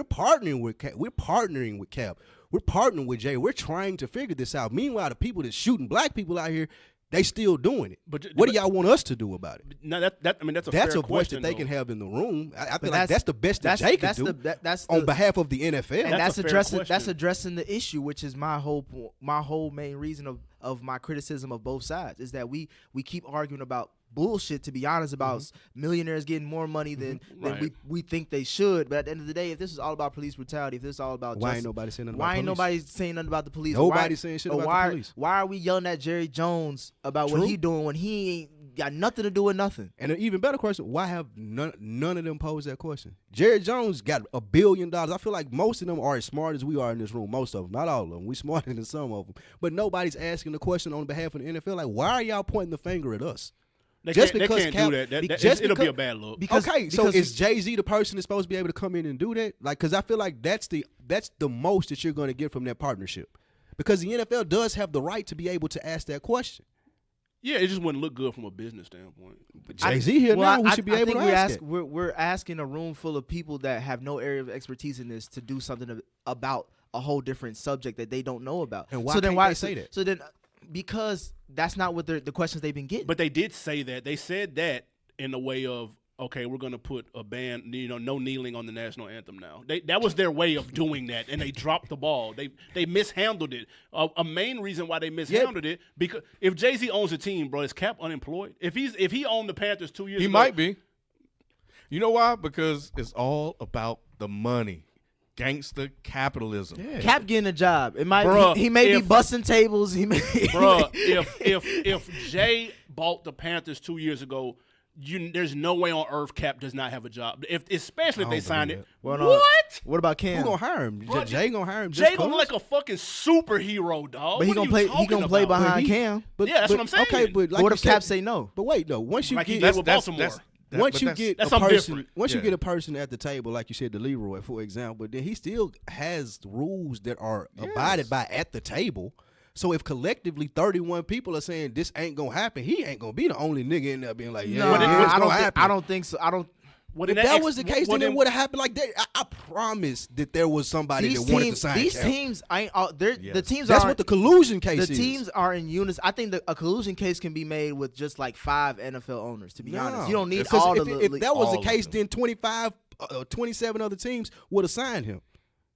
partnering with Kaep. We're partnering with Kaep. We're partnering with Jay. We're trying to figure this out. Meanwhile, the people that's shooting black people out here, they still doing it. What do y'all want us to do about it? No, that's a That's fair a voice question, that they though. can have in the room. I feel But like that's the best that Jay can do that's on behalf of the NFL. and That's that's a fair addressing question. addressing the issue, which is my whole main reason of my criticism of both sides is that we keep arguing about bullshit, to be honest, about millionaires getting more money than Right. we think they should. But at the end of the day, if this is all about police brutality, if this is all about Why ain't justice, nobody saying nothing why about ain't police? nobody saying nothing about the police? Nobody's saying shit or about why, the police. Why are we yelling at Jerry Jones about what True. he doing when he ain't got nothing to do with nothing? And an even better question, why have none of them posed that question? Jerry Jones got $1 billion. I feel like most of them are as smart as we are in this room. Most of them, not all of them. We smarter than some of them. But nobody's asking the question on behalf of the NFL. Like, why are y'all pointing the finger at us? They Just can't because do Kaep- that. just It'll be because- a bad look. Okay, so is Jay-Z the person that's supposed to be able to come in and do that? Like, because I feel like that's the most that you're going to get from that partnership. Because the NFL does have the right to be able to ask that question. Yeah, it just wouldn't look good from a business standpoint. But Jay-Z here now, we should be able to ask it. We're asking a room full of people that have no area of expertise in this to do something about a whole different subject that they don't know about. And why so then can't why they say that? So then, because that's not what the questions they've been getting. But they did say that. They said that in the way of, okay, we're going to put a ban, no kneeling on the national anthem now. That was their way of doing that, and they dropped the ball. They mishandled it. A main reason why they mishandled it, because if Jay-Z owns a team, bro, is Kaep unemployed? If he owned the Panthers 2 years ago. He might be. You know why? Because it's all about the money. Gangster capitalism. Yeah. Kaep getting a job. It might Bruh, he may be if- busting tables. He may, Bruh, if Jay bought the Panthers 2 years ago, there's no way on earth Kaep does not have a job. Especially if I they don't signed believe it. Well, no. What? What about Cam? Who gonna hire him? Bro, Jay gonna hire him? Just Jay gonna look like a fucking superhero, dog. But he What are gonna you play. He talking gonna play about? behind Cam. But, Yeah, that's what I'm saying. Okay, but like What you if said- Cap say no? But wait, no. Once you Like he get did with Baltimore. once you get that's a something person, different. once you get a person at the table, like you said, the Leroy, for example, then he still has rules that are abided by at the table. So if collectively 31 people are saying this ain't gonna happen, he ain't gonna be the only nigga in there being like, yeah, it's gonna happen. I don't think so. I don't. If that was the case, then it would have happened like that. I promise that there was somebody that wanted to sign. These teams ain't. The teams. That's what the collusion case is. The teams are in unison. I think a collusion case can be made with just like 5 NFL owners. To be honest, you don't need all the. If that was the case, then 27 other teams would have signed him.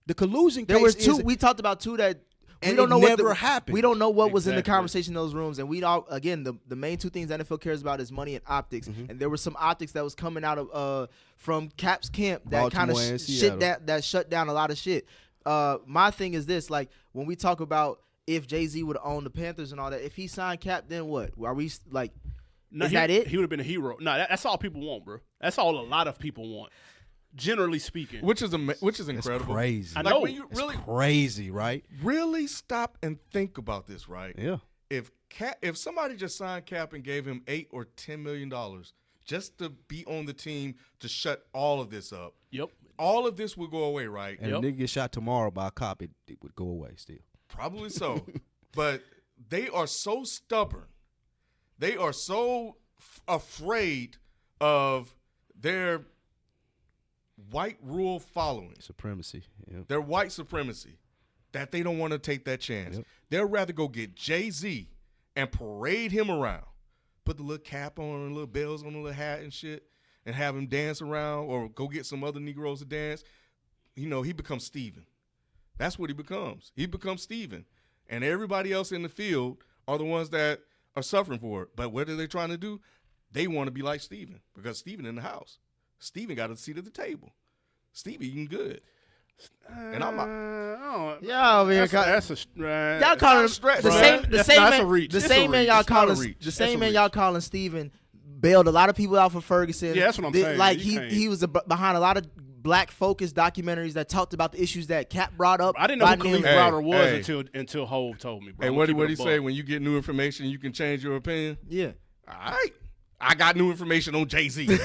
The collusion case. There was 2. We talked about 2 that. And we don't know never what happened. We don't know what was in the conversation in those rooms, and we all again the main 2 things the NFL cares about is money and optics. And there was some optics that was coming out of from Kaep's camp that kind of that shut down a lot of shit. My thing is this: like when we talk about if Jay-Z would have owned the Panthers and all that, if he signed Kaep, then what? Are we like? Is that it? He would have been a hero. No, that's all people want, bro. That's all a lot of people want. Generally speaking, which is incredible. It's crazy. I know. When you really crazy, right? Really stop and think about this, right? Yeah. If somebody just signed Kaep and gave him $8 or $10 million just to be on the team to shut all of this up, all of this would go away, right? And if a nigga get shot tomorrow by a cop, it would go away still. Probably so. But they are so stubborn. They are so afraid of their white rule following. Supremacy. Yep. Their white supremacy. That they don't want to take that chance. Yep. They'll rather go get Jay-Z and parade him around. Put the little cap on and little bells on the little hat and shit and have him dance around or go get some other Negroes to dance. You know, he becomes Steven. That's what he becomes. He becomes Steven. And everybody else in the field are the ones that are suffering for it. But what are they trying to do? They want to be like Steven because Steven in the house. Steven got a seat at the table. Steve eating good. And I'm y'all over here. Y'all calling him stretch. The same man y'all calling Steven bailed a lot of people out for Ferguson. Yeah, that's what I'm saying. Like he was behind a lot of black focused documentaries that talked about the issues that Kaep brought up. I didn't know who Khalif Browder was until Hov told me, bro. And what did he say? When you get new information, you can change your opinion? Yeah. All right. I got new information on Jay-Z.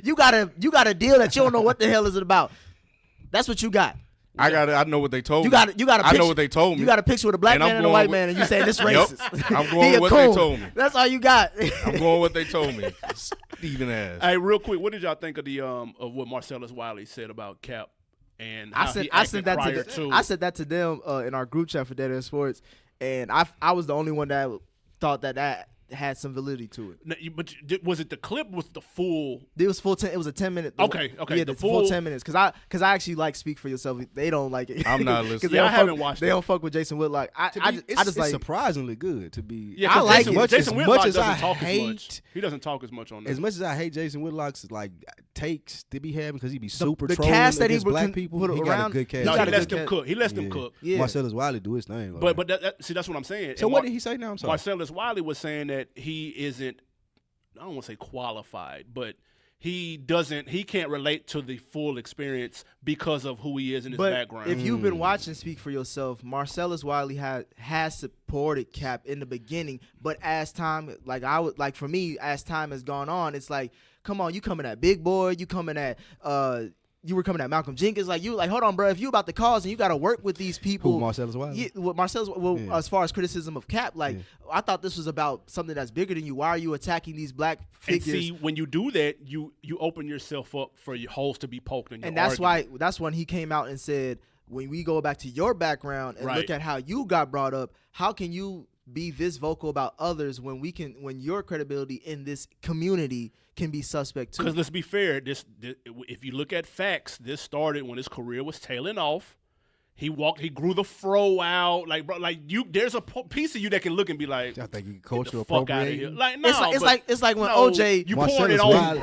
You got a deal that you don't know what the hell is it about. That's what you got. I know what they told me. I know what they told me. You got a picture with a black man and a white man, and you saying this racist. I'm going with what they told me. That's all you got. I'm going with what they told me. Steven ass. Hey, real quick, what did y'all think of the of what Marcellus Wiley said about Kaep and how I said that to them in our group chat for Dead End Sports, and I was the only one that thought that had some validity to it. No, but was it the clip? Was the full? It was full. It was a 10-minute. Okay. Yeah, the full 10 minutes. Because I actually like Speak for Yourself. They don't like it. I'm not listening. I haven't watched. They don't fuck with Jason Whitlock. It's surprisingly good to be. Yeah, I like it. Jason Whitlock doesn't talk hate, as much. He doesn't talk as much on this. As much as I hate Jason Whitlock's like takes to be having because he be super the trolling cast that against he black people. He got a good cast. No, he lets them cook. He lets them cook. Yeah. Marcellus Wiley do his thing. But see, that's what I'm saying. So what did he say now? I'm sorry. Marcellus Wiley was saying that he isn't. I don't want to say qualified, but he can't relate to the full experience because of who he is in his background. If you've been watching Speak for Yourself, Marcellus Wiley has supported Kaep in the beginning, but as time for me, as time has gone on, it's like, come on, you coming at Big Boy, you coming at you were coming at Malcolm Jenkins, hold on, bro. If you about the cause and you got to work with these people, who, Marcellus Wiley? Yeah, as far as criticism of Kaep, I thought this was about something that's bigger than you. Why are you attacking these black figures? And see, when you do that, you open yourself up for your holes to be poked in your And that's when he came out and said, when we go back to your background and look at how you got brought up, how can you be this vocal about others when your credibility in this community can be suspect too? Because let's be fair, this if you look at facts, this started when his career was tailing off. He grew the fro out, there's a piece of you that can look and be like, I think you cultural fuck out of here. Like, no, it's like when OJ, you pouring it on,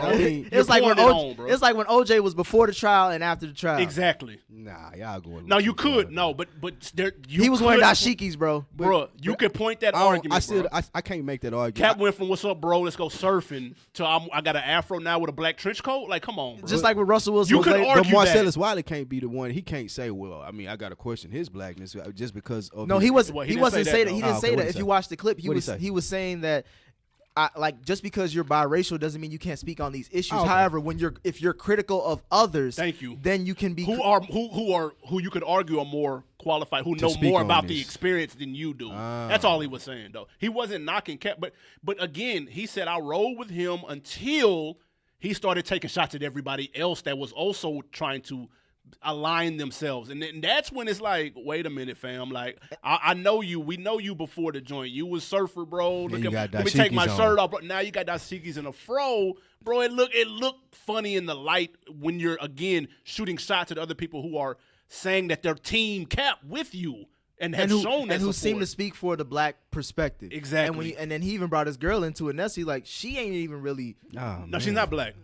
bro. It's like when OJ was before the trial and after the trial. Exactly. Nah, y'all going. No, you could. No, but he was wearing dashikis, bro. Bro, you could point that argument. I can't make that argument. Kaep went from "What's up, bro? Let's go surfing" to I got an afro now with a black trench coat. Like, come on, bro. Just like with Russell Wilson. You could argue but Marcellus Wiley can't be the one. He can't say, well, I mean, I got to question his blackness just because of. No, he wasn't say that. He didn't say that. Say? If you watch the clip, he was saying that like just because you're biracial doesn't mean you can't speak on these issues. Okay. However, if you're critical of others, Thank you. then you can be who you could argue are more qualified, who know speak more on about the this. experience than you do. That's all he was saying, though. He wasn't knocking Kaep, but again, he said I rolled with him until he started taking shots at everybody else that was also trying to align themselves, and that's when it's like, wait a minute, fam. Like I know you. We know you before the joint. You was surfer, bro. Look you at, got let me take my dashikis shirt on. off. Bro. Now you got dashikis and a fro, bro. It looked funny in the light when you're again shooting shots at other people who are saying that they're team Kaep with you and have shown that and who support. seem to speak for the black perspective. Exactly. And then he even brought his girl into it. Nessie, like she ain't even really No, she's not black.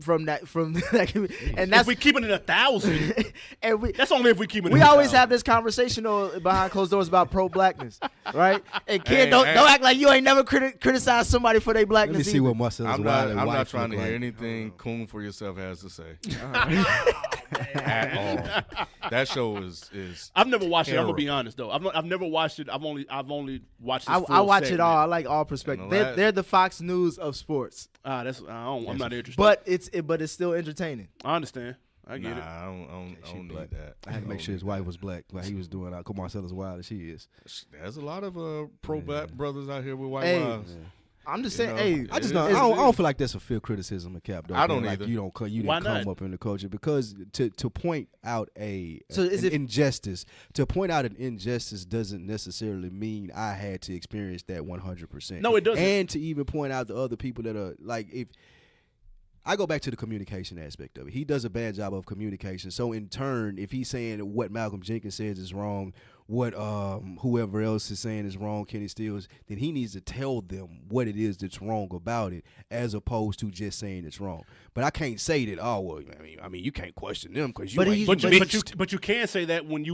from that and If that's we keeping it 1,000, and we that's only if we keeping it. we always 1,000. have this conversation though, behind closed doors about pro-blackness, right? And kid, Hey, don't hey. act like you ain't never criticize somebody for their blackness. Let me see either. what Marcellus I'm Wiley not wife trying to look hear like. anything Coon for Yourself has to say at all. That show is I've never watched it. I'm Terrible. gonna be honest though. I've never watched it. I've only watched. This I full watch it segment. all. I like all perspectives. You know, They're the Fox News of sports, I'm not interested. but it's still entertaining. I understand. I get it. I don't need that. I had to make sure his wife was black, like he was doing. Come Marcellus Wiley, she is. There's a lot of pro-black brothers out here with white Hey, wives. I'm just You saying, know, hey, I just It know is- I don't feel like that's a fair criticism of Kaep though. I don't man. Like either. you Why didn't come not? up in the culture because to point out an it- injustice. To point out an injustice doesn't necessarily mean I had to experience that 100%. No, it doesn't. And to even point out the other people that are like, if I go back to the communication aspect of it, he does a bad job of communication. So in turn, if he's saying what Malcolm Jenkins says is wrong, what whoever else is saying is wrong, Kenny Stills, then he needs to tell them what it is that's wrong about it, as opposed to just saying it's wrong. But I can't say that. Oh well, I mean, you can't question them because you. But ain't he- But you can say that when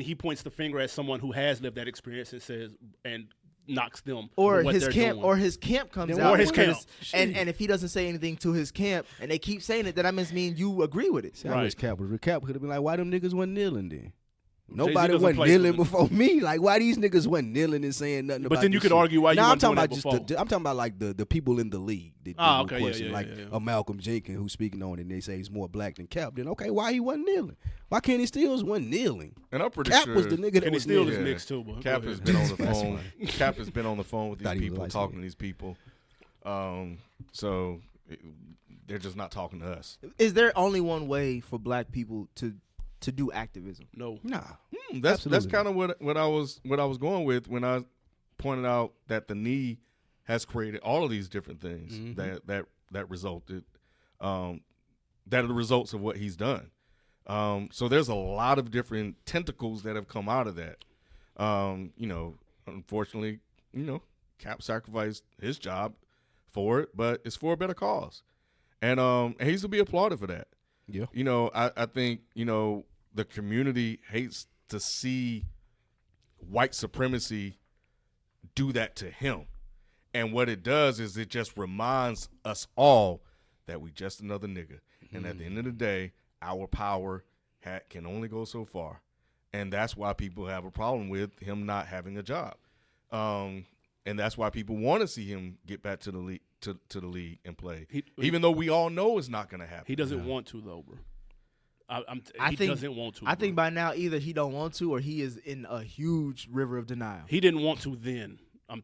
he points the finger at someone who has lived that experience and says and knocks them or for what his they're camp doing. or his camp comes Then out or his camp. and if he doesn't say anything to his camp and they keep saying it, then that must mean you agree with it. See, I wish Kaep could have been like, why them niggas wasn't kneeling then? Nobody doesn't wasn't play kneeling for- before me. Like, why these niggas wasn't kneeling and saying nothing But about then you this could shit? argue why you Nah, I'm weren't talking doing about that just before. I'm talking about like the people in the league that Ah, do okay, yeah, question, yeah, like yeah. a Malcolm Jenkins who's speaking on it and they say he's more black than Kaep. Then okay, why he wasn't kneeling? Why Kenny Stills wasn't kneeling? And I'm pretty Kaep sure was the nigga that Kenny was Stills kneeling. is mixed too, but Kaep go has ahead. been on the phone. Kaep has been on the phone with Thought these he was people, light talking skinned. to these people. So they're just not talking to us. Is there only one way for black people to do activism? No. Nah, That's Absolutely. kind of what I was going with when I pointed out that the knee has created all of these different things that resulted that are the results of what he's done. So there's a lot of different tentacles that have come out of that. Unfortunately, Kaep sacrificed his job for it, but it's for a better cause, and he's to be applauded for that. yeah. I think, the community hates to see white supremacy do that to him. And what it does is it just reminds us all that we just another nigga. And at the end of the day, our power can only go so far. And that's why people have a problem with him not having a job. And that's why people want to see him get back to the league, to the league and play. Even though we all know it's not going to happen. He doesn't want to though, bro. He think- doesn't want to. I think bro. by now either he don't want to or he is in a huge river of denial. he didn't want to then. Dude,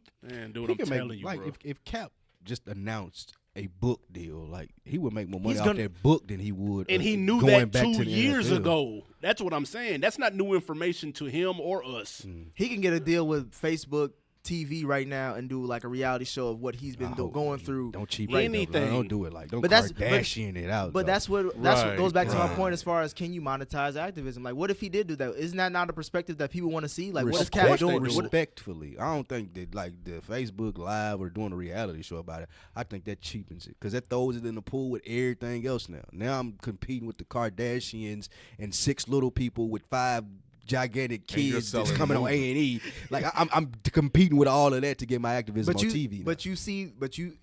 He I'm can telling make, you, like bro. if Kaep just announced a book deal, like he would make more money He's off gonna- that book than he would. And he knew going that back 2 to the years NFL. ago. That's what I'm saying. That's not new information to him or us. He can get a deal with Facebook TV right now and do like a reality show of what he's been going through. Don't cheap Right. it, though. Anything. Don't do it like don't But that's- Kardashian it out. But though. that's what Right, goes back to my right. point as far as can you monetize activism? Like, what if he did do that? Isn't that not a perspective that people want to see? Like, what is Kaep Respect- doing? respectfully. I don't think that like the Facebook Live or doing a reality show about it. I think that cheapens it because that throws it in the pool with everything else now. Now I'm competing with the Kardashians and 6 little people with 5 gigantic And you're kids that's selling coming on movies. A&E. Like I'm competing with all of that to get my activism But on you, TV. now. but you see,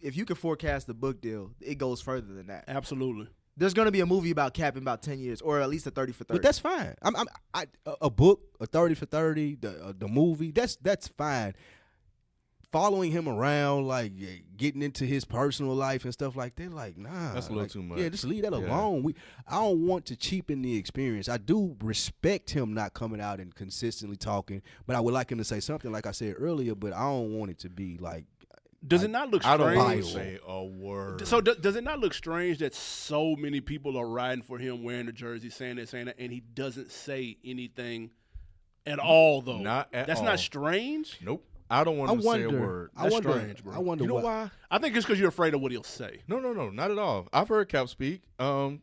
if you can forecast the book deal, it goes further than that. Absolutely. There's gonna be a movie about Kaep in about 10 years, or at least a 30 for 30. But that's fine. A book, a 30 for 30, the movie, that's fine. following him around, like getting into his personal life and stuff like that. Like, nah, That's a little too much. Yeah, just leave that Yeah. alone. I don't want to cheapen the experience. I do respect him not coming out and consistently talking, but I would like him to say something, like I said earlier. But I don't want it to be like. Does it not look I strange? don't want to say a word. So does it not look strange that so many people are riding for him wearing the jersey, saying that, and he doesn't say anything at all, though? Not at That's all. not strange? Nope. I don't want I him to say a wonder. word. I wonder. strange, bro. I wonder You know what. why? I think it's because you're afraid of what he'll say. No, not at all. I've heard Cap speak.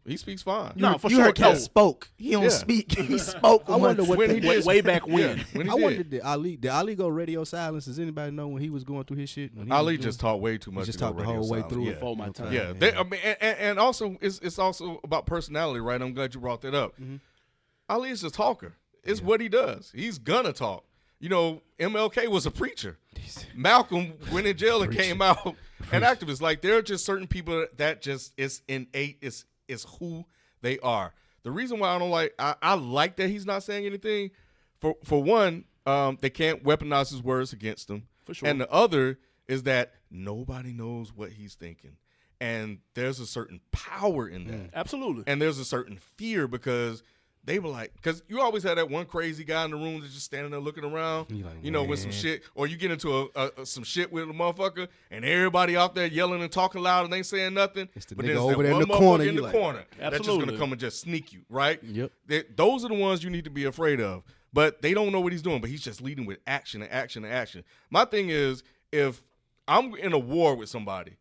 He speaks fine. No, for you sure. heard Cap No. spoke. He don't Yeah. speak. He spoke. I wonder once. what When the- he did, Way back when. Yeah, when he I did. wonder did Ali go radio silence? Does anybody know when he was going through his shit? When he Ali was doing- just talked way too much. just to go talked the radio whole way silent. through Yeah. it. Before my time. Yeah, I mean, and also it's also about personality, right? I'm glad you brought that up. Ali is a talker. It's what he does. He's gonna talk. You know, MLK was a preacher. Malcolm went in jail and came out an activist. Like, there are just certain people that just is innate. Is who they are. The reason why I don't like I like that he's not saying anything. For one, they can't weaponize his words against him. For sure. And the other is that nobody knows what he's thinking. And there's a certain power in that. Absolutely. And there's a certain fear because they were like, because you always had that one crazy guy in the room that's just standing there looking around, You like, you know, with some man. shit, or you get into some shit with a motherfucker, and everybody out there yelling and talking loud and they saying nothing. It's the But nigga there's over that there in one the corner, motherfucker in you the like, corner that's just Absolutely. gonna come and just sneak you, right? Yep. Those are the ones you need to be afraid of. But they don't know what he's doing, but he's just leading with action and action and action. My thing is, if I'm in a war with somebody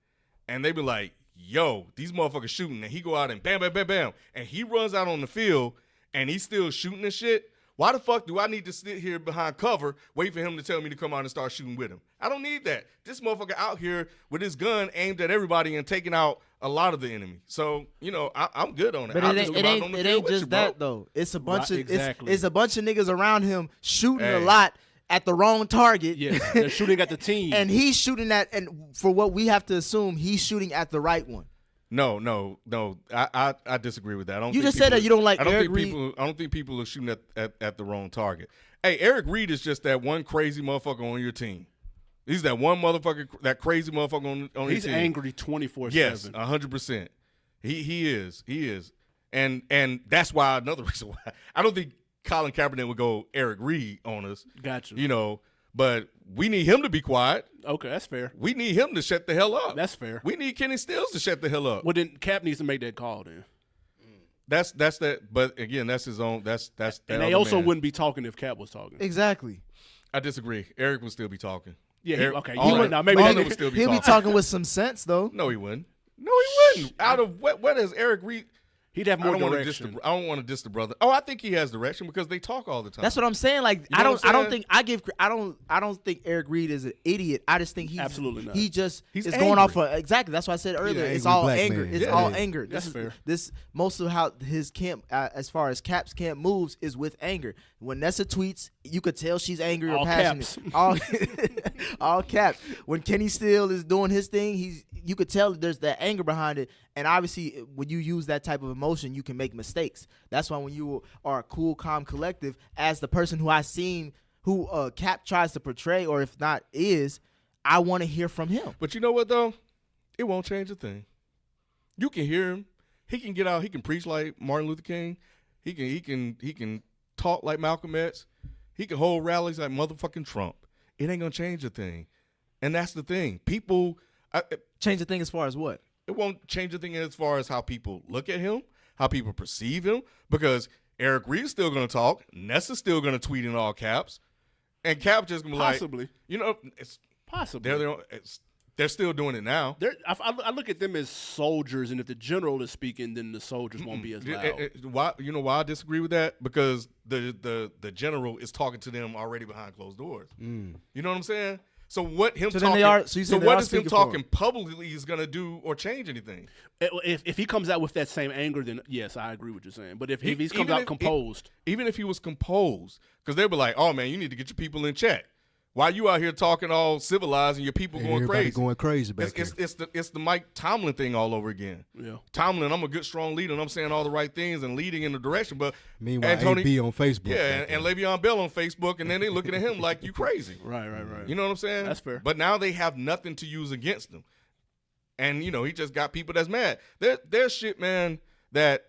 and they be like, yo, these motherfuckers shooting, and he go out and bam, bam, bam, bam, and he runs out on the field and he's still shooting and shit, why the fuck do I need to sit here behind cover, wait for him to tell me to come out and start shooting with him? I don't need that. This motherfucker out here with his gun aimed at everybody and taking out a lot of the enemy. So, you know, I'm good on it. But I'll it just ain't, go it out ain't, on the it field ain't with just you, bro. that though. It's a bunch Right, of exactly. it's a bunch of niggas around him shooting a Hey. lot at the wrong target. Yes, they're shooting at the team. And he's shooting at, and for what we have to assume, he's shooting at the right one. No. I disagree with that. I don't You think just said people that you don't like I don't Eric think Reed. people. I don't think people are shooting at the wrong target. Hey, Eric Reed is just that one crazy motherfucker on your team. He's that one motherfucker, that crazy motherfucker on your He's team. angry 24/7. Yes, 100%. He is, and that's why another reason why I don't think Colin Kaepernick would go Eric Reed on us. Gotcha. You know, but we need him to be quiet. Okay, that's fair. We need him to shut the hell up. That's fair. We need Kenny Stills to shut the hell up. Well, then Cap needs to make that call then. That's that. But again, that's his own. That's that. And they other also man. wouldn't be talking if Cap was talking. Exactly. I disagree. Eric would still be talking. Yeah, Eric, okay. all You're right. of- Now, maybe all that of them nigga- would still be He'll talking. be talking with some sense though. No, he wouldn't. No, he wouldn't. Out of what is Eric Reed? He'd have I more don't want to diss direction. the. I don't want to diss the brother. Oh, I think he has direction because they talk all the time. That's what I'm saying. Like You know what I'm I don't saying? think I don't think Eric Reed is an idiot. I just think he's Absolutely not. He just He's is going off angry. of exactly. That's what I said earlier. an It's angry all black anger. man. It's Yeah. all Yeah. anger. That's This is fair. this most of how his camp, as far as Cap's camp moves, is with anger. When Nessa tweets, you could tell she's angry or All passionate. All caps. When Kenny Steele is doing his thing, you could tell there's that anger behind it. And obviously, when you use that type of emotion, you can make mistakes. That's why when you are a cool, calm, collective, as the person who I've seen, who Cap tries to portray, or if not is, I want to hear from him. But you know what though? It won't change a thing. You can hear him. He can get out. He can preach like Martin Luther King. He can talk like Malcolm X. He can hold rallies like motherfucking Trump. It ain't gonna change a thing. And that's the thing. People, Change the thing as far as what? it won't change a thing as far as how people look at him, how people perceive him, because Eric Reed's still gonna talk. Nessa's still gonna tweet in all caps, and Cap just gonna be Possibly. like, you know, it's Possibly. they're still doing it now. I look at them as soldiers, and if the general is speaking, then the soldiers won't be as loud. Why? You know why I disagree with that? Because the general is talking to them already behind closed doors. You know what I'm saying? So what him So then talking? they are- so you said they what are is him speaking for talking him. publicly is gonna do or change anything? If he comes out with that same anger, then yes, I agree with what you're saying. But if he comes even out if- composed, Even if he was composed, because they'd be like, "Oh man, you need to get your people in check." Why you out here talking all civilized and your people going Everybody crazy? going crazy back It's the Mike Tomlin thing all over again. Yeah. Tomlin, I'm a good, strong leader, and I'm saying all the right things and leading in the direction. But Meanwhile, AB on Facebook. yeah, and Le'Veon Bell on Facebook, and then they looking at him like you crazy. Right. You know what I'm saying? That's fair. But now they have nothing to use against them, and he just got people that's mad. There's shit, man, that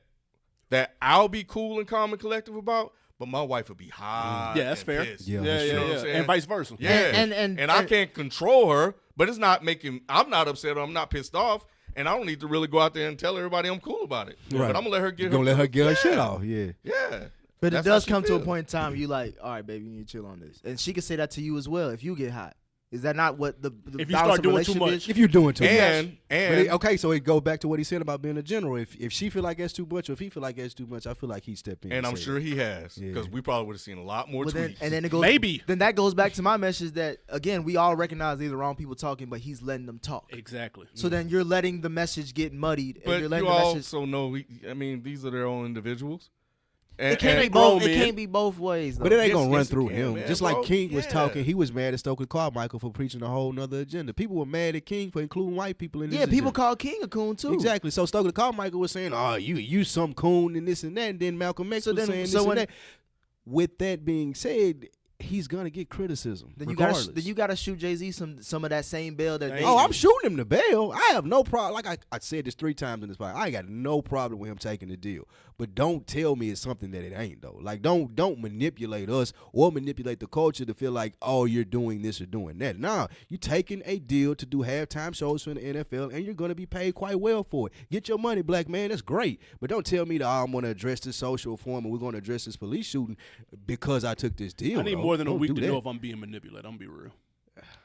I'll be cool and calm and collective about. But my wife would be hot. Yeah, that's and fair. pissed. Yeah, Yeah, You know what I'm saying? and vice versa. Yeah, And I can't control her, but it's not making. I'm not upset or I'm not pissed off, and I don't need to really go out there and tell everybody I'm cool about it. Right. But I'm gonna let her get. Gonna let her get her shit off. Yeah. Yeah. But That's it how does she come to a feel. point in time you like, all right, baby, you need to chill on this. And she can say that to you as well if you get hot. Is that not what the If you balance start of doing too relationship much. is? If you're doing too much. And Okay, so it goes back to what he said about being a general. If she feel like that's too much, or if he feel like that's too much, I feel like he stepped in. and I'm said sure it. he has Yeah. because we probably would have seen a lot more Well, tweets. then it goes Maybe. Then that goes back to my message that again we all recognize these are wrong people talking, but he's letting them talk. Exactly. So then you're letting the message get muddied, and but you're letting you the message. also know, these are their own individuals. And, It can't be grown both. It men. can't be both ways. Though. But it ain't Yes, gonna run yes, it through can, him. man, Just like bro. King was Yeah. talking, he was mad at Stokely Carmichael for preaching a whole nother agenda. People were mad at King for including white people in this Yeah, people agenda. call King a coon too. Exactly. So Stokely Carmichael was saying, "Oh, you some coon and this and that," and then Malcolm X was saying this and that. With that being said, he's gonna get criticism. Then regardless. you gotta shoot Jay-Z some of that same bail that. Thank they Oh, you. I'm shooting him the bail. I have no problem. Like I said this 3 times in this podcast. I ain't got no problem with him taking the deal. But don't tell me it's something that it ain't though. Like don't manipulate us or manipulate the culture to feel like, oh, you're doing this or doing that. Nah, you taking a deal to do halftime shows for the NFL and you're gonna be paid quite well for it. Get your money, black man. That's great. But don't tell me that I'm gonna address this social reform and we're gonna address this police shooting because I took this deal. I need though. more than a Don't week do to that. know if I'm being manipulated. I'm gonna be real.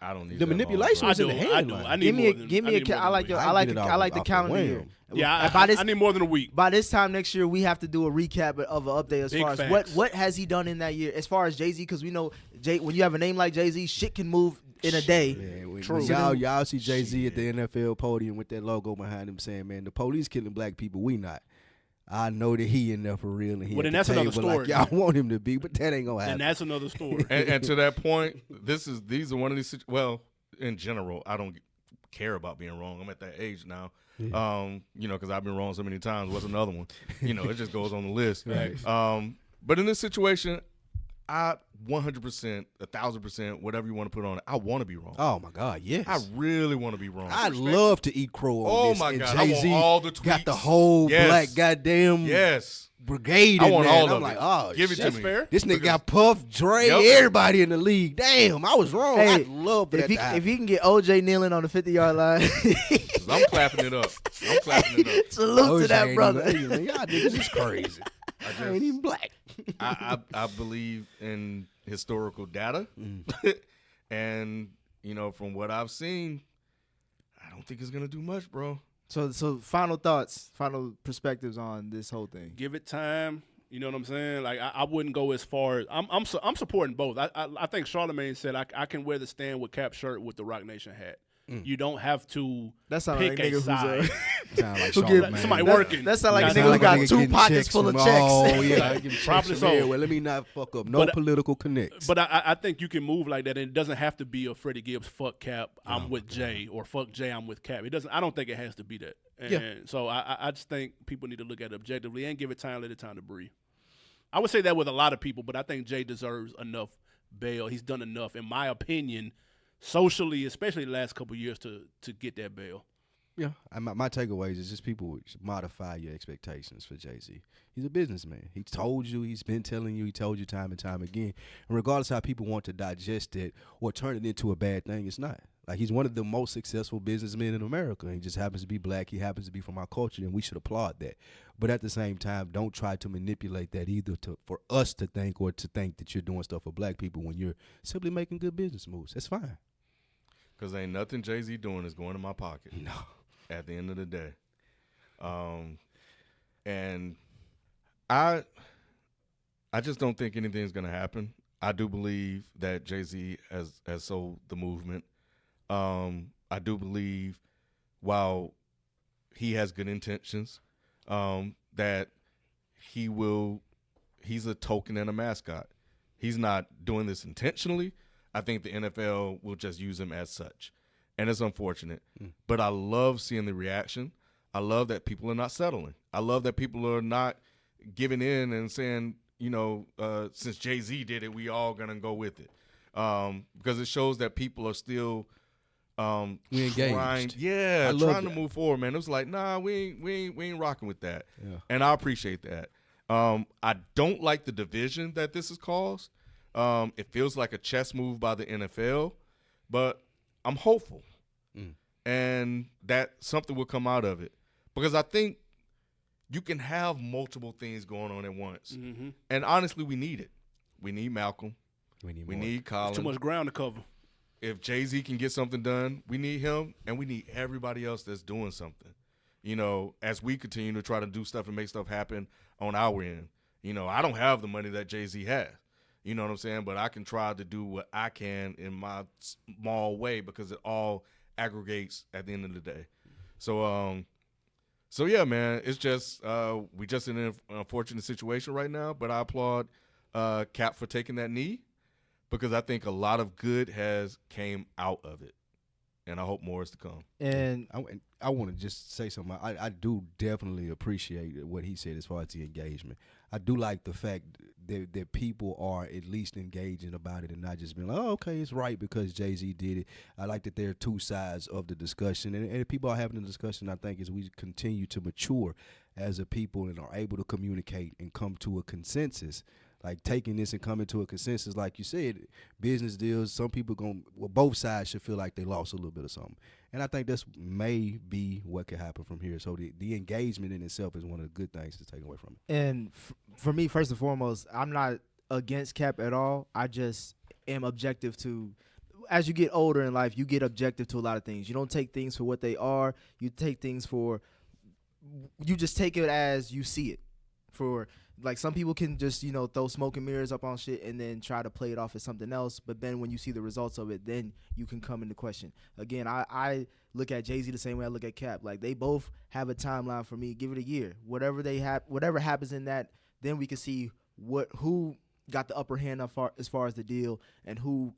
I don't need The that long, manipulation bro. was in the I headline. do. I need Give me more a than- give me I a. need ca- more I than like a the week. I like get the it I off- like the off the calendar whim. year. Yeah, By this I need more than a week. by this time next year, we have to do a recap of an update as Big far as facts. what has he done in that year as far as Jay-Z, because we know when you have a name like Jay-Z, shit can move in a day. Yeah, when True. y'all see Jay-Z at the NFL podium with that logo behind him saying, man, the police killing black people, we not. I know that he in there for real and he Well, at then the that's another table like story. y'all want him to be, but that ain't gonna happen. And that's another story. and to that point, these are one of these. Well, in general, I don't care about being wrong. I'm at that age now. Because I've been wrong so many times. What's another one? It just goes on the list. Facts. But in this situation, I 100%, 1,000%, whatever you want to put on it, I want to be wrong. Oh my God, yes. I really want to be wrong. I'd love to eat crow on Oh this. my and God, I want Jay-Z all the got the tweets. whole Yes. black goddamn Yes. brigade I in want there. all And I'm of like, it. oh, Give it shit. to That's me. fair. This nigga Because- got Puff, Dre, Yep. everybody in the league. Damn, I was wrong. Hey, I'd love for that to If happen. he can get OJ kneeling on the 50-yard line, 'Cause I'm clapping it up. I'm clapping it up. salute OJ to that ain't brother. even- y'all niggas is crazy. I ain't even black. I believe in historical data, and from what I've seen, I don't think it's gonna do much, bro. So final thoughts, final perspectives on this whole thing. Give it time. You know what I'm saying? Like I wouldn't go as far as I'm supporting both. I think Charlamagne said I can wear the Stand with Cap shirt with the Roc Nation hat. You don't have to That sound pick like a nigga a who's side. Sound like Who Charlamagne. give- Somebody That- working. that sound like a That's nigga how who got Nigga two getting pockets checks full of from- checks. Oh yeah, give him checks Probably from so. everywhere. Let me not fuck up. No But- political connects. But I think you can move like that, and it doesn't have to be a Freddie Gibbs fuck Cap, I'm with Jay, or fuck Jay, I'm with Cap. It doesn't. I don't think it has to be that. And Yeah. so I just think people need to look at it objectively and give it time, let it time to breathe. I would say that with a lot of people, but I think Jay deserves enough bail. He's done enough, in my opinion, socially, especially the last couple of years, to get that bail. Yeah, my takeaways is just people should modify your expectations for Jay-Z. He's a businessman. He told you, he's been telling you, he told you time and time again. And regardless how people want to digest it or turn it into a bad thing, it's not. Like, he's one of the most successful businessmen in America. He just happens to be black. He happens to be from our culture, and we should applaud that. But at the same time, don't try to manipulate that either for us to think or to think that you're doing stuff for black people when you're simply making good business moves. That's fine. Because ain't nothing Jay-Z doing is going in my pocket. No. At the end of the day. And I just don't think anything's going to happen. I do believe that Jay-Z has sold the movement. I do believe, while he has good intentions, that he's a token and a mascot. He's not doing this intentionally. I think the NFL will just use him as such. And it's unfortunate. But I love seeing the reaction. I love that people are not settling. I love that people are not giving in and saying, since Jay-Z did it, we all going to go with it. Because it shows that people are still we engaged. Trying to move forward, man. It was like, nah, we ain't rocking with that. Yeah. And I appreciate that. I don't like the division that this has caused. It feels like a chess move by the NFL, but I'm hopeful. And that something will come out of it. Because I think you can have multiple things going on at once. Mm-hmm. And honestly, we need it. We need Malcolm. We need Colin. Too much ground to cover. If Jay-Z can get something done, we need him, and we need everybody else that's doing something. As we continue to try to do stuff and make stuff happen on our end. I don't have the money that Jay-Z has. You know what I'm saying? But I can try to do what I can in my small way because it all aggregates at the end of the day. So yeah, man, it's just we just in an unfortunate situation right now. But I applaud Kaep for taking that knee because I think a lot of good has came out of it, and I hope more is to come. And I want to just say something. I do definitely appreciate what he said as far as the engagement. I do like the fact that people are at least engaging about it and not just being like, oh, okay, it's right because Jay-Z did it. I like that there are two sides of the discussion. And people are having the discussion, I think, as we continue to mature as a people and are able to communicate and come to a consensus. Like taking this and coming to a consensus, like you said, business deals, some people both sides should feel like they lost a little bit of something. And I think this may be what could happen from here. So the engagement in itself is one of the good things to take away from it. And for me, first and foremost, I'm not against Kaep at all. I just am objective to, as you get older in life, you get objective to a lot of things. You don't take things for what they are. You just take it as you see it. Like some people can just, throw smoke and mirrors up on shit and then try to play it off as something else. But then when you see the results of it, then you can come into question. Again, I look at Jay-Z the same way I look at Kaep. Like they both have a timeline for me. Give it a year. Whatever happens in that, then we can see who got the upper hand as far as the deal and who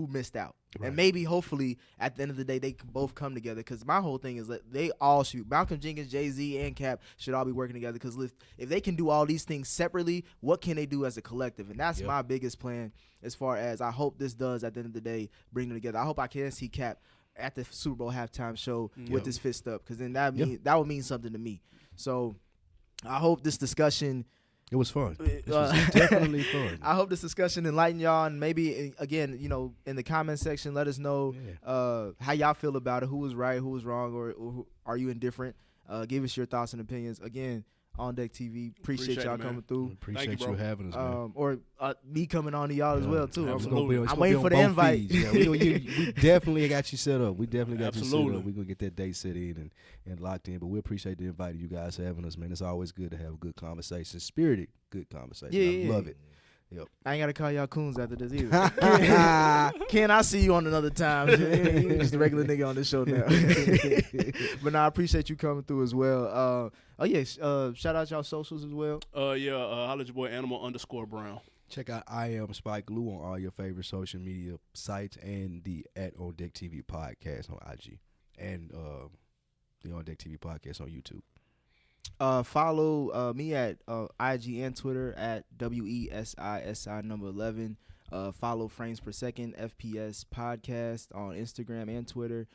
missed out. Right. And maybe, hopefully, at the end of the day, they can both come together. Because my whole thing is that they all should. Malcolm Jenkins, Jay-Z, and Kaep should all be working together. Because if they can do all these things separately, what can they do as a collective? And that's my biggest plan as far as I hope this does, at the end of the day, bring them together. I hope I can see Kaep at the Super Bowl halftime show with his fist up. Because then that would mean something to me. So I hope this discussion... It was fun. It was definitely fun. I hope this discussion enlightened y'all, and maybe again, in the comment section, let us know how y'all feel about it. Who was right, who was wrong, or are you indifferent? Give us your thoughts and opinions. Again, OnDeckTV, appreciate y'all coming through. Appreciate you having us, man. Or me coming on to y'all as well too. Absolutely. I'm waiting for the invite. Yeah, we definitely got you set up. We definitely got you set up. We're gonna get that date set in and locked in. But we appreciate the invite you guys having us, man. It's always good to have a good conversation, spirited good conversation. I love it. Yep. I ain't gotta call y'all coons after this either. Ken, I'll see you on another time. You're just a regular nigga on this show now. But I appreciate you coming through as well. Shout out y'all socials as well. Holla at your boy Animal_Brown. Check out I Am Spike Lou on all your favorite social media sites and the @OnDeckTV Podcast on IG and the OnDeckTV Podcast on YouTube. Follow me at IG and Twitter at WESISI11. Follow Frames Per Second FPS Podcast on Instagram and Twitter.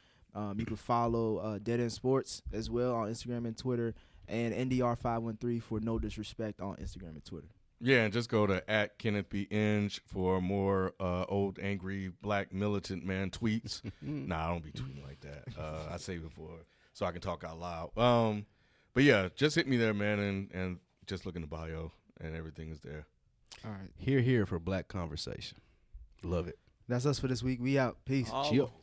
You can follow Dead End Sports as well on Instagram and Twitter, and NDR513 for No Disrespect on Instagram and Twitter. Yeah, and just go to @KennethB.Inge for more old angry black militant man tweets. Nah, I don't be tweeting like that. I save it for so I can talk out loud. But yeah, just hit me there, man, and just look in the bio, and everything is there. All right. Here for Black Conversation. Love it. That's us for this week. We out. Peace. Chill.